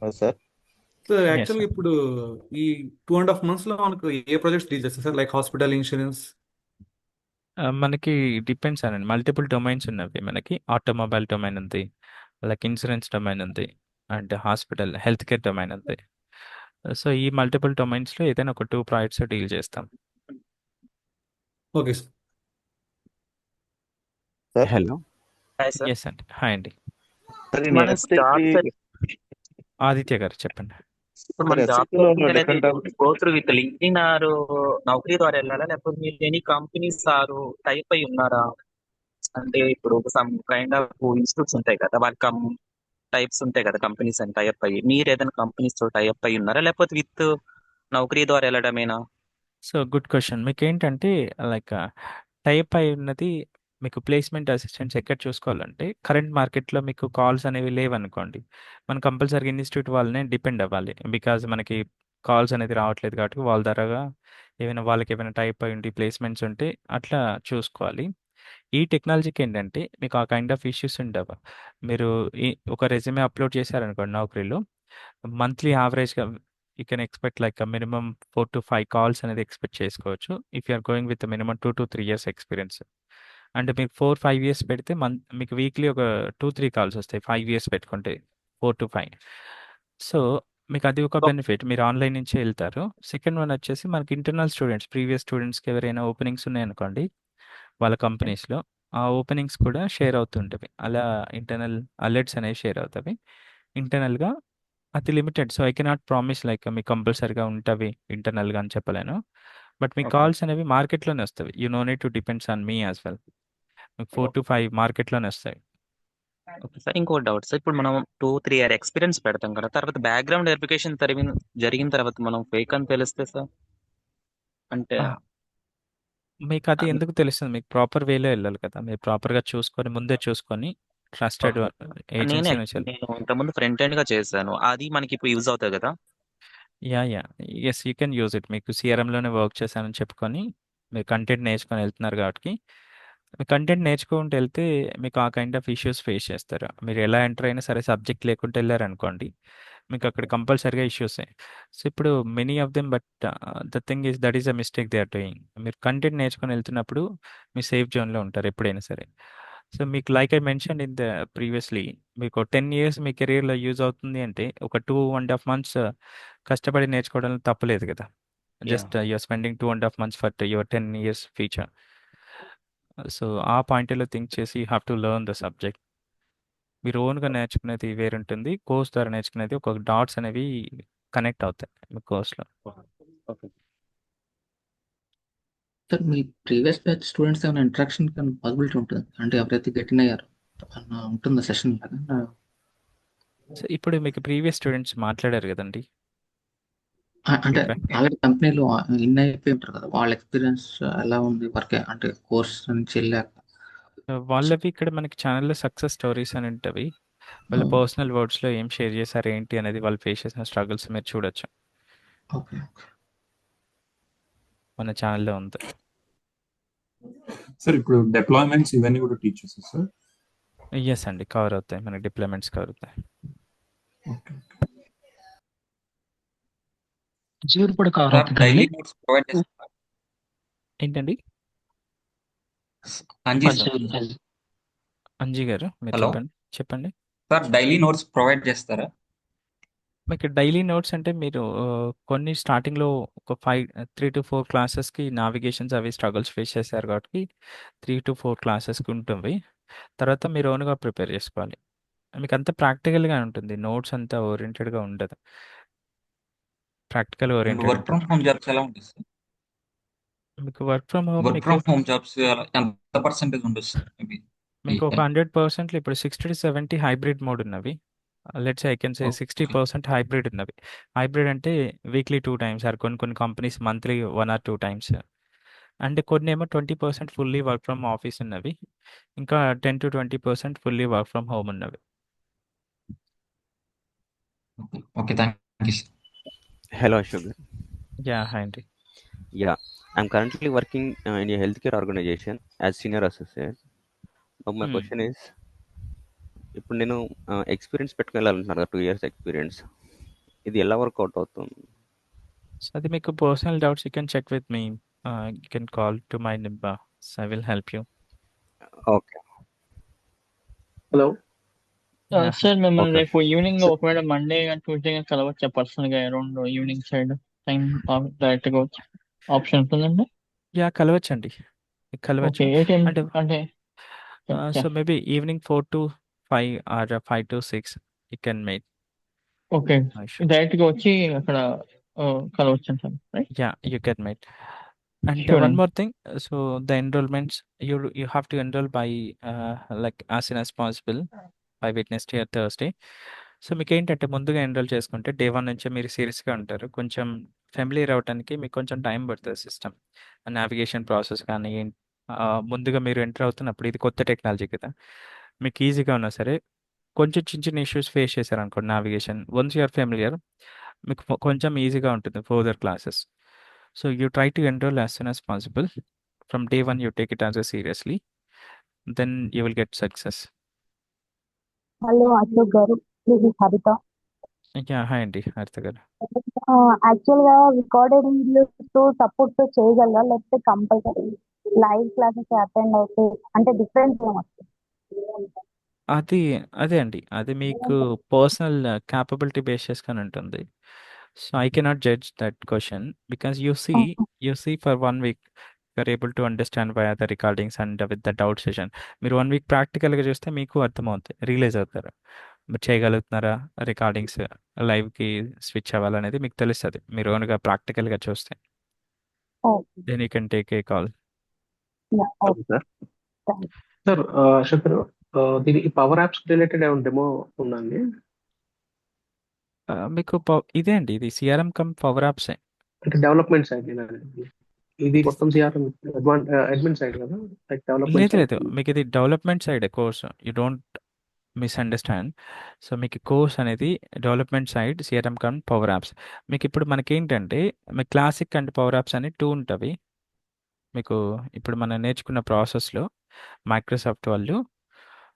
సార్ సార్ Yes, యాక్చువల్గా sir. ఇప్పుడు ఈ 2.5 months లో మనకు ఏ ప్రాజెక్ట్స్ డీల్ చేస్తారు సార్? Like hospital insurance. మనకి డిపెండ్స్ అండి, మల్టిపుల్ డొమైన్స్ ఉన్నవి. మనకి ఆటోమొబైల్ డొమైన్ ఉంది, లైక్ ఇన్సూరెన్స్ డొమైన్ ఉంది, and hospital health care domain ఉంది. సో ఈ మల్టిపుల్ డొమైన్స్లో ఏదైనా ఒక 2 ప్రాజెక్ట్స్ డీల్ చేస్తాం. Okay sir. Sir hello, hi sir. Yes అండి, హాయ్ అండి. సార్ మన జాబ్ ఆదిత్య గారు చెప్పండి. ఇప్పుడు మన జాబ్ సర్చింగ్ అనేది go through with LinkedIn or Naukri ద్వారా వెళ్ళాలా, లేకపోతే మీరు ఎనీ కంపెనీస్ ఆర్ టైప్ అయి ఉన్నారా? అంటే ఇప్పుడు సమ్ కైండ్ ఆఫ్ ఇన్స్టిట్యూట్స్ ఉంటాయి కదా, వాళ్ళ టైప్స్ ఉంటాయి కదా కంపెనీస్ అని టైప్ అయ్యి, మీరు ఏదైనా కంపెనీస్ తో టైప్ అయి ఉన్నారా, లేకపోతే విత్ నౌకరీ ద్వారా వెళ్ళడమేనా? So good question. మీకు ఏంటంటే లైక్ టైప్ అయి ఉన్నది, మీకు ప్లేస్మెంట్ అసిస్టెంట్స్ ఎక్కడ చూసుకోవాలంటే కరెంట్ మార్కెట్లో మీకు కాల్స్ అనేవి లేవనుకోండి, మనం కంపల్సరీగా ఇన్స్టిట్యూట్ వాళ్ళనే డిపెండ్ అవ్వాలి. బికాజ్ మనకి కాల్స్ అనేది రావట్లేదు కాబట్టి వాళ్ళ ద్వారాగా వాళ్ళకి ఏమైనా టైప్ అయి ఉండి ప్లేస్మెంట్స్ ఉంటే అట్లా చూసుకోవాలి. ఈ టెక్నాలజీకి ఏంటంటే మీకు ఆ కైండ్ ఆఫ్ ఇష్యూస్ ఉండవు. మీరు ఒక రెజ్యూమే అప్లోడ్ చేశారనుకోండి నౌకరీలో, మంత్లీ యావరేజ్గా you can expect like minimum 4 to 5 calls అనేది ఎక్స్పెక్ట్ చేసుకోవచ్చు if you're going with minimum 2 to 3 years experience. అంటే మీరు 4-5 years పెడితే మీకు వీక్లీ ఒక 2-3 కాల్స్ వస్తాయి. 5 years పెట్టుకుంటే 4 to 5. సో మీకు అది ఒక బెనిఫిట్, మీరు ఆన్లైన్ నుంచే వెళ్తారు. సెకండ్ వన్ వచ్చేసి మనకి ఇంటర్నల్ స్టూడెంట్స్, ప్రీవియస్ స్టూడెంట్స్కి ఎవరైనా ఓపెనింగ్స్ ఉన్నాయనుకోండి వాళ్ళ కంపెనీస్లో, ఆ ఓపెనింగ్స్ కూడా షేర్ అవుతుంటవి. అలా ఇంటర్నల్ అలర్ట్స్ అనేవి షేర్ అవుతాయి ఇంటర్నల్గా. అది limited, so I cannot promise like మీకు కంపల్సరీగా ఉంటవి ఇంటర్నల్గా అని చెప్పలేను. బట్ మీ కాల్స్ అనేవి మార్కెట్లోనే వస్తాయి. You know need to depends on me as well. మీకు 4 to 5 మార్కెట్లోనే వస్తాయి. ఓకే సార్, ఇంకో డౌట్ సార్. ఇప్పుడు మనం 2-3 year ఎక్స్పీరియన్స్ పెడతాం కదా, తర్వాత బ్యాక్గ్రౌండ్ వెరిఫికేషన్ జరిగిన తర్వాత మనం ఫేక్ అని తెలిస్తే సార్, అంటే మీకు అది ఎందుకు తెలుస్తుంది? మీకు ప్రాపర్ వేలో వెళ్ళాలి కదా, మీరు ప్రాపర్గా చూసుకొని ముందే చూసుకొని ట్రస్టెడ్ ఏజెన్సీ నుంచి నేను ఇంతకుముందు ఫ్రంట్ ఎండ్ గా చేశాను, అది మనకి ఇప్పుడు యూజ్ అవుతుంది కదా? Yeah yes you can use it. మీకు సిఆర్ఎంలోనే వర్క్ చేశానని చెప్పుకొని మీరు కంటెంట్ నేర్చుకొని వెళ్తున్నారు కాబట్టి, మీరు కంటెంట్ నేర్చుకుంటూ వెళ్తే మీకు ఆ కైండ్ ఆఫ్ ఇష్యూస్ ఫేస్ చేస్తారు. మీరు ఎలా ఎంటర్ అయినా సరే సబ్జెక్ట్ లేకుంటే వెళ్ళారనుకోండి, మీకు అక్కడ కంపల్సరీగా ఇష్యూసే. సో ఇప్పుడు many of them, but the thing is that is a mistake they are doing. మీరు కంటెంట్ నేర్చుకొని వెళ్తున్నప్పుడు మీ సేఫ్ జోన్లో ఉంటారు ఎప్పుడైనా సరే. సో మీకు like I mention in the previously, మీకు 10 ఇయర్స్ మీ కెరీర్లో యూజ్ అవుతుంది అంటే ఒక 2.5 మంత్స్ కష్టపడి నేర్చుకోవడంలో తప్పలేదు కదా. Just you're spending 2.5 months for your 10 years future. So ఆ పాయింట్లో థింక్ చేసి you have to learn the subject. మీరు ఓన్గా నేర్చుకునేది వేరుంటుంది, కోర్స్ ద్వారా నేర్చుకునేది ఒక డాట్స్ అనేవి కనెక్ట్ అవుతాయి మీ కోర్స్లో. ఓకే. సార్ మీ ప్రీవియస్ బ్యాచ్ స్టూడెంట్స్ ఏమైనా ఇంటరాక్షన్ కానీ పాసిబిలిటీ ఉంటుంది అంటే ఎవరైతే గెటిన్ అయ్యారు అన్న ఉంటుందా సెషన్ లాగా? సో ఇప్పుడు మీకు ప్రీవియస్ స్టూడెంట్స్ మాట్లాడారు కదండి అంటే ఫీడ్బ్యాక్. ఆల్రెడీ కంపెనీలో ఇన్ అయిపోయి ఉంటారు కదా, వాళ్ళ ఎక్స్పీరియన్స్ ఎలా ఉంది వర్క్ అంటే కోర్స్ నుంచి వెళ్ళాక? వాళ్ళవి ఇక్కడ మనకి ఛానల్లో సక్సెస్ స్టోరీస్ అని ఉంటవి. వాళ్ళ పర్సనల్ వర్డ్స్లో ఏం షేర్ చేశారు ఏంటి అనేది వాళ్ళు ఫేస్ చేసిన స్ట్రగుల్స్ మీరు చూడొచ్చు. ఓకే. మన ఛానల్లో ఉంది. సార్ ఇప్పుడు డిప్లాయ్మెంట్స్ ఇవన్నీ కూడా టీచ్ చేస్తారు సార్? ఎస్ అండి, కవర్ అవుతాయి, మనకి డిప్లాయ్మెంట్స్ కవర్ అవుతాయి. కూడా కవర్ సార్ అవుతుంది డైలీ కదండి? నోట్స్ ప్రొవైడ్ చేస్తారా? ఏంటండి అంజీ సార్. అంజీ గారు మీరు హలో చెప్పండి. సార్, డైలీ నోట్స్ ప్రొవైడ్ చేస్తారా? మీకు డైలీ నోట్స్ అంటే మీరు కొన్ని స్టార్టింగ్లో ఒక 3 to 4 క్లాసెస్కి నావిగేషన్స్ అవి స్ట్రగుల్స్ ఫేస్ చేశారు కాబట్టి 3 to 4 క్లాసెస్కి ఉంటుంది. తర్వాత మీరు ఓన్గా ప్రిపేర్ చేసుకోవాలి. మీకు అంతా ప్రాక్టికల్గా ఉంటుంది, నోట్స్ అంతా ఓరియంటెడ్గా ఉండదు, practical oriented work from home jobs ఎలా ఉంటుంది సార్? మీకు work from home work from home jobs ఎంత పర్సెంటేజ్ ఉంటుంది సార్? మీకు ఒక 100% ఇప్పుడు 60 to 70 హైబ్రిడ్ మోడ్ ఉన్నవి. Let's I can say 60% hybrid ఉన్నవి. హైబ్రిడ్ అంటే వీక్లీ 2 times, ఆర్ కొన్ని companies monthly 1 or 2 times. And కొన్ని ఏమో 20% ఫుల్లీ వర్క్ ఫ్రమ్ ఆఫీస్ ఉన్నవి, ఇంకా 10 to 20% fully work from home ఉన్నవి. Okay, thank you sir. Hello, Ashok. Yeah hi అండి. Yeah, I'm currently working in a healthcare organization as senior associate. Now my question is, ఇప్పుడు నేను experience పెట్టుకెళ్ళాలంటున్నారు కదా, 2 years experience, ఇది ఎలా work out అవుతుంది? So అది మీకు personal doubts you can check with me, you can call to my number, so I will help you. Okay. Hello sir మిమ్మల్ని Okay. రేపు ఈవినింగ్ ఒకవేళ మండే ట్యూస్డే కలవచ్చా పర్సనల్గా అరౌండ్ ఈవినింగ్ సైడ్ టైం డైరెక్ట్గా వచ్చి ఆప్షన్ ఉంటుందండి? యా కలవచ్చండి, కలవచ్చు. Okay, ఏ time అంటే అంటే so maybe evening 4 to 5 or 5 to 6 you can make. Okay, డైరెక్ట్గా వచ్చి అక్కడ కలవచ్చు అంటారు, right? Yeah you can make. And Sure one అండి. more thing, so the enrollments, you have to enroll by like as soon as possible by Wednesday or Thursday. So మీకు ఏంటంటే ముందుగా enrol చేసుకుంటే డే 1 నుంచే మీరు సీరియస్గా ఉంటారు. కొంచెం ఫెమిలియర్ అవడానికి మీకు కొంచెం టైం పడుతుంది, సిస్టమ్ నావిగేషన్ ప్రాసెస్ కానీ ముందుగా మీరు ఎంటర్ అవుతున్నప్పుడు ఇది కొత్త టెక్నాలజీ కదా, మీకు ఈజీగా ఉన్నా సరే కొంచెం చిన్న చిన్న ఇష్యూస్ ఫేస్ చేశారనుకోండి నావిగేషన్, వన్స్ యూఆర్ ఫెమిలియర్ మీకు కొంచెం ఈజీగా ఉంటుంది further classes. So you try to enroll as soon as possible. From day 1 you take it as a seriously, then you will get success. Hello Ashok garu, this is హరిత. Yeah, hi అండి హరిత గారు. యాక్చువల్గా recorded videos తో support తో చేయగలరా, లేకపోతే compulsory live classes attend అయితే అంటే డిఫరెన్స్ ఏమొస్తుంది? అదే అండి, అది మీకు పర్సనల్ క్యాపబిలిటీ బేస్ చేసుకొని ఉంటుంది. So I cannot judge that question because you see for 1 week you are able to understand why are the recordings and with the doubt session. మీరు 1 week ప్రాక్టికల్గా చూస్తే మీకు అర్థమవుతుంది, రియలైజ్ అవుతారు మీరు చేయగలుగుతున్నారా, రికార్డింగ్స్ లైవ్కి స్విచ్ అవ్వాలనేది మీకు తెలుస్తుంది మీరు ఓన్గా ప్రాక్టికల్గా చూస్తే. Then you can take a call. Sir Ashok గారు, దీని పవర్ యాప్స్ రిలేటెడ్ ఏమైనా డెమో ఉందండి? మీకు ఇదే అండి, ఇది సిఆర్ఎం కమ్ పవర్ యాప్సే. అంటే డెవలప్మెంట్ సైడ్ ఇది మొత్తం సిఆర్ఎం అడ్మిన్ సైడ్ కదా, లైక్ డెవలప్మెంట్ లేదు మీకు ఇది development side course, you don't misunderstand. So మీకు కోర్స్ అనేది development side CRM cum power apps. మీకు ఇప్పుడు మనకేంటంటే మీకు క్లాసిక్ అండ్ పవర్ యాప్స్ అని 2 ఉంటుంది. మీకు ఇప్పుడు మనం నేర్చుకున్న ప్రాసెస్లో మైక్రోసాఫ్ట్ వాళ్ళు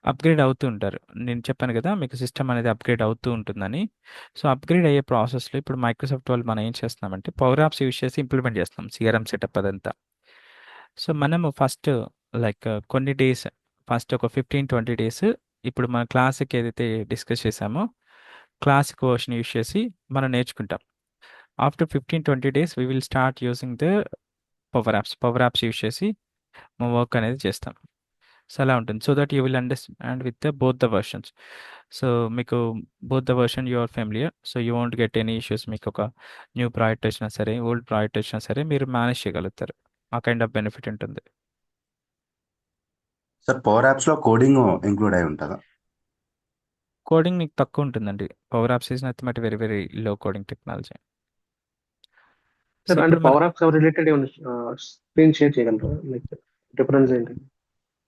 అప్గ్రేడ్ అవుతూ ఉంటారు. నేను చెప్పాను కదా మీకు సిస్టమ్ అనేది అప్గ్రేడ్ అవుతూ ఉంటుందని. సో అప్గ్రేడ్ అయ్యే ప్రాసెస్లో ఇప్పుడు మైక్రోసాఫ్ట్ వాళ్ళు మనం ఏం చేస్తున్నామంటే పవర్ యాప్స్ యూజ్ చేసి ఇంప్లిమెంట్ చేస్తాం సిఆర్ఎం సెటప్ అదంతా. సో మనము ఫస్ట్ లైక్ కొన్ని డేస్ ఫస్ట్ ఒక 15-20 డేస్ ఇప్పుడు మన క్లాసిక్ ఏదైతే డిస్కస్ చేసామో క్లాసిక్ వర్షన్ యూజ్ చేసి మనం నేర్చుకుంటాం. After 15-20 days we will start using the power apps use చేసి మా వర్క్ అనేది చేస్తాం. సో అలా ఉంటుంది. So that you will understand with both the versions. So మీకు both the version you are familiar. So you won't get any issues. మీకు ఒక new project వచ్చినా సరే ఓల్డ్ ప్రాజెక్ట్ వచ్చినా సరే మీరు మేనేజ్ చేయగలుగుతారు. ఆ కైండ్ ఆఫ్ బెనిఫిట్ ఉంటుంది. సార్ పవర్ యాప్స్ లో కోడింగ్ ఇంక్లూడ్ అయి ఉంటుందా? కోడింగ్ మీకు తక్కువ ఉంటుందండి. Power apps is nothing but very very low coding technology. So sir అంటే ఇప్పుడు మన పవర్ యాప్స్ రిలేటెడ్ ఏమైనా స్క్రీన్ షేర్ చేయగలరా? లైక్ డిఫరెన్స్ ఏంటి?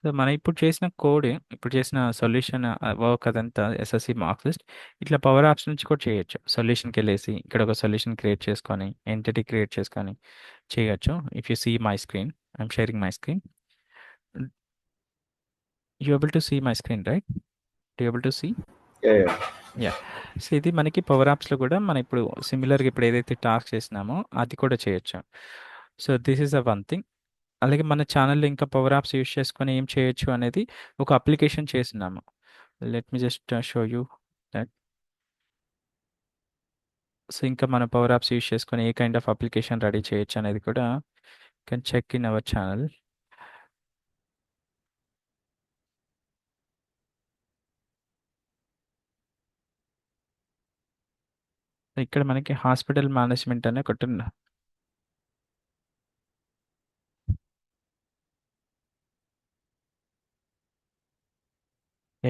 సో మనం ఇప్పుడు చేసిన కోడ్ ఇప్పుడు చేసిన సొల్యూషన్ వర్క్ అదంతా ఎస్ఎస్సి మార్క్స్ లిస్ట్ ఇట్లా పవర్ యాప్స్ నుంచి కూడా చేయొచ్చు. సొల్యూషన్కి వెళ్ళేసి ఇక్కడ ఒక సొల్యూషన్ క్రియేట్ చేసుకొని ఎంటిటీ క్రియేట్ చేసుకొని చేయొచ్చు. If you see my screen, I'm sharing my screen. You able to see my screen right? You able to see? Yeah. So ఇది మనకి పవర్ యాప్స్లో కూడా మనం ఇప్పుడు సిమిలర్గా ఇప్పుడు ఏదైతే టాస్క్ చేసినామో అది కూడా చేయొచ్చు. So this is a one thing. అలాగే మన ఛానల్లో ఇంకా పవర్ యాప్స్ యూస్ చేసుకొని ఏం చేయొచ్చు అనేది ఒక అప్లికేషన్ చేస్తున్నాము. Let me just show you that. So ఇంకా మన పవర్ యాప్స్ యూస్ చేసుకొని ఏ కైండ్ ఆఫ్ అప్లికేషన్ రెడీ చేయొచ్చు అనేది కూడా can check in our channel. ఇక్కడ మనకి హాస్పిటల్ మేనేజ్మెంట్ అనే ఒకటి ఉంది.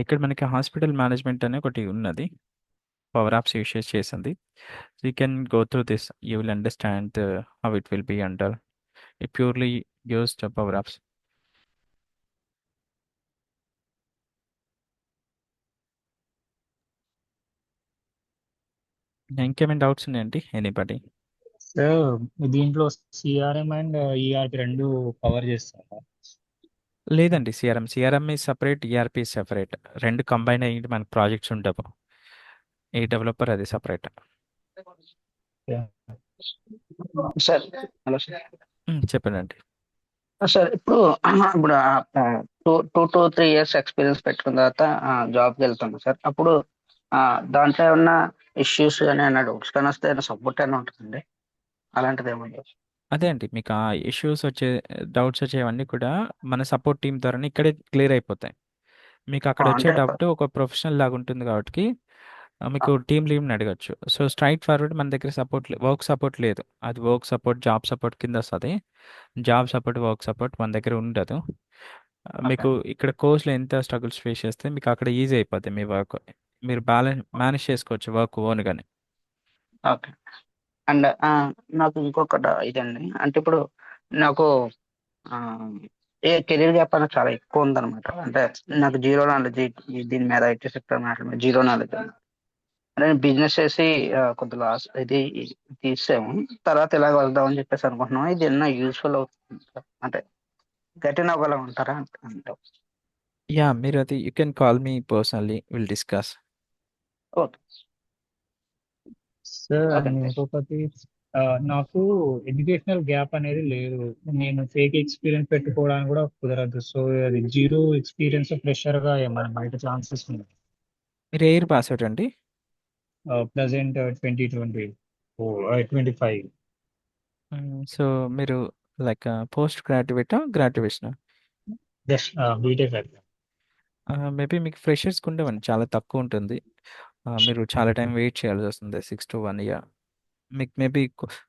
ఇక్కడ మనకి హాస్పిటల్ మేనేజ్మెంట్ అనే ఒకటి ఉన్నది. పవర్ యాప్స్ యూస్ చేసింది. So you can go through this. You will understand how it will be under a purely used power apps. ఇంకేమైనా డౌట్స్ ఉన్నాయండి ఎనీబడి? సార్ దీంట్లో సిఆర్ఎం అండ్ ఈఆర్పి రెండు కవర్ చేస్తారా? లేదండి. CRM is separate, ERP is separate. రెండు combine అయ్యి మనకు projects ఉండవు. ఏ డెవలపర్ అది సపరేట్. Sir hello sir. చెప్పండి. సార్ ఇప్పుడు ఇప్పుడు 2 to 3 years ఎక్స్పీరియన్స్ పెట్టుకున్న తర్వాత జాబ్కి వెళ్తాను సార్. అప్పుడు దాంట్లో ఏమన్నా ఇష్యూస్ కానీ ఏమన్నా డౌట్స్ కానీ వస్తే ఏమైనా సపోర్ట్ అయినా ఉంటుందండి? అలాంటిది ఏమన్నా? అదే అండి. మీకు ఆ ఇష్యూస్ డౌట్స్ వచ్చేవన్నీ కూడా మన సపోర్ట్ టీమ్ ద్వారానే ఇక్కడే క్లియర్ అయిపోతాయి. మీకు అక్కడ వచ్చే అంటే డౌట్ ఒక ప్రొఫెషనల్ లాగా ఉంటుంది కాబట్టి మీకు టీమ్ లీడ్ని అడగచ్చు. సో స్ట్రైట్ ఫార్వర్డ్ మన దగ్గర వర్క్ సపోర్ట్ లేదు. అది వర్క్ సపోర్ట్, జాబ్ సపోర్ట్ కింద వస్తుంది. జాబ్ సపోర్ట్, వర్క్ సపోర్ట్ మన దగ్గర ఉండదు. మీకు ఇక్కడ కోర్స్లో ఎంత స్ట్రగుల్స్ ఫేస్ చేస్తే మీకు అక్కడ ఈజీ అయిపోతుంది మీ వర్క్. మీరు మేనేజ్ చేసుకోవచ్చు వర్క్ ఓన్గానే. ఓకే. అండ్ నాకు ఇంకొక ఇదండి, అంటే ఇప్పుడు నాకు కెరీర్ గ్యాప్ అనేది చాలా ఎక్కువ ఉందన్నమాట. అంటే నాకు జీరో నాలెడ్జ్ దీని మీద, ఐటీ సెక్టర్ మీద జీరో నాలెడ్జ్. అంటే బిజినెస్ చేసి కొంత లాస్ ఇది తీసాము, తర్వాత ఇలాగ వెళ్దామని చెప్పేసి అనుకుంటున్నాం. ఇది ఏమన్నా యూస్ఫుల్ అవుతుంది సార్? అంటే గట్టిన ఒకలా ఉంటారా అంటే? యా, మీరు అది you can call me personally, will discuss. Okay sir okay. ఇంకొకటి, నాకు ఎడ్యుకేషనల్ గ్యాప్ అనేది లేదు. నేను ఫేక్ ఎక్స్పీరియన్స్ పెట్టుకోవడానికి కూడా కుదరదు. సో అది జీరో ఎక్స్పీరియన్స్ ఫ్రెషర్ గా ఏమైనా బయట ఛాన్సెస్ ఉన్నాయి? మీరు ఎయిర్ పాస్ అవుట్ అండి? ప్రజెంట్ 2025. సో మీరు లైక్ పోస్ట్ గ్రాడ్యుయేటా, గ్రాడ్యుయేషనా? Just BTech. మేబీ మీకు ఫ్రెషర్స్కి ఉండవండి, చాలా తక్కువ ఉంటుంది. మీరు చాలా టైం వెయిట్ చేయాల్సి వస్తుంది, 6 to 1 year. మీకు మేబీ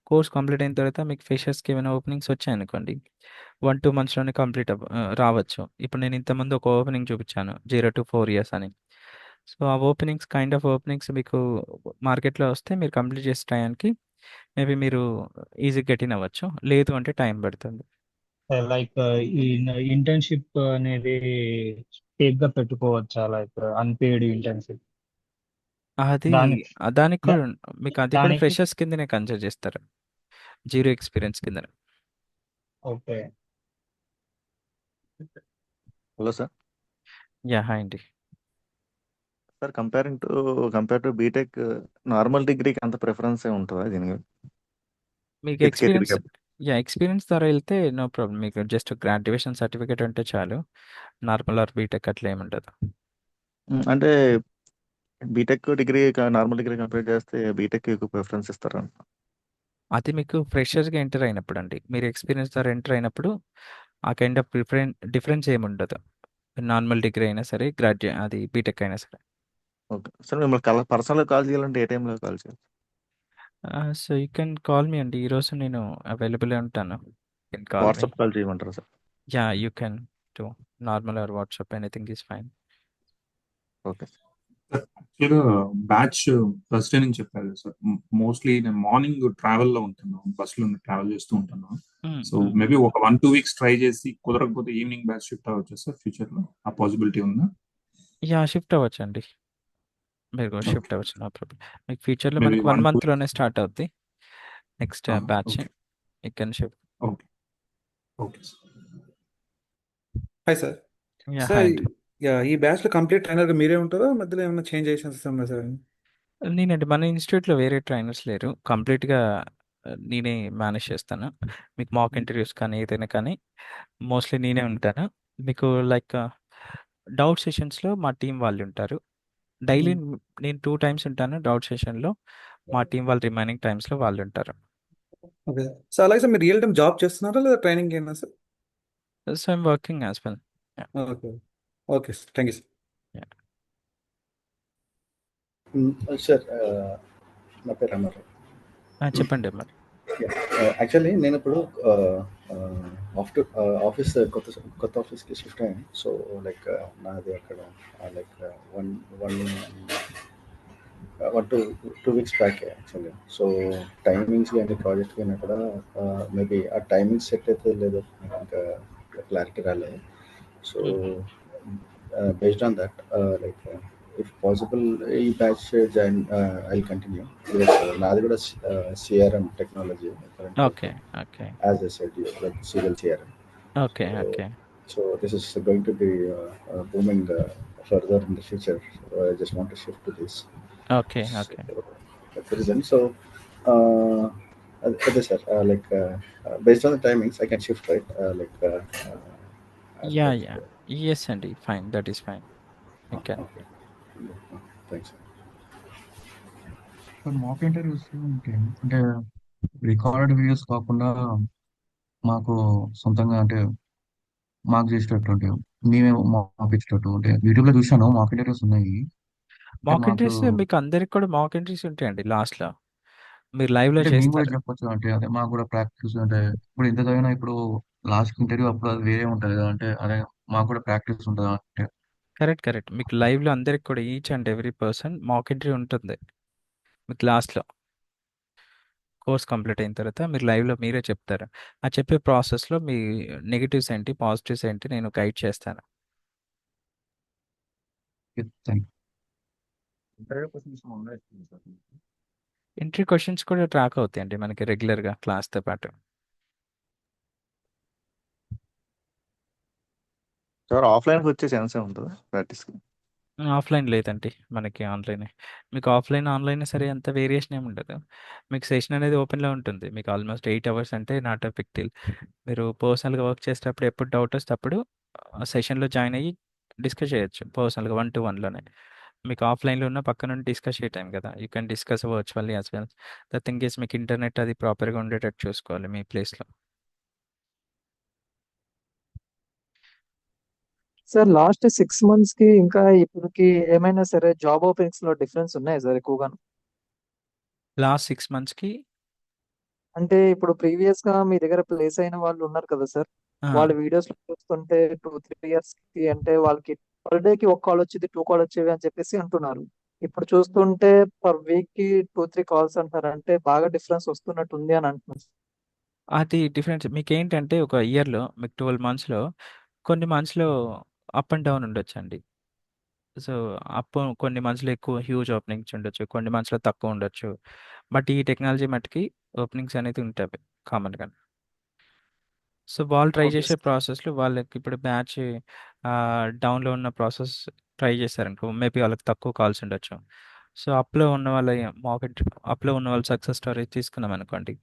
కోర్స్ కంప్లీట్ అయిన తర్వాత మీకు ఫ్రెషర్స్కి ఏమైనా ఓపెనింగ్స్ వచ్చాయనుకోండి, 1-2 monthsలోనే కంప్లీట్ రావచ్చు. ఇప్పుడు నేను ఇంతకుముందు ఒక ఓపెనింగ్ చూపించాను 0 to 4 years అని. సో ఆ కైండ్ ఆఫ్ ఓపెనింగ్స్ మీకు మార్కెట్లో వస్తే మీరు కంప్లీట్ చేసే టైంకి మేబీ మీరు ఈజీ గెట్ ఇన్ అవ్వచ్చు. లేదు అంటే టైం పడుతుంది. లైక్ ఈ ఇంటర్న్షిప్ అనేది ఫేక్ గా పెట్టుకోవచ్చా? లైక్ అన్పేడ్ ఇంటర్న్షిప్ అది దాని దానికి కూడా మీకు అది కూడా దానికి ఫ్రెషర్స్ కిందనే కన్సిడర్ చేస్తారు, జీరో ఎక్స్పీరియన్స్ కింద. ఓకే. Hello sir. హాయ్ అండి. Sir compare to BTech normal డిగ్రీకి అంత ప్రిఫరెన్స్ ఉంటుందా దీనికి మీకు health care experience degree experience ద్వారా వెళ్తే నో ప్రాబ్లం. మీకు జస్ట్ గ్రాడ్యుయేషన్ సర్టిఫికేట్ ఉంటే చాలు. నార్మల్ ఆర్ బీటెక్ అట్లా ఏముండదు. అంటే BTech degree normal degree compare చేస్తే బీటెక్ ఎక్కువ ప్రిఫరెన్స్ ఇస్తారా? అది మీకు ఫ్రెషర్స్గా ఎంటర్ అయినప్పుడు అండి. మీరు ఎక్స్పీరియన్స్ ద్వారా ఎంటర్ అయినప్పుడు ఆ కైండ్ ఆఫ్ డిఫరెన్స్ ఏముండదు. నార్మల్ డిగ్రీ అయినా సరే, అది బీటెక్ అయినా సరే. ఓకే సార్, మిమ్మల్ని పర్సనల్గా కాల్ చేయాలంటే ఏ టైంలో కాల్ చేయాలి? So you can call me అండి. ఈరోజు నేను అవైలబుల్ ఉంటాను. Can call me. WhatsApp call చేయమంటారా sir? You can to normal or WhatsApp, anything is fine. Okay sir. యాక్చువల్గా బ్యాచ్ థర్స్డే నుంచి చెప్పారు సార్. మోస్ట్లీ నేను మార్నింగ్ ట్రావెల్లో ఉంటున్నాను, బస్సులో ట్రావెల్ చేస్తూ ఉంటున్నాను. సో మేబీ ఒక 1-2 వీక్స్ ట్రై చేసి కుదరకపోతే ఈవినింగ్ బ్యాచ్ షిఫ్ట్ అవ్వచ్చు సార్ ఫ్యూచర్లో. ఆ పాసిబిలిటీ ఉందా? షిఫ్ట్ అవ్వచ్చండి. మీరు షిఫ్ట్ అవ్వచ్చు, నో ప్రాబ్లం. మీకు ఫ్యూచర్లో మేబీ మనకి 1 1-2. మంత్లోనే స్టార్ట్ అవుద్ది next batch. Okay you can shift. Okay okay sir. Hi sir. Hi sir అండి. ఈ బ్యాచ్లో కంప్లీట్ ట్రైనర్గా మీరే ఉంటారా, మధ్యలో ఏమైనా చేంజ్ చేసిన ఉన్నాయి సార్? నేనండి, మన ఇన్స్టిట్యూట్లో వేరే ట్రైనర్స్ లేరు. కంప్లీట్గా నేనే మేనేజ్ చేస్తాను. మీకు మాక్ ఇంటర్వ్యూస్ కానీ ఏదైనా కానీ మోస్ట్లీ నేనే ఉంటాను. మీకు లైక్ డౌట్ సెషన్స్లో మా టీం వాళ్ళు ఉంటారు. డైలీ నేను 2 టైమ్స్ ఉంటాను డౌట్ సెషన్లో. మా టీం వాళ్ళు రిమైనింగ్ టైమ్స్లో వాళ్ళు ఉంటారు. Okay sir. అలాగే సార్, మీరు రియల్ టైం జాబ్ చేస్తున్నారా లేదా ట్రైనింగ్ అయినా sir? So I'm working as well. Okay okay sir, thank you sir. Sir నా పేరు రామారావు. చెప్పండి మరి. యాక్చువల్లీ నేను ఇప్పుడు ఆఫ్టర్ ఆఫీస్ కొత్త ఆఫీస్కి షిఫ్ట్ అయ్యాను. సో లైక్ నాది అక్కడ like one two weeks back actually. So timings కానీ ప్రాజెక్ట్ కానీ అక్కడ మేబీ ఆ టైమింగ్స్ సెట్ అయితే లేదో నాకు ఇంకా క్లారిటీ రాలేదు. So based on that like if possible ఈ బ్యాచ్ జాయిన్ ఐ కంటిన్యూ. నాది కూడా CRM technology okay okay as a said like civil CRM. Okay okay so this is going to be booming further in the future. I just want to shift to this. Okay okay that's the reason. So అదే sir like based on the timings I can shift, right? Yes అండి, fine, that is fine. Okay thanks. Mock interviews అంటే recorded videos కాకుండా మాకు సొంతంగా అంటే మాకు చేసేటట్టు మేమే మాకు ఇచ్చేటట్టు అంటే యూట్యూబ్లో చూసాను మాక్ ఇంటర్వ్యూస్ ఉన్నాయి. మాక్ ఇంటర్వ్యూస్ మీకు అందరికి కూడా మాక్ ఇంటర్వ్యూస్ ఉంటాయండి లాస్ట్లో. మీరు లైవ్లో అంటే మేము కూడా చేస్తారు. చెప్పొచ్చు అంటే అదే మాకు కూడా ప్రాక్టీస్ అంటే ఇప్పుడు ఎంత చదివినా ఇప్పుడు లాస్ట్ ఇంటర్వ్యూ అప్పుడు అది వేరే ఉంటుంది కదా, అంటే అదే మాకు కూడా ప్రాక్టీస్ ఉంటుంది అంటే. కరెక్ట్. మీకు లైవ్లో అందరికి కూడా each and every person mock interview ఉంటుంది. మీకు లాస్ట్లో కోర్స్ కంప్లీట్ అయిన తర్వాత మీరు లైవ్లో మీరే చెప్తారు. ఆ చెప్పే ప్రాసెస్లో మీ నెగిటివ్స్ ఏంటి, పాజిటివ్స్ ఏంటి నేను గైడ్ చేస్తాను. ఇంటర్వ్యూ క్వశ్చన్స్ కూడా ట్రాక్ అవుతాయండి మనకి రెగ్యులర్గా క్లాస్తో పాటు. సార్ ఆఫ్లైన్కి వచ్చే ఛాన్స్ ఉంటుందా ప్రాక్టీస్కి? ఆఫ్లైన్ లేదండి, మనకి ఆన్లైనే. మీకు ఆఫ్లైన్ ఆన్లైన్ సరే అంత వేరియేషన్ ఏమి ఉండదు. మీకు సెషన్ అనేది ఓపెన్లో ఉంటుంది. మీకు ఆల్మోస్ట్ 8 అవర్స్ అంటే నాట్ అ బిగ్ డీల్. మీరు పర్సనల్గా వర్క్ చేసేటప్పుడు ఎప్పుడు డౌట్ వస్తే అప్పుడు సెషన్లో జాయిన్ అయ్యి డిస్కస్ చేయొచ్చు పర్సనల్గా 1-to-1లోనే. మీకు ఆఫ్లైన్లో ఉన్న పక్క నుండి డిస్కస్ చేయటం కదా, you can discuss virtually as well. The thing is మీకు ఇంటర్నెట్ అది ప్రాపర్గా ఉండేటట్టు చూసుకోవాలి మీ ప్లేస్లో. సార్ లాస్ట్ 6 months కి ఇంకా ఇప్పటికి ఏమైనా సరే జాబ్ ఓపెనింగ్స్ లో డిఫరెన్స్ ఉన్నాయి సార్ ఎక్కువగా? లాస్ట్ 6 monthsకి అంటే ఇప్పుడు ప్రీవియస్ గా మీ దగ్గర ప్లేస్ అయిన వాళ్ళు ఉన్నారు కదా సార్, వాళ్ళ వీడియోస్ చూస్తుంటే 2-3 years కి అంటే వాళ్ళకి పర్ డే కి 1 కాల్ వచ్చేది, 2 కాల్ వచ్చేవి అని చెప్పేసి అంటున్నారు. ఇప్పుడు చూస్తుంటే పర్ వీక్ కి 2-3 కాల్స్ అంటారు. అంటే బాగా డిఫరెన్స్ వస్తున్నట్టు ఉంది అని అంటున్నారు. అది డిఫరెన్స్ మీకేంటంటే ఒక ఇయర్లో మీకు 12 monthsలో కొన్ని మంత్స్లో అప్ అండ్ డౌన్ ఉండొచ్చండి. సో కొన్ని మంత్స్లో ఎక్కువ హ్యూజ్ ఓపెనింగ్స్ ఉండొచ్చు, కొన్ని మంత్స్లో తక్కువ ఉండొచ్చు. బట్ ఈ టెక్నాలజీ మట్టుకి ఓపెనింగ్స్ అనేది ఉంటాయి కామన్గా. సో వాళ్ళు ట్రై ఓకే చేసే సార్. ప్రాసెస్లో వాళ్ళకి ఇప్పుడు బ్యాచ్ డౌన్‌లో ఉన్న ప్రాసెస్ ట్రై చేశారనుకో, మేబీ వాళ్ళకి తక్కువ కాల్స్ ఉండొచ్చు. సో, అప్‌లో ఉన్న వాళ్ళ సక్సెస్ స్టోరీ తీసుకున్నామనుకోండి,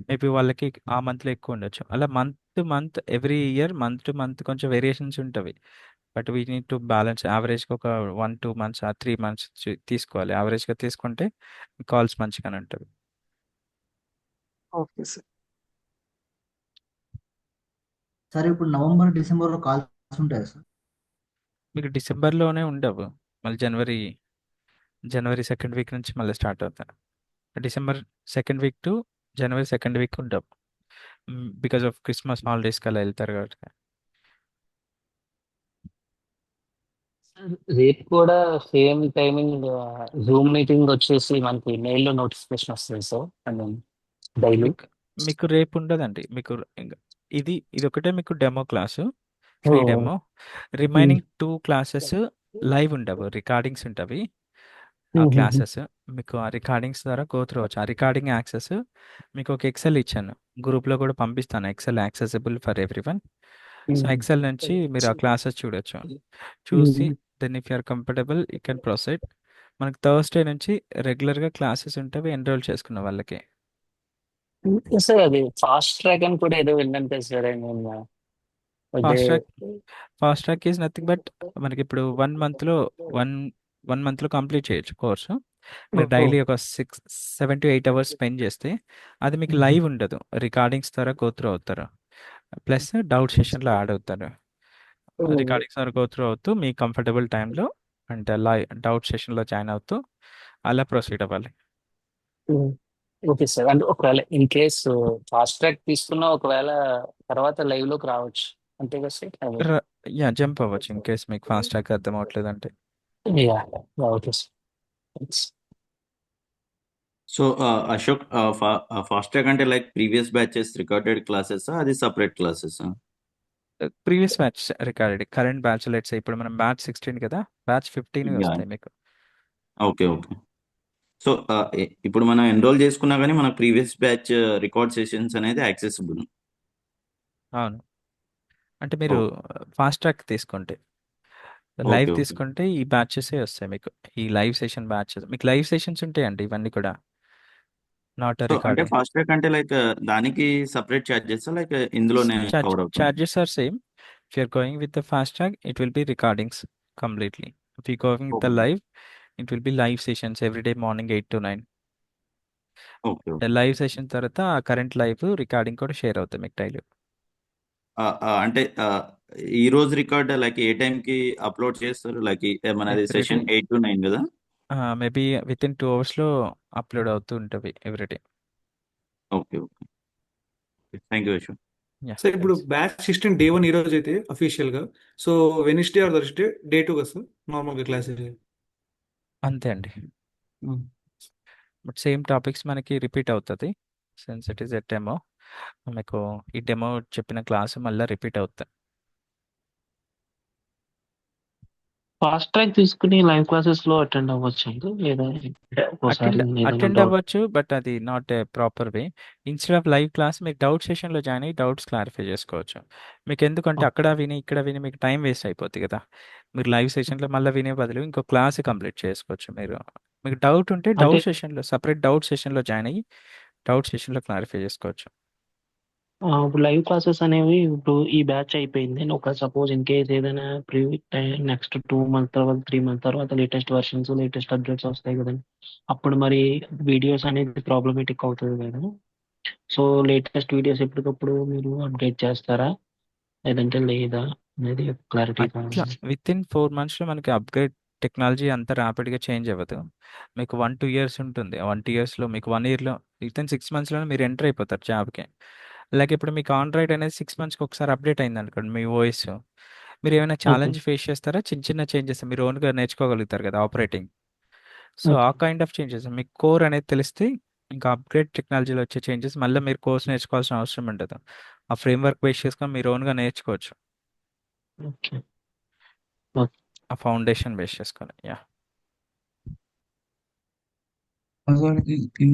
మేబీ వాళ్ళకి ఆ మంత్‌లో ఎక్కువ ఉండొచ్చు. అలా month to month, every year month to month కొంచెం వేరియేషన్స్ ఉంటవి. But we need to balance యావరేజ్‌గా ఒక 1, 2 మంత్స్ 3 మంత్స్ తీసుకోవాలి. యావరేజ్‌గా తీసుకుంటే కాల్స్ మంచిగానే ఉంటవి. Okay sir. సార్ ఇప్పుడు నవంబర్, డిసెంబర్‌లో కాల్స్ ఉంటాయా సార్? మీకు డిసెంబర్‌లోనే ఉండవు. మళ్ళీ జనవరి సెకండ్ వీక్ నుంచి మళ్ళీ స్టార్ట్ అవుతాయి. December second week to January second week ఉండవు. బికాస్ ఆఫ్ క్రిస్మస్ హాలిడేస్‌కి అలా వెళ్తారు కాబట్టి. రేపు కూడా సేమ్ టైమింగ్ జూమ్ మీటింగ్ వచ్చేసి మనకి మెయిల్లో నోటిఫికేషన్ వస్తుంది సార్. I mean daily. మీకు మీకు రేపు ఉండదండి. మీకు ఇదొకటే మీకు demo class. Free demo. Remaining 2 classes live ఉండవు. రికార్డింగ్స్ ఉంటవి. ఆ క్లాసెస్. మీకు ఆ రికార్డింగ్స్ ద్వారా గో త్రూ అవ్వచ్చు. ఆ రికార్డింగ్ యాక్సెస్ మీకు ఒక ఎక్సెల్ ఇచ్చాను. గ్రూప్‌లో కూడా పంపిస్తాను. Excel accessible for everyone. So, excel నుంచి మీరు ఆ క్లాసెస్ చూడొచ్చు. చూసి then if you are comfortable you can proceed. మనకు థర్స్‌డే నుంచి రెగ్యులర్‌గా క్లాసెస్ ఉంటవి ఎన్రోల్ చేసుకున్న వాళ్ళకి. సార్ అది ఫాస్ట్ ట్రాక్ అని కూడా ఏదో విన్నాను కదా సార్. ఐ మీన్ అదే fast track is nothing but మనకిప్పుడు 1 మంత్‌లో 1 మంత్‌లో కంప్లీట్ చేయొచ్చు కోర్సు. మీరు డైలీ ఒక 7-8 అవర్స్ స్పెండ్ చేస్తే అది మీకు లైవ్ ఉండదు. రికార్డింగ్స్ ద్వారా గో త్రూ అవుతారు. ప్లస్ డౌట్ సెషన్‌లో యాడ్ అవుతారు. రికార్డింగ్స్ ద్వారా గో త్రూ అవుతూ మీ కంఫర్టబుల్ టైంలో అంటే డౌట్ సెషన్‌లో జాయిన్ అవుతూ అలా ప్రొసీడ్ అవ్వాలి. Okay sir. అంటే ఒకవేళ ఇన్ కేస్ ఫాస్ట్ ట్రాక్ తీసుకున్నా ఒకవేళ తర్వాత లైవ్‌లోకి రావచ్చు. అంతే కదా sir? I mean yeah! Jump అవ్వచ్చు ఇన్ కేస్ మీకు ఫాస్ట్ ట్రాక్ అర్థం అవ్వట్లేదంటే. Yeah! Okay sir. Thanks. So Ashok, fast track అంటే like previous batches recorded classes, అది separate classes? Previous batch recorded. Current batch let's ఇప్పుడు మనం బ్యాచ్ 16 కదా! బ్యాచ్ 15 వస్తాయి మీకు. ఓకే. ఓకే. సో ఇప్పుడు మనం ఎన్రోల్ చేసుకున్నా కానీ మన ప్రీవియస్ బ్యాచ్ రికార్డ్ సెషన్స్ అనేది యాక్సెసిబుల్. అవును. అంటే మీరు ఫాస్ట్ ట్రాక్ తీసుకోండి. Live okay. ఓకే. తీసుకుంటే ఈ బ్యాచెసే వస్తాయి మీకు. ఈ లైవ్ సెషన్ బ్యాచెస్. మీకు లైవ్ సెషన్స్ ఉంటాయండి ఇవన్నీ కూడా. నాట్ సో అంటే రికార్డింగ్. ఫాస్ట్ ట్రాక్ అంటే లైక్ దానికి సపరేట్ చార్జెస్ లైక్ ఇందులోనే కవర్ అవుతుంది? Charges are same. If you are going with the fast track it will be recordings completely. If you going with the live it will B live sessions everyday morning 8 to 9. Okay. Live session తర్వాత current live recording కూడా share అవుతుంది మీకు daily. అంటే ఈ రోజు record like ఏ టైంకి upload చేస్తారు? Like మనది ఎవ్రీడే సెషన్ 8 to 9 కదా? మేబీ వితిన్ 2 అవర్స్‌లో అప్లోడ్ అవుతూ ఉంటవి everyday. Okay. Okay. Thank you Ashok. Yeah! Sir ఇప్పుడు థాంక్స్. బ్యాచ్ 16 డే 1 ఈ రోజు అయితే అఫీషియల్‌గా. So Wednesday or Thursday day 2 కదా సార్ నార్మల్‌గా క్లాసెస్? అంతే అండి. బట్ సేమ్ టాపిక్స్ మనకి రిపీట్ అవుతది. Since it is a demo. మీకు ఈ డెమో చెప్పిన క్లాస్ మళ్ళా రిపీట్ అవుతాయి. ఫాస్ట్ ట్రాక్ తీసుకుని లైవ్ క్లాసెస్‌లో అటెండ్ అవ్వచ్చండి? లేదా ఒక్కోసారి ఏదైనా అటెండ్ డౌట్ అవ్వచ్చు. బట్ అది not a proper way. Instead of live class మీరు డౌట్ సెషన్‌లో జాయిన్ అయ్యి డౌట్స్ క్లారిఫై చేసుకోవచ్చు. మీకెందుకంటే అక్కడ విని, ఇక్కడ విని మీకు టైం వేస్ట్ అయిపోద్ది కదా! మీరు లైవ్ సెషన్‌లో మళ్ళా వినే బదులు ఇంకో క్లాస్ కంప్లీట్ చేసుకోవచ్చు మీరు. మీకు డౌట్ ఉంటే అంటే డౌట్ సెషన్‌లో సెపరేట్ డౌట్ సెషన్‌లో జాయిన్ అయ్యి డౌట్ సెషన్‌లో క్లారిఫై చేసుకోవచ్చు. ఇప్పుడు లైవ్ క్లాసెస్ అనేవి ఇప్పుడు ఈ బ్యాచ్ అయిపోయింది. ఒక సపోజ్ ఇన్ కేస్ ఏదైనా నెక్స్ట్ 2 మంత్స్ తర్వాత 3 మంత్స్ తర్వాత లేటెస్ట్ వెర్షన్స్, లేటెస్ట్ అప్డేట్స్ వస్తాయి కదండీ! అప్పుడు మరి వీడియోస్ అనేది ప్రాబ్లమాటిక్ అవుతది కదా! సో లేటెస్ట్ వీడియోస్ ఎప్పటికప్పుడు మీరు అప్డేట్ చేస్తారా? లేదంటే లేదా? అనేది క్లారిటీ అట్లా కావాలి. వితిన్ 4 మంత్స్‌లో మనకి అప్‌గ్రేడ్ టెక్నాలజీ అంత ర్యాపిడ్‌గా చేంజ్ అవ్వదు. మీకు 1, 2 ఇయర్స్ ఉంటుంది. 1, 2 ఇయర్స్‌లో మీకు 1 ఇయర్‌లో వితిన్ 6 మంత్స్‌లోనే మీరు ఎంటర్ అయిపోతారు జాబ్‌కి. లైక్ ఇప్పుడు మీకు ఆండ్రాయిడ్ అనేది 6 మంత్స్‌కి ఒకసారి అప్డేట్ అయిందనుకోండి మీ ఓఎస్. మీరేమైనా ఛాలెంజ్ ఫేస్ చేస్తారా? చిన్న చిన్న చేంజెస్ మీరు ఓన్‌గా నేర్చుకోగలుగుతారు కదా! ఆపరేటింగ్. సో, ఆ కైండ్ ఆఫ్ చేంజెస్ మీకు కోర్ అనేది తెలిస్తే ఇంకా అప్‌గ్రేడ్ టెక్నాలజీలో వచ్చే చేంజెస్ మళ్ళా మీరు కోర్స్ నేర్చుకోవాల్సిన అవసరం ఉండదు. ఆ ఫ్రేమ్‌వర్క్ బేస్ చేసుకొని మీరు ఓన్‌గా నేర్చుకోవచ్చు. ఓకే. ఆ ఫౌండేషన్ బేస్ చేసుకొని. యాహ్! అసలు ఈ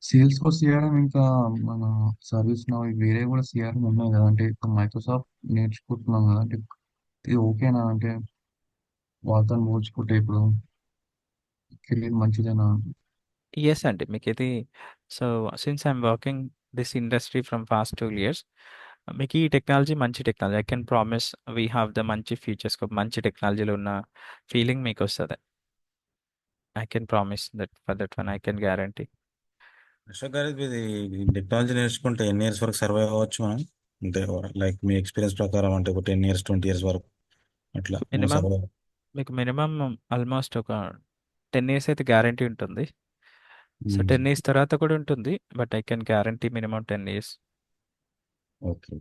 సేల్స్ ఫోర్స్ సిఆర్ఎం ఇంకా మన సర్వీస్ నౌ వేరే కూడా సిఆర్ఎం ఉన్నాయి కదా! అంటే ఇప్పుడు మైక్రోసాఫ్ట్ నేర్చుకుంటున్నాం కదా! అంటే ఇది ఓకేనా అంటే వాళ్ళతో పోల్చుకుంటే ఇప్పుడు కెరీర్ మంచిదేనా? ఎస్ అండి. మీకిది so, since I'm working this industry from past 2 years మీకు ఈ టెక్నాలజీ మంచి technology. I can promise we have the మంచి ఫీచర్స్ మంచి టెక్నాలజీలో ఉన్న ఫీలింగ్ మీకొస్తది. I can promise that for that one I can guarantee. Ashok garu ఇది టెక్నాలజీ నేర్చుకుంటే ఎన్ని ఇయర్స్ వరకు సర్వైవ్ అవ్వచ్చు మనం? అంటే లైక్ మీ ఎక్స్పీరియన్స్ ప్రకారం అంటే ఒక 10 ఇయర్స్ 20 ఇయర్స్ వరకు అట్లా మనం మినిమమ్ సర్వైవ్. మీకు మినిమమ్ ఆల్మోస్ట్ ఒక 10 ఇయర్స్ అయితే గ్యారంటీ ఉంటుంది. సో 10 ఇయర్స్ తర్వాత కూడా ఉంటుంది. But I can guarantee minimum 10 years. Okay.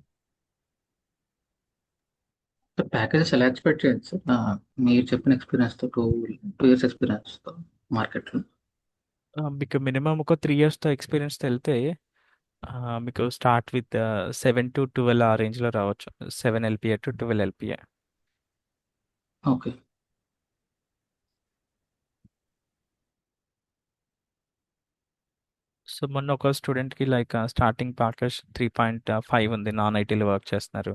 Packages ఎలా ఎక్స్పెక్ట్ చేయొచ్చు సార్? మీరు చెప్పిన ఎక్స్పీరియన్స్తో 2 ఇయర్స్ ఎక్స్పీరియన్స్తో మార్కెట్లో. మీకు మినిమమ్ ఒక 3 ఇయర్స్‌తో ఎక్స్‌పీరియన్స్‌తో ఎళ్తే మీకు స్టార్ట్ విత్ 7-12 ఆ రేంజ్‌లో రావచ్చు. 7 LPA to 12 LPA. Okay. So, మొన్న ఒక స్టూడెంట్‌కి లైక్ స్టార్టింగ్ ప్యాకేజ్ 3.5 ఉంది. నాన్ ఐటీలో వర్క్ చేస్తున్నారు.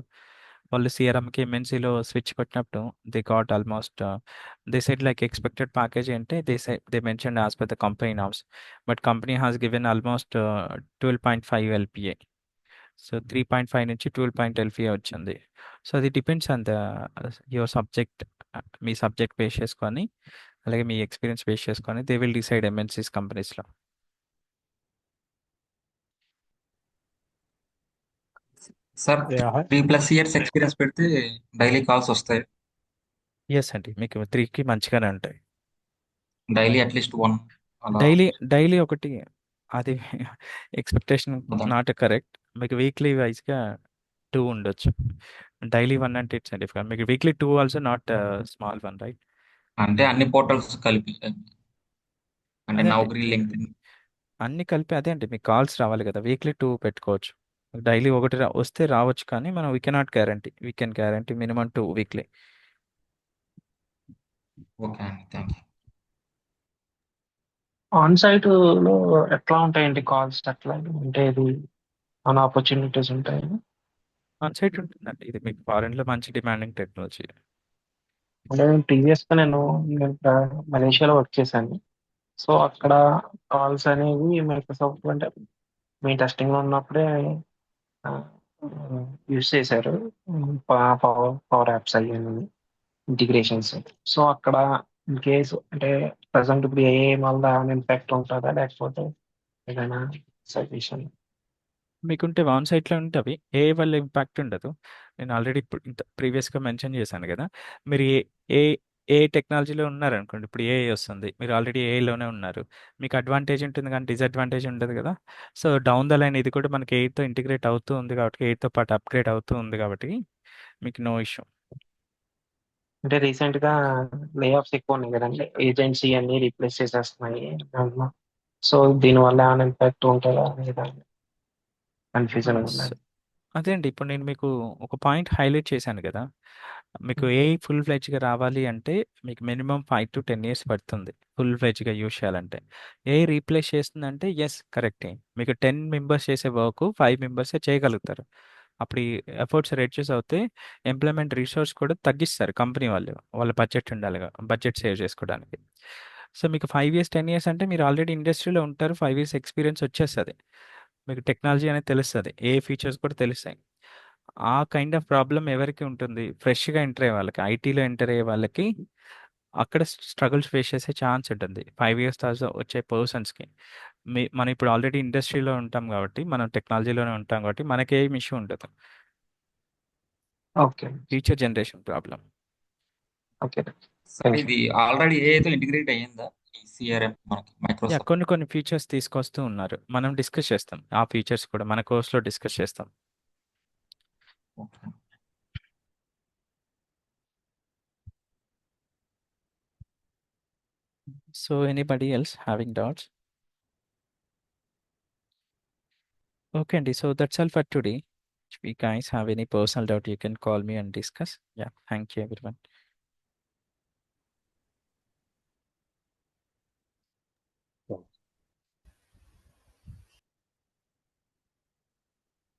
వాళ్ళు సీఆర్ఎంకి, ఎంఎన్‌సీలో స్విచ్ కొట్టినప్పుడు they got almost they said like expected package అంటే they mentioned as per the company norms. But company has given almost 12.5 LPA. So, 3.5 నుంచి 12 ఎల్‌పీఏ వచ్చింది. సో, అది depends on the your subject. మీ సబ్జెక్ట్ బేస్ చేసుకొని, అలాగే మీ experience base చేసుకొని they will decide MNCs కంపెనీస్‌లో. Sir Yeah. 3+ ఇయర్స్ ఎక్స్పీరియన్స్ పెడితే డైలీ కాల్స్ వస్తాయి. యెస్ అండి. మీకు 3కి మంచిగానే ఉంటాయి. డైలీ అట్లీస్ట్ 1 అలా. డైలీ ఒకటి అది ఎక్స్‌పెక్టేషన్ అదా? Not correct. మీకు వీక్లీ వైస్‌గా 2 ఉండొచ్చు. డైలీ 1 అంటే ఇట్స్ డిఫరెంట్. మీకు weekly 2 also not small one right? అంటే అన్ని పోర్టల్స్ కలిపి అంటే అదే అండి. నౌకరీ, లింక్డ్ఇన్. అన్నీ కలిపి అదే అండి. మీకు కాల్స్ రావాలి కదా! వీక్లీ 2 పెట్టుకోవచ్చు. డైలీ ఒకటి వస్తే రావచ్చు కానీ మనం we cannot guarantee. We can guarantee minimum 2 weekly. Okay అండి. Thank you. ఆన్ సైట్ లో ఎట్లా ఉంటాయండి కాల్స్? అట్లా అంటే ఇది మన ఆపర్చునిటీస్ ఉంటాయి. ఆన్ సైట్ ఉంటుందండి. ఇది మీకు ఫారెన్‌లో మంచి డిమాండింగ్ టెక్నాలజీ. అంటే ప్రీవియస్‌గా నేను మలేషియాలో వర్క్ చేశాను. సో, అక్కడ కాల్స్ అనేవి మైక్రోసాఫ్ట్ అంటే మీ టెస్టింగ్‌లో ఉన్నప్పుడే యూజ్ చేశారు. పవర్ యాప్స్ అయ్యాను ఇంటిగ్రేషన్స్. సో, అక్కడ ఇన్ కేస్ అంటే ప్రెజెంట్ ఇప్పుడు ఏఐ వల్ల ఏమైనా ఇంపాక్ట్ ఉంటుందా? లేకపోతే ఏదైనా సజెషన్? మీకుంటే ఆన్ సైట్‌లో ఉంటే అవి ఏఐ వల్ల ఇంపాక్ట్ ఉండదు. నేను ఆల్రెడీ ఇప్పుడు ప్రీవియస్‌గా మెన్షన్ చేశాను గదా! మీరు ఏ ఏ టెక్నాలజీలో ఉన్నారనుకోండి. ఇప్పుడు ఏఐ వస్తుంది. మీరు ఆల్రెడీ ఏఐలోనే ఉన్నారు. మీకు అడ్వాంటేజ్ ఉంటుంది కానీ డిసడ్వాంటేజ్ ఉండదు గదా! సో, డౌన్ ద లైన్ ఇది కూడా మనకి ఏఐతో ఇంటిగ్రేట్ అవుతూ ఉంది కాబట్టి ఏఐతో పాటు అప్‌గ్రేడ్ అవుతూ ఉంది కాబట్టి మీకు నో ఇష్యూ. అంటే రీసెంట్‌గా లే ఆఫ్స్ ఎక్కువ ఉన్నాయి కదండీ! ఏజెన్సీ అన్ని రీప్లేస్ చేసేస్తున్నాయి దాంట్లో. సో, దీనివల్ల ఏమైనా ఇంపాక్ట్ ఉంటదా లేదా కన్‌ఫ్యూజన్‌గా ఉన్నది. అదే అండి. ఇప్పుడు నేను మీకు ఒక పాయింట్ హైలైట్ చేశాను గదా! మీకు ఏఐ ఫుల్ ఫ్లెడ్జ్‌గా రావాలి అంటే మీకు మినిమమ్ 5-10 ఇయర్స్ పడుతుంది. ఫుల్ ఫ్లెడ్జ్‌గా యూజ్ చేయాలంటే. ఏఐ రీప్లేస్ చేస్తుందంటే యెస్ కరెక్టే. మీకు 10 మెంబర్స్ చేసే వర్క్ 5 మెంబర్సే చేయగలుగుతారు. అప్పుడు ఈ ఎఫర్ట్స్ రెడ్యూస్ అవుతే ఎంప్లాయ్‌మెంట్ రిసోర్స్ కూడా తగ్గిస్తారు కంపెనీ వాళ్ళు. వాళ్ళ బడ్జెట్ ఉండాలిగా. బడ్జెట్ సేవ్ చేసుకోవడానికి. సో, మీకు 5 ఇయర్స్, 10 ఇయర్స్ అంటే మీరు ఆల్రెడీ ఇండస్ట్రీలో ఉంటారు. 5 ఇయర్స్ ఎక్స్‌పీరియన్స్ వచ్చేస్తది. మీకు టెక్నాలజీ అనేది తెలుస్తది. ఏ ఫీచర్స్ కూడా తెలుస్తాయి. ఆ కైండ్ ఆఫ్ ప్రాబ్లమ్ ఎవరికి ఉంటుంది? ఫ్రెష్‌గా ఎంటర్ అయ్యే వాళ్ళకి, ఐటీలో ఎంటర్ అయ్యే వాళ్ళకి అక్కడ స్ట్రగుల్స్ ఫేస్ చేసే ఛాన్స్ ఉంటుంది. 5 ఇయర్స్ తర్వాత వచ్చే పర్సన్స్‌కి. మనం ఇప్పుడు ఆల్రెడీ ఇండస్ట్రీలో ఉంటాం కాబట్టి, మనం టెక్నాలజీలోనే ఉంటాం కాబట్టి మనకేం ఇష్యూ ఉండదు. Okay. Future generation problem. Okay. Sir ఇది ఆల్రెడీ ఏఐతో ఇంటిగ్రేట్ అయ్యిందా? ఈ సీఆర్ఎం మనకి యాహ్! మైక్రోసాఫ్ట్. కొన్ని ఫీచర్స్ తీసుకొస్తూ ఉన్నారు. మనం డిస్కస్ చేస్తాం. ఆ ఫీచర్స్ కూడా మన కోర్స్‌లో డిస్కస్ చేస్తాం. Okay. So anybody else having doubts? Okay, Andy. So that's all for today. If you guys have any personal doubt, you can call me and discuss. Yeah. Thank you, everyone.